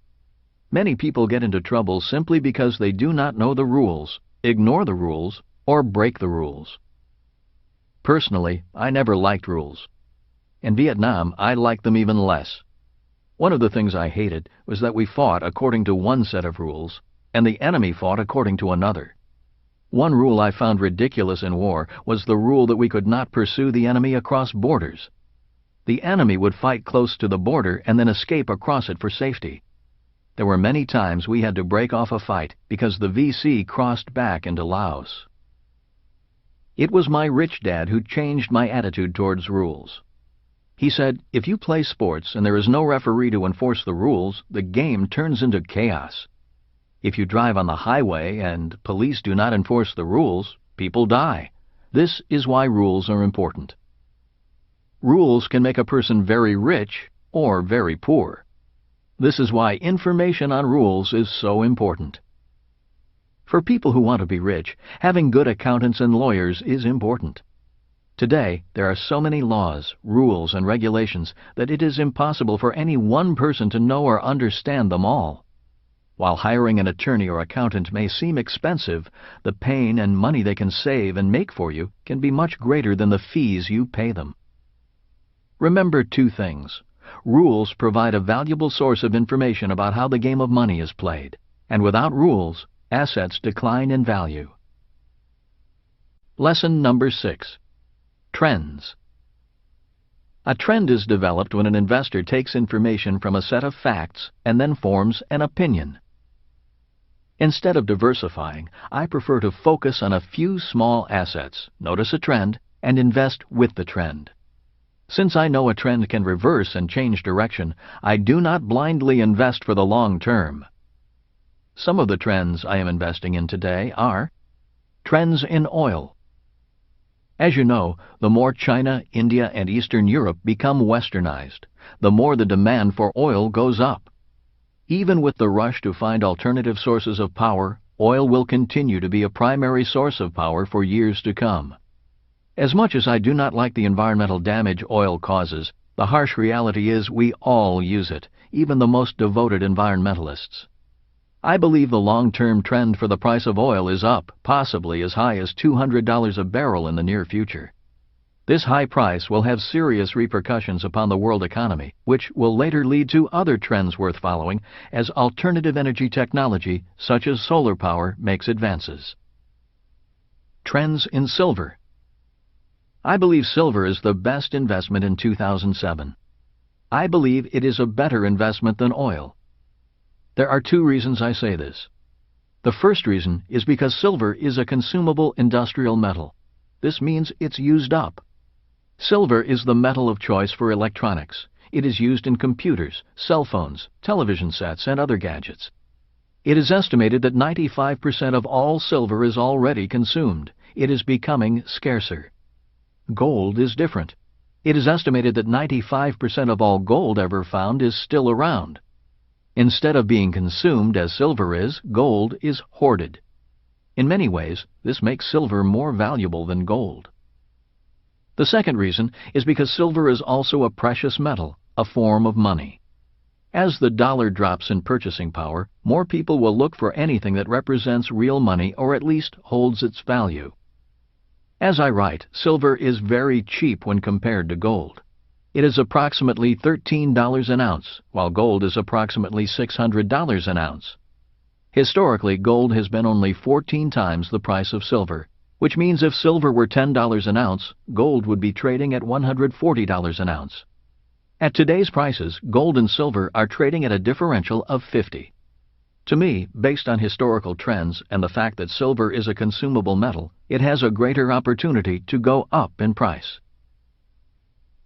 Many people get into trouble simply because they do not know the rules, ignore the rules, or break the rules. Personally, I never liked rules. In Vietnam, I liked them even less. One of the things I hated was that we fought according to one set of rules, and the enemy fought according to another. One rule I found ridiculous in war was the rule that we could not pursue the enemy across borders. The enemy would fight close to the border and then escape across it for safety. There were many times we had to break off a fight because the VC crossed back into Laos. It was my rich dad who changed my attitude towards rules. He said, if you play sports and there is no referee to enforce the rules, the game turns into chaos. If you drive on the highway and police do not enforce the rules, people die. This is why rules are important. Rules can make a person very rich or very poor. This is why information on rules is so important. For people who want to be rich, having good accountants and lawyers is important. Today, there are so many laws, rules, and regulations that it is impossible for any one person to know or understand them all. While hiring an attorney or accountant may seem expensive, the pain and money they can save and make for you can be much greater than the fees you pay them. Remember two things. Rules provide a valuable source of information about how the game of money is played, and without rules, assets decline in value. Lesson number 6. Trends. A trend is developed when an investor takes information from a set of facts and then forms an opinion. Instead of diversifying, I prefer to focus on a few small assets, notice a trend, and invest with the trend. Since I know a trend can reverse and change direction, I do not blindly invest for the long term. Some of the trends I am investing in today are trends in oil. As you know, the more China, India, and Eastern Europe become westernized, the more the demand for oil goes up. Even with the rush to find alternative sources of power, oil will continue to be a primary source of power for years to come. As much as I do not like the environmental damage oil causes, the harsh reality is we all use it, even the most devoted environmentalists. I believe the long-term trend for the price of oil is up, possibly as high as $200 a barrel in the near future. This high price will have serious repercussions upon the world economy, which will later lead to other trends worth following as alternative energy technology, such as solar power, makes advances. Trends in silver. I believe silver is the best investment in 2007. I believe it is a better investment than oil. There are two reasons I say this. The first reason is because silver is a consumable industrial metal. This means it's used up. Silver is the metal of choice for electronics. It is used in computers, cell phones, television sets, and other gadgets. It is estimated that 95% of all silver is already consumed. It is becoming scarcer. Gold is different. It is estimated that 95% of all gold ever found is still around. Instead of being consumed as silver is, gold is hoarded. In many ways, this makes silver more valuable than gold. The second reason is because silver is also a precious metal, a form of money. As the dollar drops in purchasing power, more people will look for anything that represents real money or at least holds its value. As I write, silver is very cheap when compared to gold. It is approximately $13 an ounce, while gold is approximately $600 an ounce. Historically, gold has been only 14 times the price of silver, which means if silver were $10 an ounce, gold would be trading at $140 an ounce. At today's prices, gold and silver are trading at a differential of 50. To me, based on historical trends and the fact that silver is a consumable metal, it has a greater opportunity to go up in price.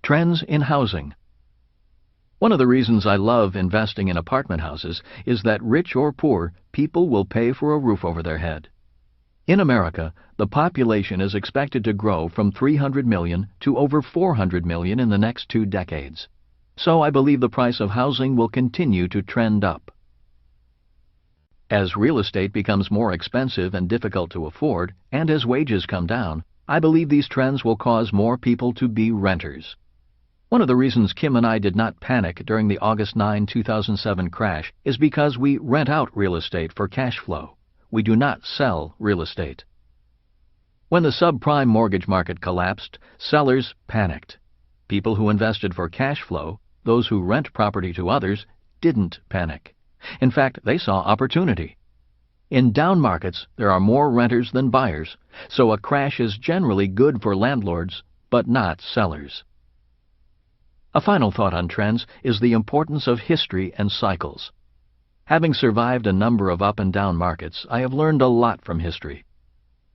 Trends in housing. One of the reasons I love investing in apartment houses is that rich or poor, people will pay for a roof over their head. In America, the population is expected to grow from 300 million to over 400 million in the next 2 decades. So I believe the price of housing will continue to trend up. As real estate becomes more expensive and difficult to afford, and as wages come down, I believe these trends will cause more people to be renters. One of the reasons Kim and I did not panic during the August 9, 2007 crash is because we rent out real estate for cash flow. We do not sell real estate. When the subprime mortgage market collapsed, sellers panicked. People who invested for cash flow, those who rent property to others, didn't panic. In fact, they saw opportunity. In down markets, there are more renters than buyers, so a crash is generally good for landlords, but not sellers. A final thought on trends is the importance of history and cycles. Having survived a number of up and down markets, I have learned a lot from history.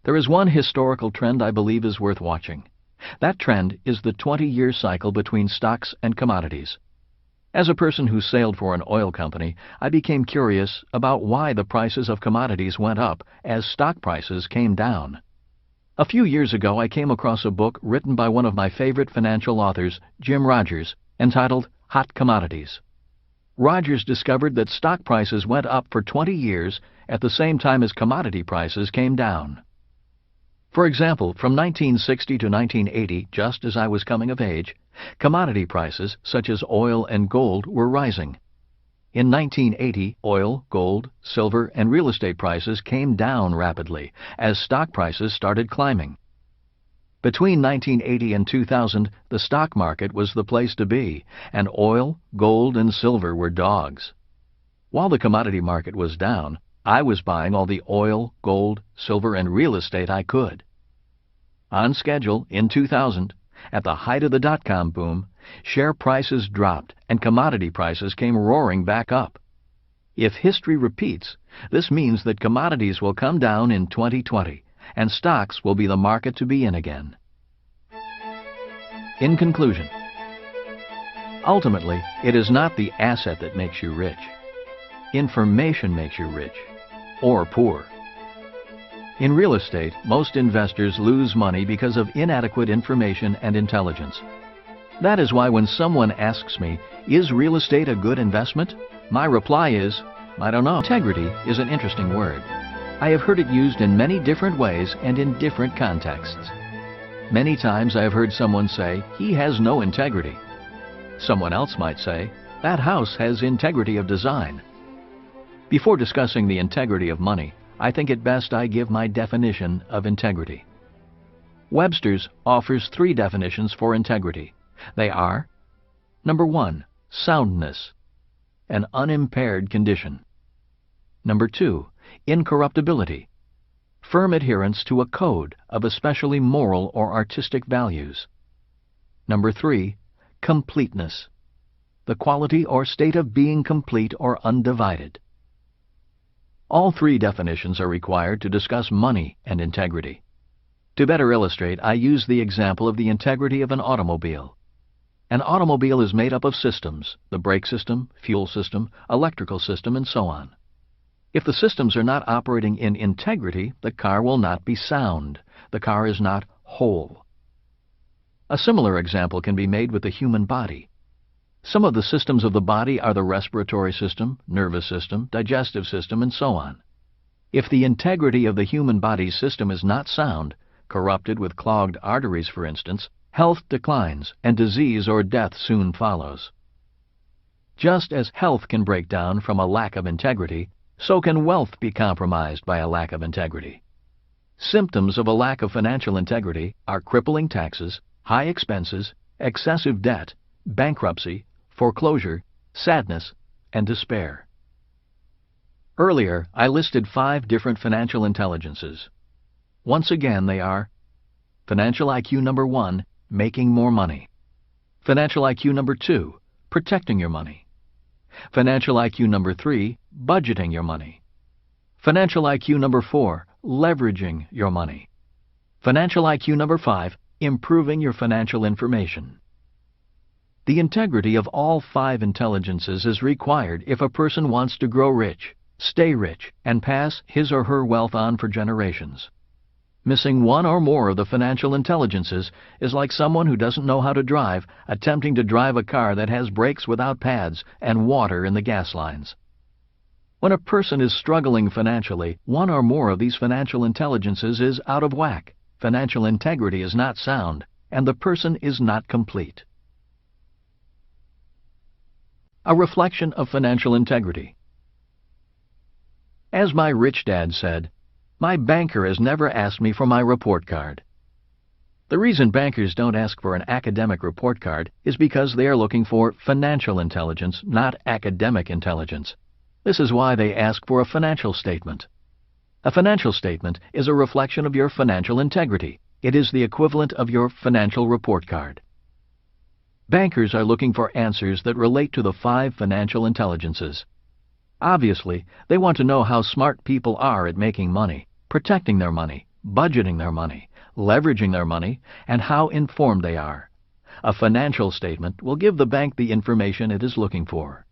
There is one historical trend I believe is worth watching. That trend is the 20-year cycle between stocks and commodities. As a person who sailed for an oil company, I became curious about why the prices of commodities went up as stock prices came down. A few years ago, I came across a book written by one of my favorite financial authors, Jim Rogers, entitled Hot Commodities. Rogers discovered that stock prices went up for 20 years at the same time as commodity prices came down. For example, from 1960 to 1980, just as I was coming of age, commodity prices such as oil and gold were rising. In 1980, oil, gold, silver, and real estate prices came down rapidly as stock prices started climbing. Between 1980 and 2000, the stock market was the place to be, and oil, gold, and silver were dogs. While the commodity market was down, I was buying all the oil, gold, silver, and real estate I could. On schedule, in 2000, at the height of the dot-com boom, share prices dropped and commodity prices came roaring back up. If history repeats, this means that commodities will come down in 2020 and stocks will be the market to be in again. In conclusion, ultimately, it is not the asset that makes you rich. Information makes you rich, or poor. In real estate, most investors lose money because of inadequate information and intelligence. That is why when someone asks me, "Is real estate a good investment?" my reply is, "I don't know." Integrity is an interesting word. I have heard it used in many different ways and in different contexts. Many times I have heard someone say, "He has no integrity." Someone else might say, "That house has integrity of design." Before discussing the integrity of money, I think it best I give my definition of integrity. Webster's offers 3 definitions for integrity. They are: number 1, soundness, an unimpaired condition. Number 2, incorruptibility, firm adherence to a code of especially moral or artistic values. Number 3, completeness, the quality or state of being complete or undivided. All 3 definitions are required to discuss money and integrity. To better illustrate, I use the example of the integrity of an automobile. An automobile is made up of systems: the brake system, fuel system, electrical system, and so on. If the systems are not operating in integrity, the car will not be sound. The car is not whole. A similar example can be made with the human body. Some of the systems of the body are the respiratory system, nervous system, digestive system, and so on. If the integrity of the human body's system is not sound, corrupted with clogged arteries for instance, health declines and disease or death soon follows. Just as health can break down from a lack of integrity, so can wealth be compromised by a lack of integrity. Symptoms of a lack of financial integrity are crippling taxes, high expenses, excessive debt, bankruptcy, foreclosure, sadness, and despair. Earlier, I listed 5 different financial intelligences. Once again, they are: financial IQ number 1, making more money; financial IQ number 2, protecting your money; financial IQ number 3, budgeting your money; financial IQ number 4, leveraging your money; financial IQ number 5, improving your financial information. The integrity of all 5 intelligences is required if a person wants to grow rich, stay rich, and pass his or her wealth on for generations. Missing one or more of the financial intelligences is like someone who doesn't know how to drive attempting to drive a car that has brakes without pads and water in the gas lines. When a person is struggling financially, one or more of these financial intelligences is out of whack, financial integrity is not sound, and the person is not complete. A reflection of financial integrity. As my rich dad said, "My banker has never asked me for my report card." The reason bankers don't ask for an academic report card is because they are looking for financial intelligence, not academic intelligence. This is why they ask for a financial statement. A financial statement is a reflection of your financial integrity. It is the equivalent of your financial report card. Bankers are looking for answers that relate to the 5 financial intelligences. Obviously, they want to know how smart people are at making money, protecting their money, budgeting their money, leveraging their money, and how informed they are. A financial statement will give the bank the information it is looking for.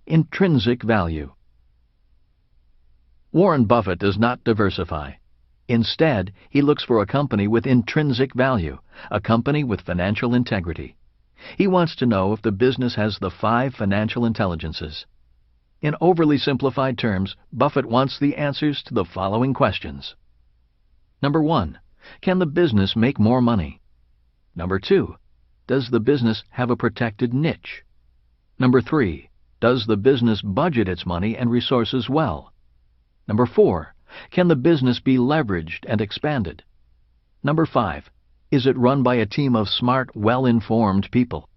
Intrinsic value. Warren Buffett does not diversify. Instead, he looks for a company with intrinsic value, a company with financial integrity. He wants to know if the business has the 5 financial intelligences. In overly simplified terms, Buffett wants the answers to the following questions. Number 1. Can the business make more money? Number 2. Does the business have a protected niche? Number 3. Does the business budget its money and resources well? Number 4. Can the business be leveraged and expanded? Number 5. Is it run by a team of smart, well-informed people?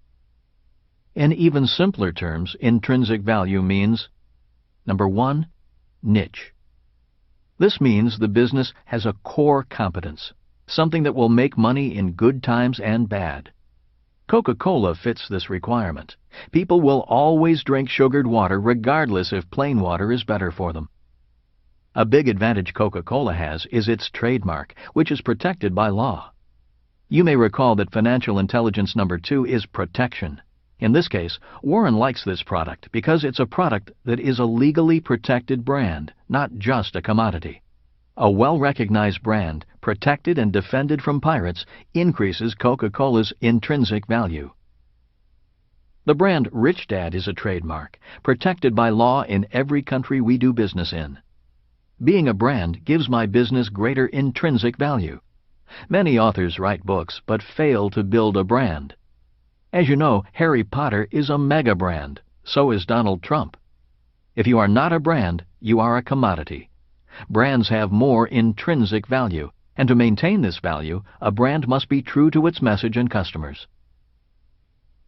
In even simpler terms, intrinsic value means: Number 1. Niche. This means the business has a core competence, something that will make money in good times and bad. Coca-Cola fits this requirement. People will always drink sugared water regardless if plain water is better for them. A big advantage Coca-Cola has is its trademark, which is protected by law. You may recall that financial intelligence number 2 is protection. In this case, Warren likes this product because it's a product that is a legally protected brand, not just a commodity. A well-recognized brand, protected and defended from pirates, increases Coca-Cola's intrinsic value. The brand Rich Dad is a trademark, protected by law in every country we do business in. Being a brand gives my business greater intrinsic value. Many authors write books but fail to build a brand. As you know, Harry Potter is a mega brand. So is Donald Trump. If you are not a brand, you are a commodity. Brands have more intrinsic value, and to maintain this value, a brand must be true to its message and customers.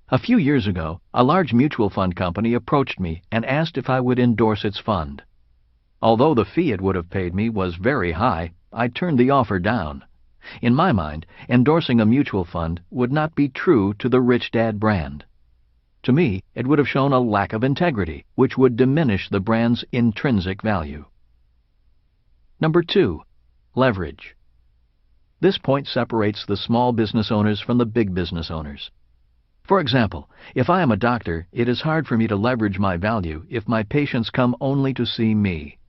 A few years ago, a large mutual fund company approached me and asked if I would endorse its fund. Although the fee it would have paid me was very high, I turned the offer down. In my mind, endorsing a mutual fund would not be true to the Rich Dad brand. To me, it would have shown a lack of integrity, which would diminish the brand's intrinsic value. Number 2. Leverage. This point separates the small business owners from the big business owners. For example, if I am a doctor, it is hard for me to leverage my value if my patients come only to see me.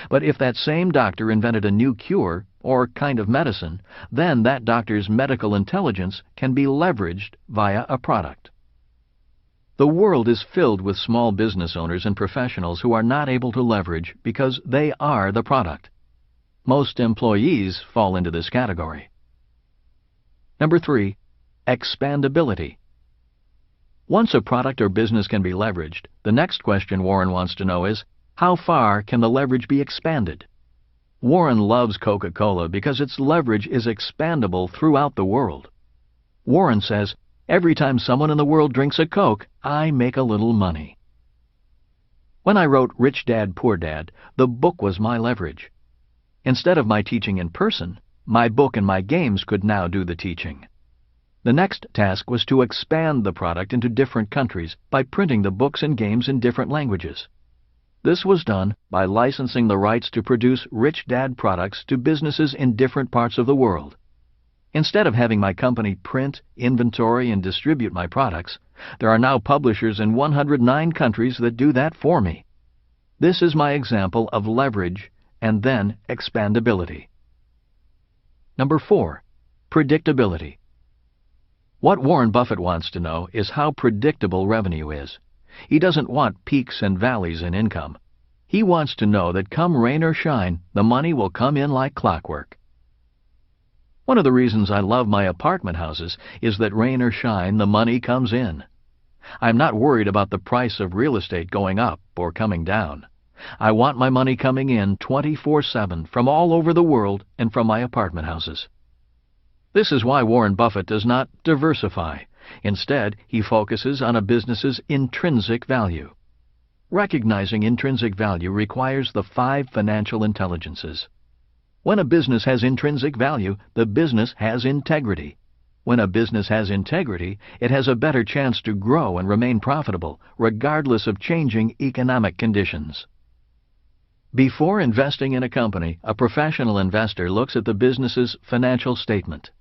But if that same doctor invented a new cure or kind of medicine, then that doctor's medical intelligence can be leveraged via a product. The world is filled with small business owners and professionals who are not able to leverage because they are the product. Most employees fall into this category. Number 3. Expandability. Once a product or business can be leveraged, the next question Warren wants to know is, how far can the leverage be expanded? Warren loves Coca-Cola because its leverage is expandable throughout the world. Warren says, every time someone in the world drinks a Coke, I make a little money. When I wrote Rich Dad, Poor Dad, the book was my leverage. Instead of my teaching in person, my book and my games could now do the teaching. The next task was to expand the product into different countries by printing the books and games in different languages. This was done by licensing the rights to produce Rich Dad products to businesses in different parts of the world. Instead of having my company print, inventory, and distribute my products, there are now publishers in 109 countries that do that for me. This is my example of leverage and then expandability. Number 4. Predictability. What Warren Buffett wants to know is how predictable revenue is. He doesn't want peaks and valleys in income. He wants to know that come rain or shine, the money will come in like clockwork. One of the reasons I love my apartment houses is that rain or shine, the money comes in. I'm not worried about the price of real estate going up or coming down. I want my money coming in 24/7 from all over the world and from my apartment houses. This is why Warren Buffett does not diversify. Instead, he focuses on a business's intrinsic value. Recognizing intrinsic value requires the 5 financial intelligences. When a business has intrinsic value, the business has integrity. When a business has integrity, it has a better chance to grow and remain profitable, regardless of changing economic conditions. Before investing in a company, a professional investor looks at the business's financial statement.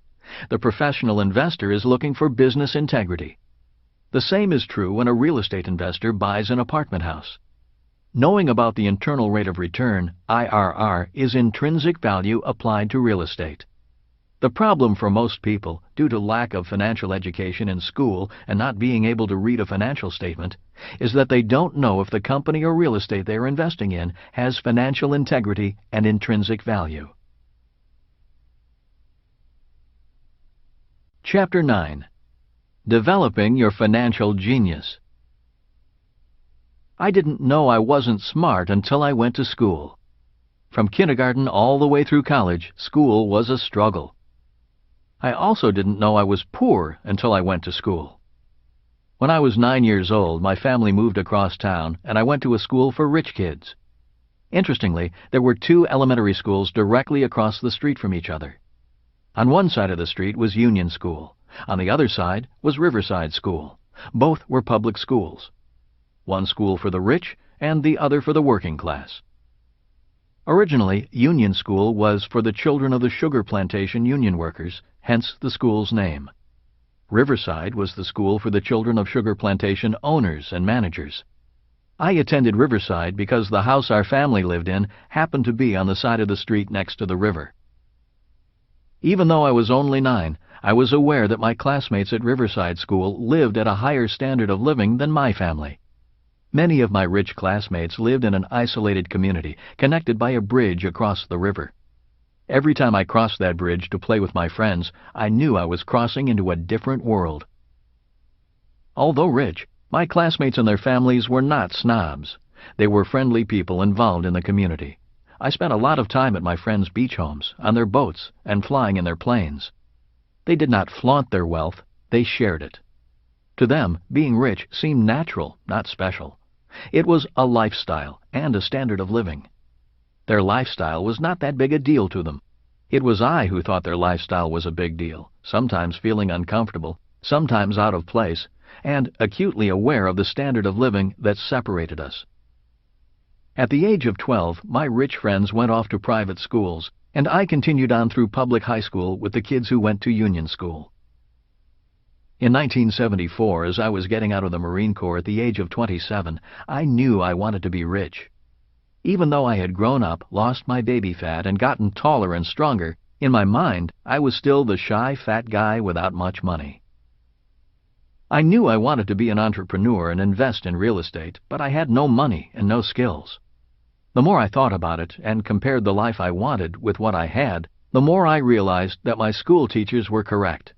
The professional investor is looking for business integrity. The same is true when a real estate investor buys an apartment house. Knowing about the internal rate of return, IRR, is intrinsic value applied to real estate. The problem for most people, due to lack of financial education in school and not being able to read a financial statement, is that they don't know if the company or real estate they are investing in has financial integrity and intrinsic value. Chapter 9. Developing Your Financial Genius. I didn't know I wasn't smart until I went to school. From kindergarten all the way through college, school was a struggle. I also didn't know I was poor until I went to school. When I was 9 years old, my family moved across town, and I went to a school for rich kids. Interestingly, there were 2 elementary schools directly across the street from each other. On one side of the street was Union School. On the other side was Riverside School. Both were public schools. One school for the rich and the other for the working class. Originally, Union School was for the children of the sugar plantation union workers, hence the school's name. Riverside was the school for the children of sugar plantation owners and managers. I attended Riverside because the house our family lived in happened to be on the side of the street next to the river. Even though I was only 9, I was aware that my classmates at Riverside School lived at a higher standard of living than my family. Many of my rich classmates lived in an isolated community connected by a bridge across the river. Every time I crossed that bridge to play with my friends, I knew I was crossing into a different world. Although rich, my classmates and their families were not snobs. They were friendly people involved in the community. I spent a lot of time at my friends' beach homes, on their boats, and flying in their planes. They did not flaunt their wealth, they shared it. To them, being rich seemed natural, not special. It was a lifestyle and a standard of living. Their lifestyle was not that big a deal to them. It was I who thought their lifestyle was a big deal, sometimes feeling uncomfortable, sometimes out of place, and acutely aware of the standard of living that separated us. At the age of 12, my rich friends went off to private schools, and I continued on through public high school with the kids who went to Union School. In 1974, as I was getting out of the Marine Corps at the age of 27, I knew I wanted to be rich. Even though I had grown up, lost my baby fat, and gotten taller and stronger, in my mind, I was still the shy, fat guy without much money. I knew I wanted to be an entrepreneur and invest in real estate, but I had no money and no skills. The more I thought about it and compared the life I wanted with what I had, the more I realized that my school teachers were correct.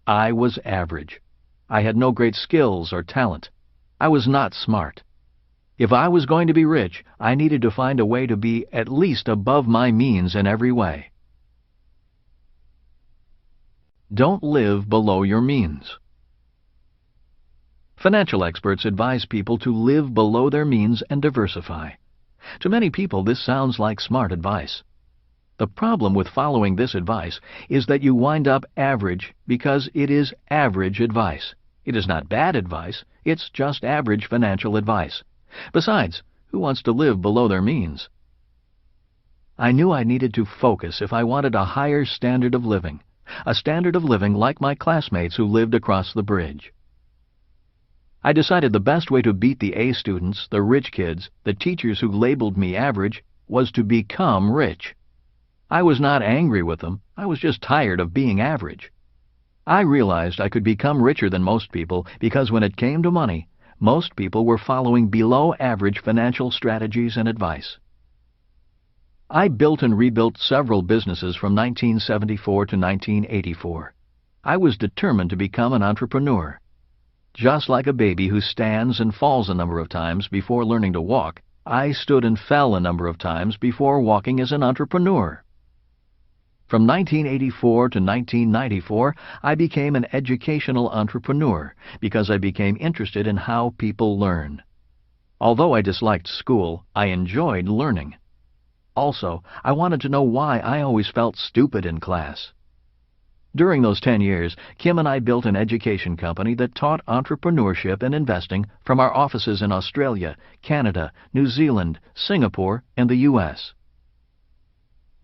I was average. I had no great skills or talent. I was not smart. If I was going to be rich, I needed to find a way to be at least above my means in every way. Don't live below your means. Financial experts advise people to live below their means and diversify. To many people, this sounds like smart advice. The problem with following this advice is that you wind up average because it is average advice. It is not bad advice, it's just average financial advice. Besides, who wants to live below their means? I knew I needed to focus if I wanted a higher standard of living, a standard of living like my classmates who lived across the bridge. I decided the best way to beat the A students, the rich kids, the teachers who labeled me average, was to become rich. I was not angry with them, I was just tired of being average. I realized I could become richer than most people because when it came to money, most people were following below-average financial strategies and advice. I built and rebuilt several businesses from 1974 to 1984. I was determined to become an entrepreneur. Just like a baby who stands and falls a number of times before learning to walk, I stood and fell a number of times before walking as an entrepreneur. From 1984 to 1994, I became an educational entrepreneur because I became interested in how people learn. Although I disliked school, I enjoyed learning. Also, I wanted to know why I always felt stupid in class. During those 10 years, Kim and I built an education company that taught entrepreneurship and investing from our offices in Australia, Canada, New Zealand, Singapore, and the U.S.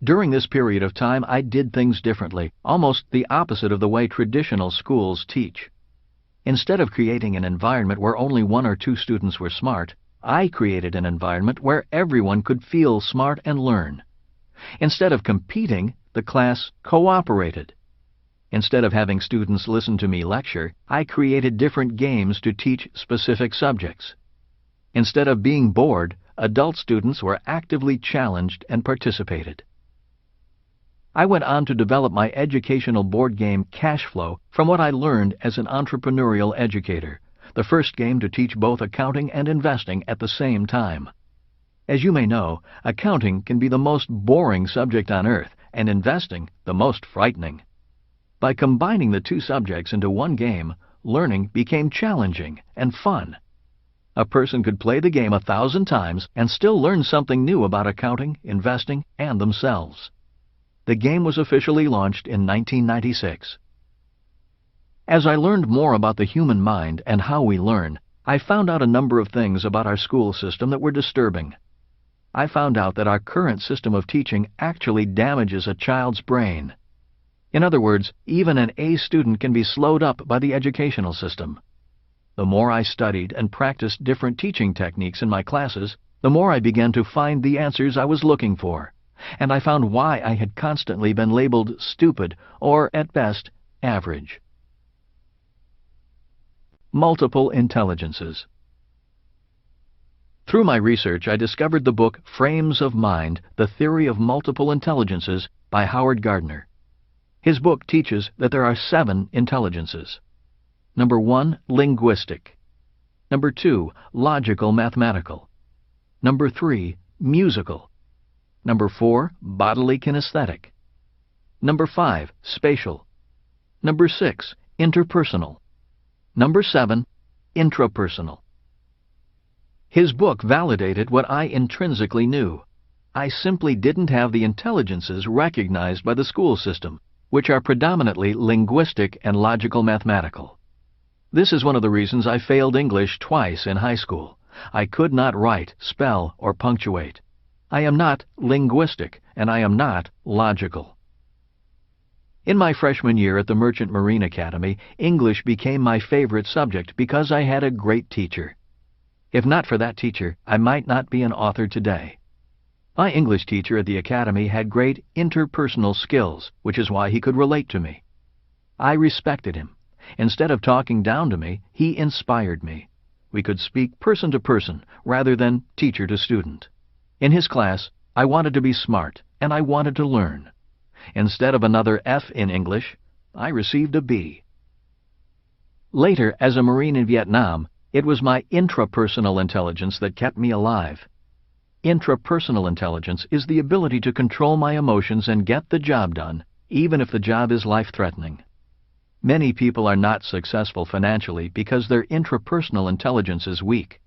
During this period of time, I did things differently, almost the opposite of the way traditional schools teach. Instead of creating an environment where only 1 or 2 students were smart, I created an environment where everyone could feel smart and learn. Instead of competing, the class cooperated. Instead of having students listen to me lecture, I created different games to teach specific subjects. Instead of being bored, adult students were actively challenged and participated. I went on to develop my educational board game Cash Flow from what I learned as an entrepreneurial educator, the first game to teach both accounting and investing at the same time. As you may know, accounting can be the most boring subject on earth, and investing the most frightening. By combining the 2 subjects into one game, learning became challenging and fun. A person could play the game 1,000 times and still learn something new about accounting, investing, and themselves. The game was officially launched in 1996. As I learned more about the human mind and how we learn, I found out a number of things about our school system that were disturbing. I found out that our current system of teaching actually damages a child's brain. In other words, even an A student can be slowed up by the educational system. The more I studied and practiced different teaching techniques in my classes, the more I began to find the answers I was looking for, and I found why I had constantly been labeled stupid or, at best, average. Multiple intelligences. Through my research, I discovered the book Frames of Mind, The Theory of Multiple Intelligences by Howard Gardner. His book teaches that there are 7 intelligences. Number 1, linguistic. Number 2, logical mathematical. Number 3, musical. Number 4, bodily kinesthetic. Number 5, spatial. Number 6, interpersonal. Number 7, intrapersonal. His book validated what I intrinsically knew. I simply didn't have the intelligences recognized by the school system, which are predominantly linguistic and logical mathematical. This is one of the reasons I failed English twice in high school. I could not write, spell, or punctuate. I am not linguistic, and I am not logical. In my freshman year at the Merchant Marine Academy, English became my favorite subject because I had a great teacher. If not for that teacher, I might not be an author today. My English teacher at the Academy had great interpersonal skills, which is why he could relate to me. I respected him. Instead of talking down to me, he inspired me. We could speak person to person rather than teacher to student. In his class, I wanted to be smart, and I wanted to learn. Instead of another F in English, I received a B. Later, as a Marine in Vietnam, it was my intrapersonal intelligence that kept me alive. Intrapersonal intelligence is the ability to control my emotions and get the job done, even if the job is life-threatening. Many people are not successful financially because their intrapersonal intelligence is weak.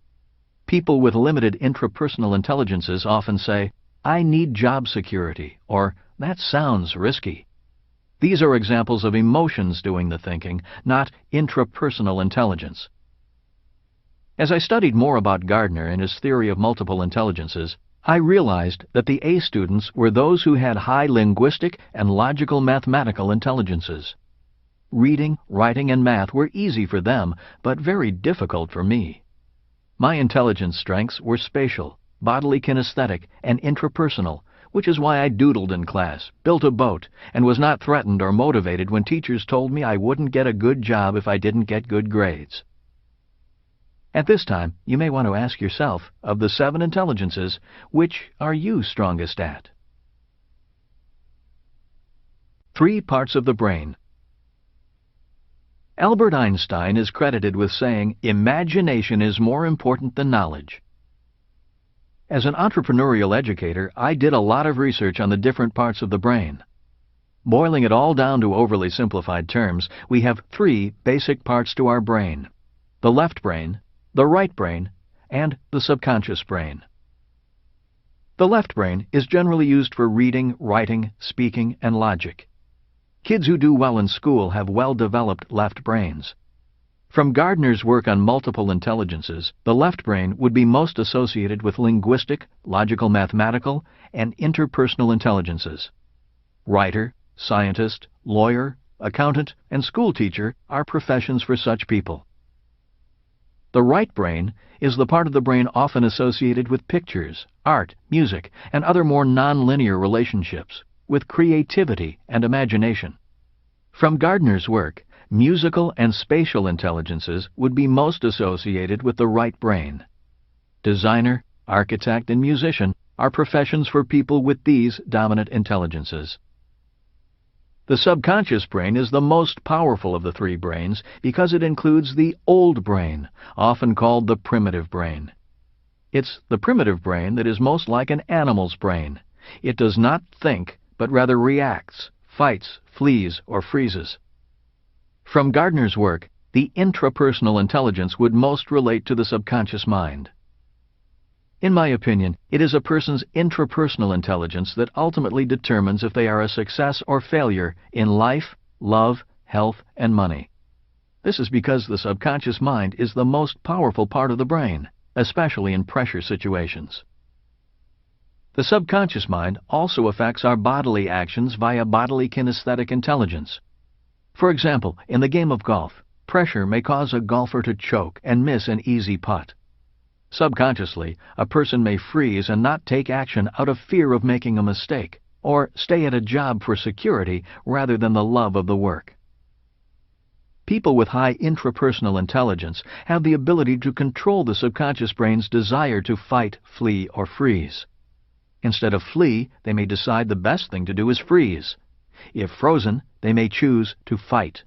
People with limited intrapersonal intelligences often say, "I need job security," or "that sounds risky." These are examples of emotions doing the thinking, not intrapersonal intelligence. As I studied more about Gardner and his theory of multiple intelligences, I realized that the A students were those who had high linguistic and logical mathematical intelligences. Reading, writing, and math were easy for them, but very difficult for me. My intelligence strengths were spatial, bodily kinesthetic, and intrapersonal, which is why I doodled in class, built a boat, and was not threatened or motivated when teachers told me I wouldn't get a good job if I didn't get good grades. At this time, you may want to ask yourself, of the 7 intelligences, which are you strongest at? 3 parts of the brain. Albert Einstein is credited with saying, "Imagination is more important than knowledge." As an entrepreneurial educator, I did a lot of research on the different parts of the brain. Boiling it all down to overly simplified terms, we have 3 basic parts to our brain: the left brain, the right brain, and the subconscious brain. The left brain is generally used for reading, writing, speaking, and logic. Kids who do well in school have well-developed left brains. From Gardner's work on multiple intelligences, the left brain would be most associated with linguistic, logical, mathematical, and interpersonal intelligences. Writer, scientist, lawyer, accountant, and school teacher are professions for such people. The right brain is the part of the brain often associated with pictures, art, music, and other more nonlinear relationships, with creativity and imagination. From Gardner's work, musical and spatial intelligences would be most associated with the right brain. Designer, architect, and musician are professions for people with these dominant intelligences. The subconscious brain is the most powerful of the 3 brains because it includes the old brain, often called the primitive brain. It's the primitive brain that is most like an animal's brain. It does not think, but rather reacts, fights, flees, or freezes. From Gardner's work, the intrapersonal intelligence would most relate to the subconscious mind. In my opinion, it is a person's intrapersonal intelligence that ultimately determines if they are a success or failure in life, love, health, and money. This is because the subconscious mind is the most powerful part of the brain, especially in pressure situations. The subconscious mind also affects our bodily actions via bodily kinesthetic intelligence. For example, in the game of golf, pressure may cause a golfer to choke and miss an easy putt. Subconsciously, a person may freeze and not take action out of fear of making a mistake, or stay at a job for security rather than the love of the work. People with high intrapersonal intelligence have the ability to control the subconscious brain's desire to fight, flee, or freeze. Instead of flee, they may decide the best thing to do is freeze. If frozen, they may choose to fight.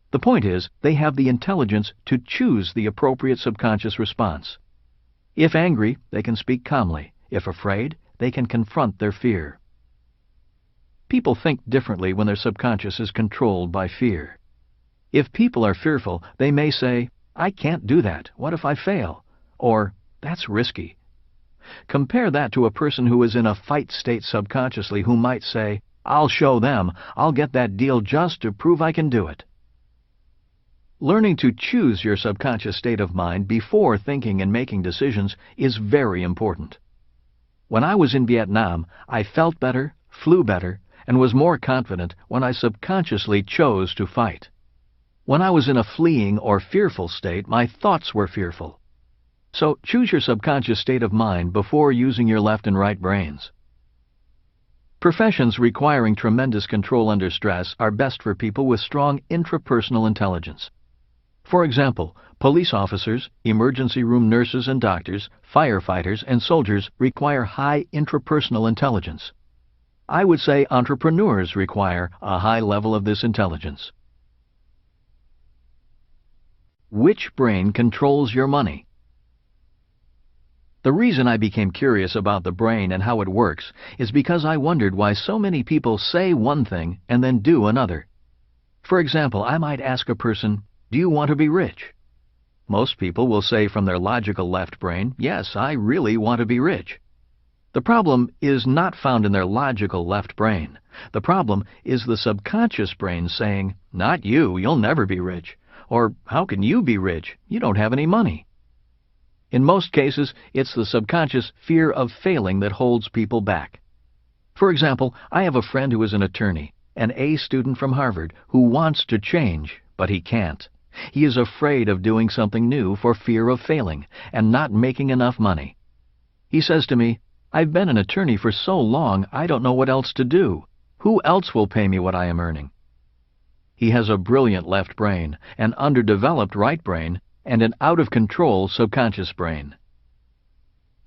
The point is, they have the intelligence to choose the appropriate subconscious response. If angry, they can speak calmly. If afraid, they can confront their fear. People think differently when their subconscious is controlled by fear. If people are fearful, they may say, "I can't do that. What if I fail?" Or, "That's risky." Compare that to a person who is in a fight state subconsciously who might say, "I'll show them. I'll get that deal just to prove I can do it." Learning to choose your subconscious state of mind before thinking and making decisions is very important. When I was in Vietnam, I felt better, flew better, and was more confident when I subconsciously chose to fight. When I was in a fleeing or fearful state, my thoughts were fearful. So choose your subconscious state of mind before using your left and right brains. Professions requiring tremendous control under stress are best for people with strong intrapersonal intelligence. For example, police officers, emergency room nurses and doctors, firefighters, and soldiers require high intrapersonal intelligence. I would say entrepreneurs require a high level of this intelligence. Which brain controls your money? The reason I became curious about the brain and how it works is because I wondered why so many people say one thing and then do another. For example, I might ask a person, "Do you want to be rich?" Most people will say from their logical left brain, "Yes, I really want to be rich." The problem is not found in their logical left brain. The problem is the subconscious brain saying, "Not you, you'll never be rich," or "How can you be rich? You don't have any money." In most cases, it's the subconscious fear of failing that holds people back. For example, I have a friend who is an attorney, an A student from Harvard, who wants to change, but he can't. He is afraid of doing something new for fear of failing and not making enough money. He says to me, "I've been an attorney for so long, I don't know what else to do. Who else will pay me what I am earning?" He has a brilliant left brain, an underdeveloped right brain, and an out-of-control subconscious brain.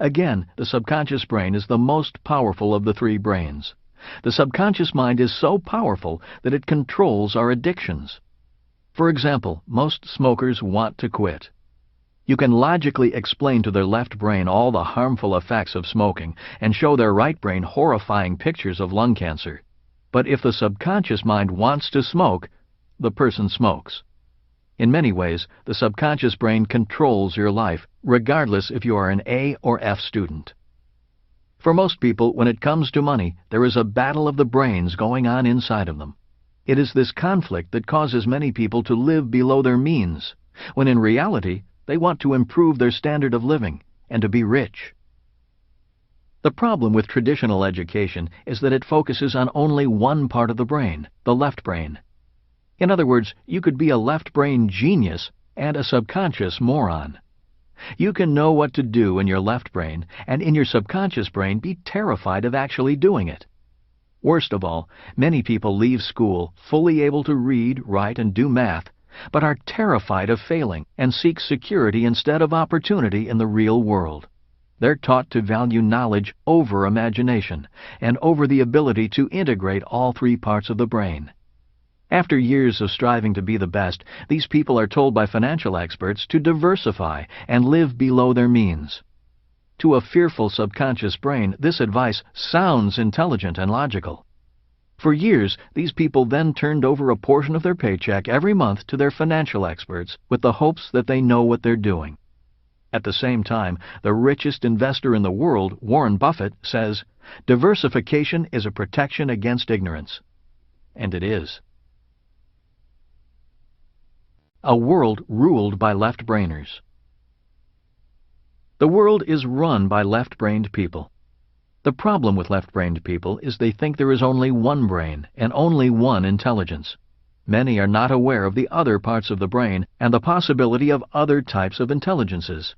Again, the subconscious brain is the most powerful of the three brains. The subconscious mind is so powerful that it controls our addictions. For example, most smokers want to quit. You can logically explain to their left brain all the harmful effects of smoking and show their right brain horrifying pictures of lung cancer. But if the subconscious mind wants to smoke, the person smokes. In many ways, the subconscious brain controls your life, regardless if you are an A or F student. For most people, when it comes to money, there is a battle of the brains going on inside of them. It is this conflict that causes many people to live below their means, when in reality, they want to improve their standard of living and to be rich. The problem with traditional education is that it focuses on only one part of the brain, the left brain. In other words, you could be a left brain genius and a subconscious moron. You can know what to do in your left brain and in your subconscious brain be terrified of actually doing it. Worst of all, many people leave school fully able to read, write, and do math, but are terrified of failing and seek security instead of opportunity in the real world. They're taught to value knowledge over imagination and over the ability to integrate all three parts of the brain. After years of striving to be the best, these people are told by financial experts to diversify and live below their means. To a fearful subconscious brain, this advice sounds intelligent and logical. For years, these people then turned over a portion of their paycheck every month to their financial experts with the hopes that they know what they're doing. At the same time, the richest investor in the world, Warren Buffett, says, "Diversification is a protection against ignorance." And it is. A world ruled by left-brainers. The world is run by left-brained people. The problem with left-brained people is they think there is only one brain and only one intelligence. Many are not aware of the other parts of the brain and the possibility of other types of intelligences.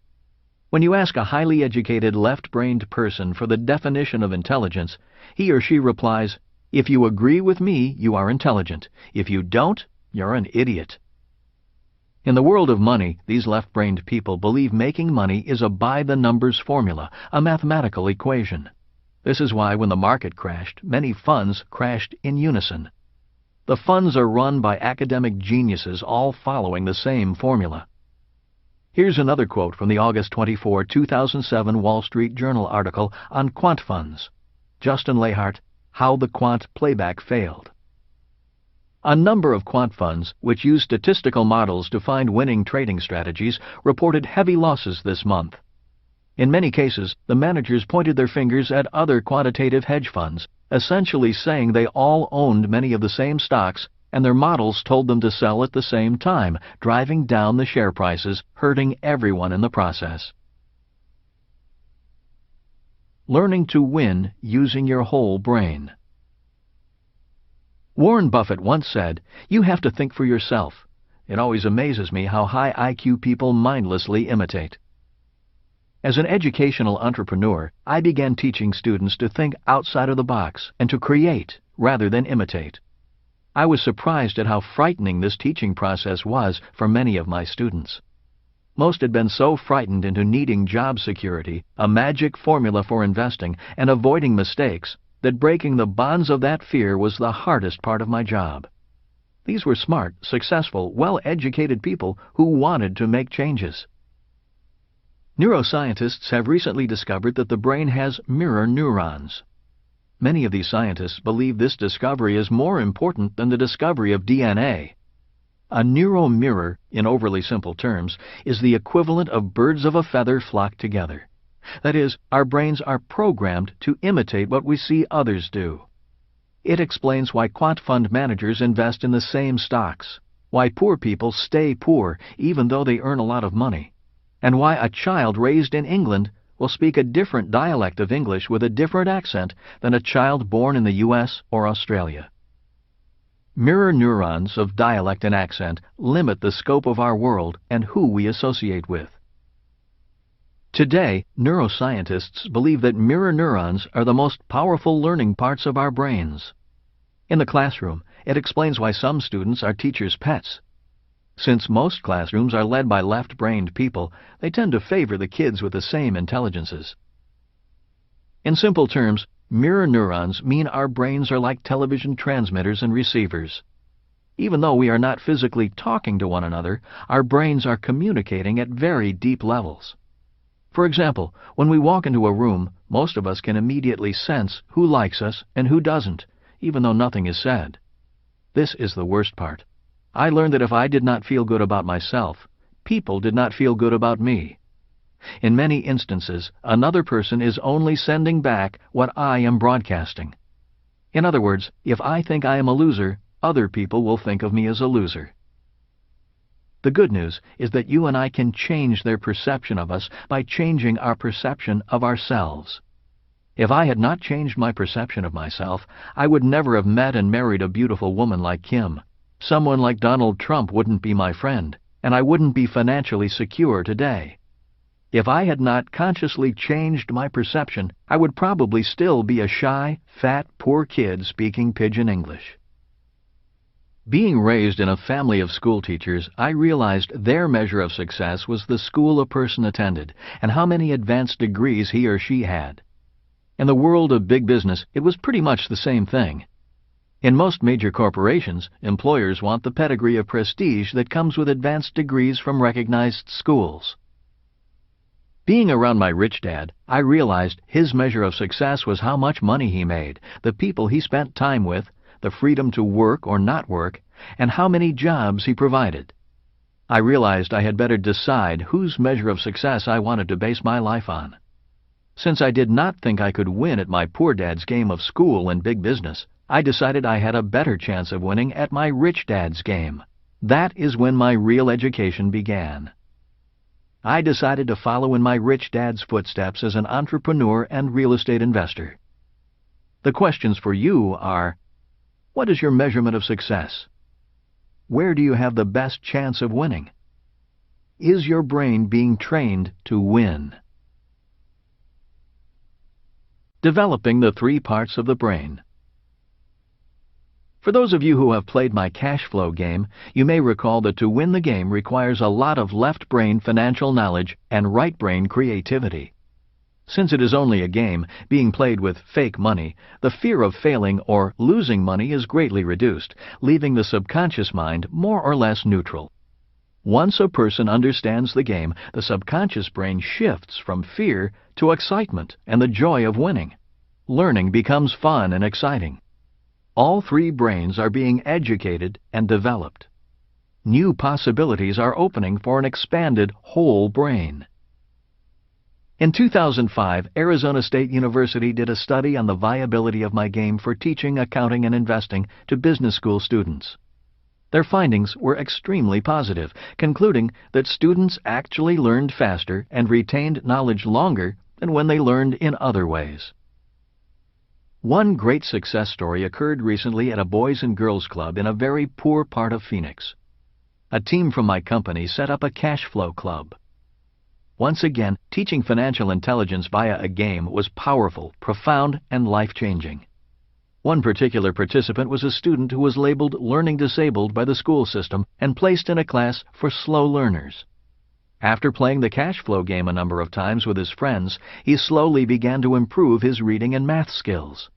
When you ask a highly educated left-brained person for the definition of intelligence, he or she replies, "If you agree with me, you are intelligent. If you don't, you're an idiot." In the world of money, these left-brained people believe making money is a by-the-numbers formula, a mathematical equation. This is why when the market crashed, many funds crashed in unison. The funds are run by academic geniuses all following the same formula. Here's another quote from the August 24, 2007 Wall Street Journal article on quant funds. Justin Lahart, How the Quant Playback Failed. A number of quant funds, which use statistical models to find winning trading strategies, reported heavy losses this month. In many cases, the managers pointed their fingers at other quantitative hedge funds, essentially saying they all owned many of the same stocks, and their models told them to sell at the same time, driving down the share prices, hurting everyone in the process. Learning to win using your whole brain. Warren Buffett once said, "You have to think for yourself." It always amazes me how high IQ people mindlessly imitate. As an educational entrepreneur, I began teaching students to think outside of the box and to create rather than imitate. I was surprised at how frightening this teaching process was for many of my students. Most had been so frightened into needing job security, a magic formula for investing, and avoiding mistakes, that breaking the bonds of that fear was the hardest part of my job. These were smart, successful, well-educated people who wanted to make changes. Neuroscientists have recently discovered that the brain has mirror neurons. Many of these scientists believe this discovery is more important than the discovery of DNA. A neuromirror, in overly simple terms, is the equivalent of birds of a feather flock together. That is, our brains are programmed to imitate what we see others do. It explains why quant fund managers invest in the same stocks, why poor people stay poor even though they earn a lot of money, and why a child raised in England will speak a different dialect of English with a different accent than a child born in the U.S. or Australia. Mirror neurons of dialect and accent limit the scope of our world and who we associate with. Today, neuroscientists believe that mirror neurons are the most powerful learning parts of our brains. In the classroom, it explains why some students are teachers' pets. Since most classrooms are led by left-brained people, they tend to favor the kids with the same intelligences. In simple terms, mirror neurons mean our brains are like television transmitters and receivers. Even though we are not physically talking to one another, our brains are communicating at very deep levels. For example, when we walk into a room, most of us can immediately sense who likes us and who doesn't, even though nothing is said. This is the worst part. I learned that if I did not feel good about myself, people did not feel good about me. In many instances, another person is only sending back what I am broadcasting. In other words, if I think I am a loser, other people will think of me as a loser. The good news is that you and I can change their perception of us by changing our perception of ourselves. If I had not changed my perception of myself, I would never have met and married a beautiful woman like Kim. Someone like Donald Trump wouldn't be my friend, and I wouldn't be financially secure today. If I had not consciously changed my perception, I would probably still be a shy, fat, poor kid speaking pidgin English. Being raised in a family of school teachers, I realized their measure of success was the school a person attended and how many advanced degrees he or she had. In the world of big business, it was pretty much the same thing. In most major corporations, employers want the pedigree of prestige that comes with advanced degrees from recognized schools. Being around my rich dad, I realized his measure of success was how much money he made, the people he spent time with, the freedom to work or not work, and how many jobs he provided. I realized I had better decide whose measure of success I wanted to base my life on. Since I did not think I could win at my poor dad's game of school and big business, I decided I had a better chance of winning at my rich dad's game. That is when my real education began. I decided to follow in my rich dad's footsteps as an entrepreneur and real estate investor. The questions for you are, what is your measurement of success? Where do you have the best chance of winning? Is your brain being trained to win? Developing the 3 parts of the brain. For those of you who have played my cash flow game, you may recall that to win the game requires a lot of left brain financial knowledge and right brain creativity. Since it is only a game, being played with fake money, the fear of failing or losing money is greatly reduced, leaving the subconscious mind more or less neutral. Once a person understands the game, the subconscious brain shifts from fear to excitement and the joy of winning. Learning becomes fun and exciting. All 3 brains are being educated and developed. New possibilities are opening for an expanded whole brain. In 2005, Arizona State University did a study on the viability of my game for teaching accounting and investing to business school students. Their findings were extremely positive, concluding that students actually learned faster and retained knowledge longer than when they learned in other ways. One great success story occurred recently at a Boys and Girls Club in a very poor part of Phoenix. A team from my company set up a cash flow club. Once again, teaching financial intelligence via a game was powerful, profound, and life-changing. One particular participant was a student who was labeled learning disabled by the school system and placed in a class for slow learners. After playing the cash flow game a number of times with his friends, he slowly began to improve his reading and math skills.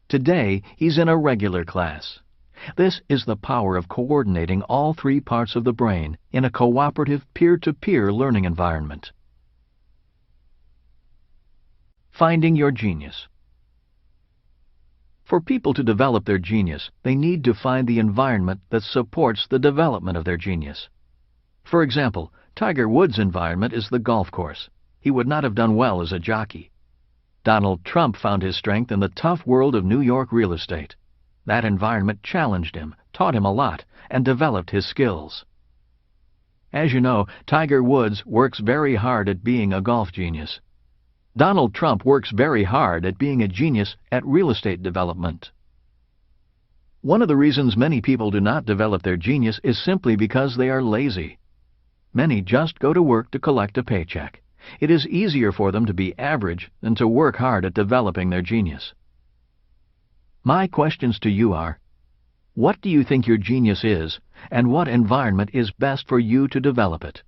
Today, he's in a regular class. This is the power of coordinating all 3 parts of the brain in a cooperative peer-to-peer learning environment. Finding your genius. For people to develop their genius, they need to find the environment that supports the development of their genius. For example, Tiger Woods' environment is the golf course. He would not have done well as a jockey. Donald Trump found his strength in the tough world of New York real estate. That environment challenged him, taught him a lot, and developed his skills. As you know, Tiger Woods works very hard at being a golf genius. Donald Trump works very hard at being a genius at real estate development. One of the reasons many people do not develop their genius is simply because they are lazy. Many just go to work to collect a paycheck. It is easier for them to be average than to work hard at developing their genius. My questions to you are, what do you think your genius is, and what environment is best for you to develop it.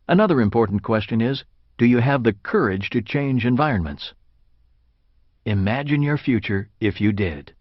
Another important question is, do you have the courage to change environments? Imagine your future if you did.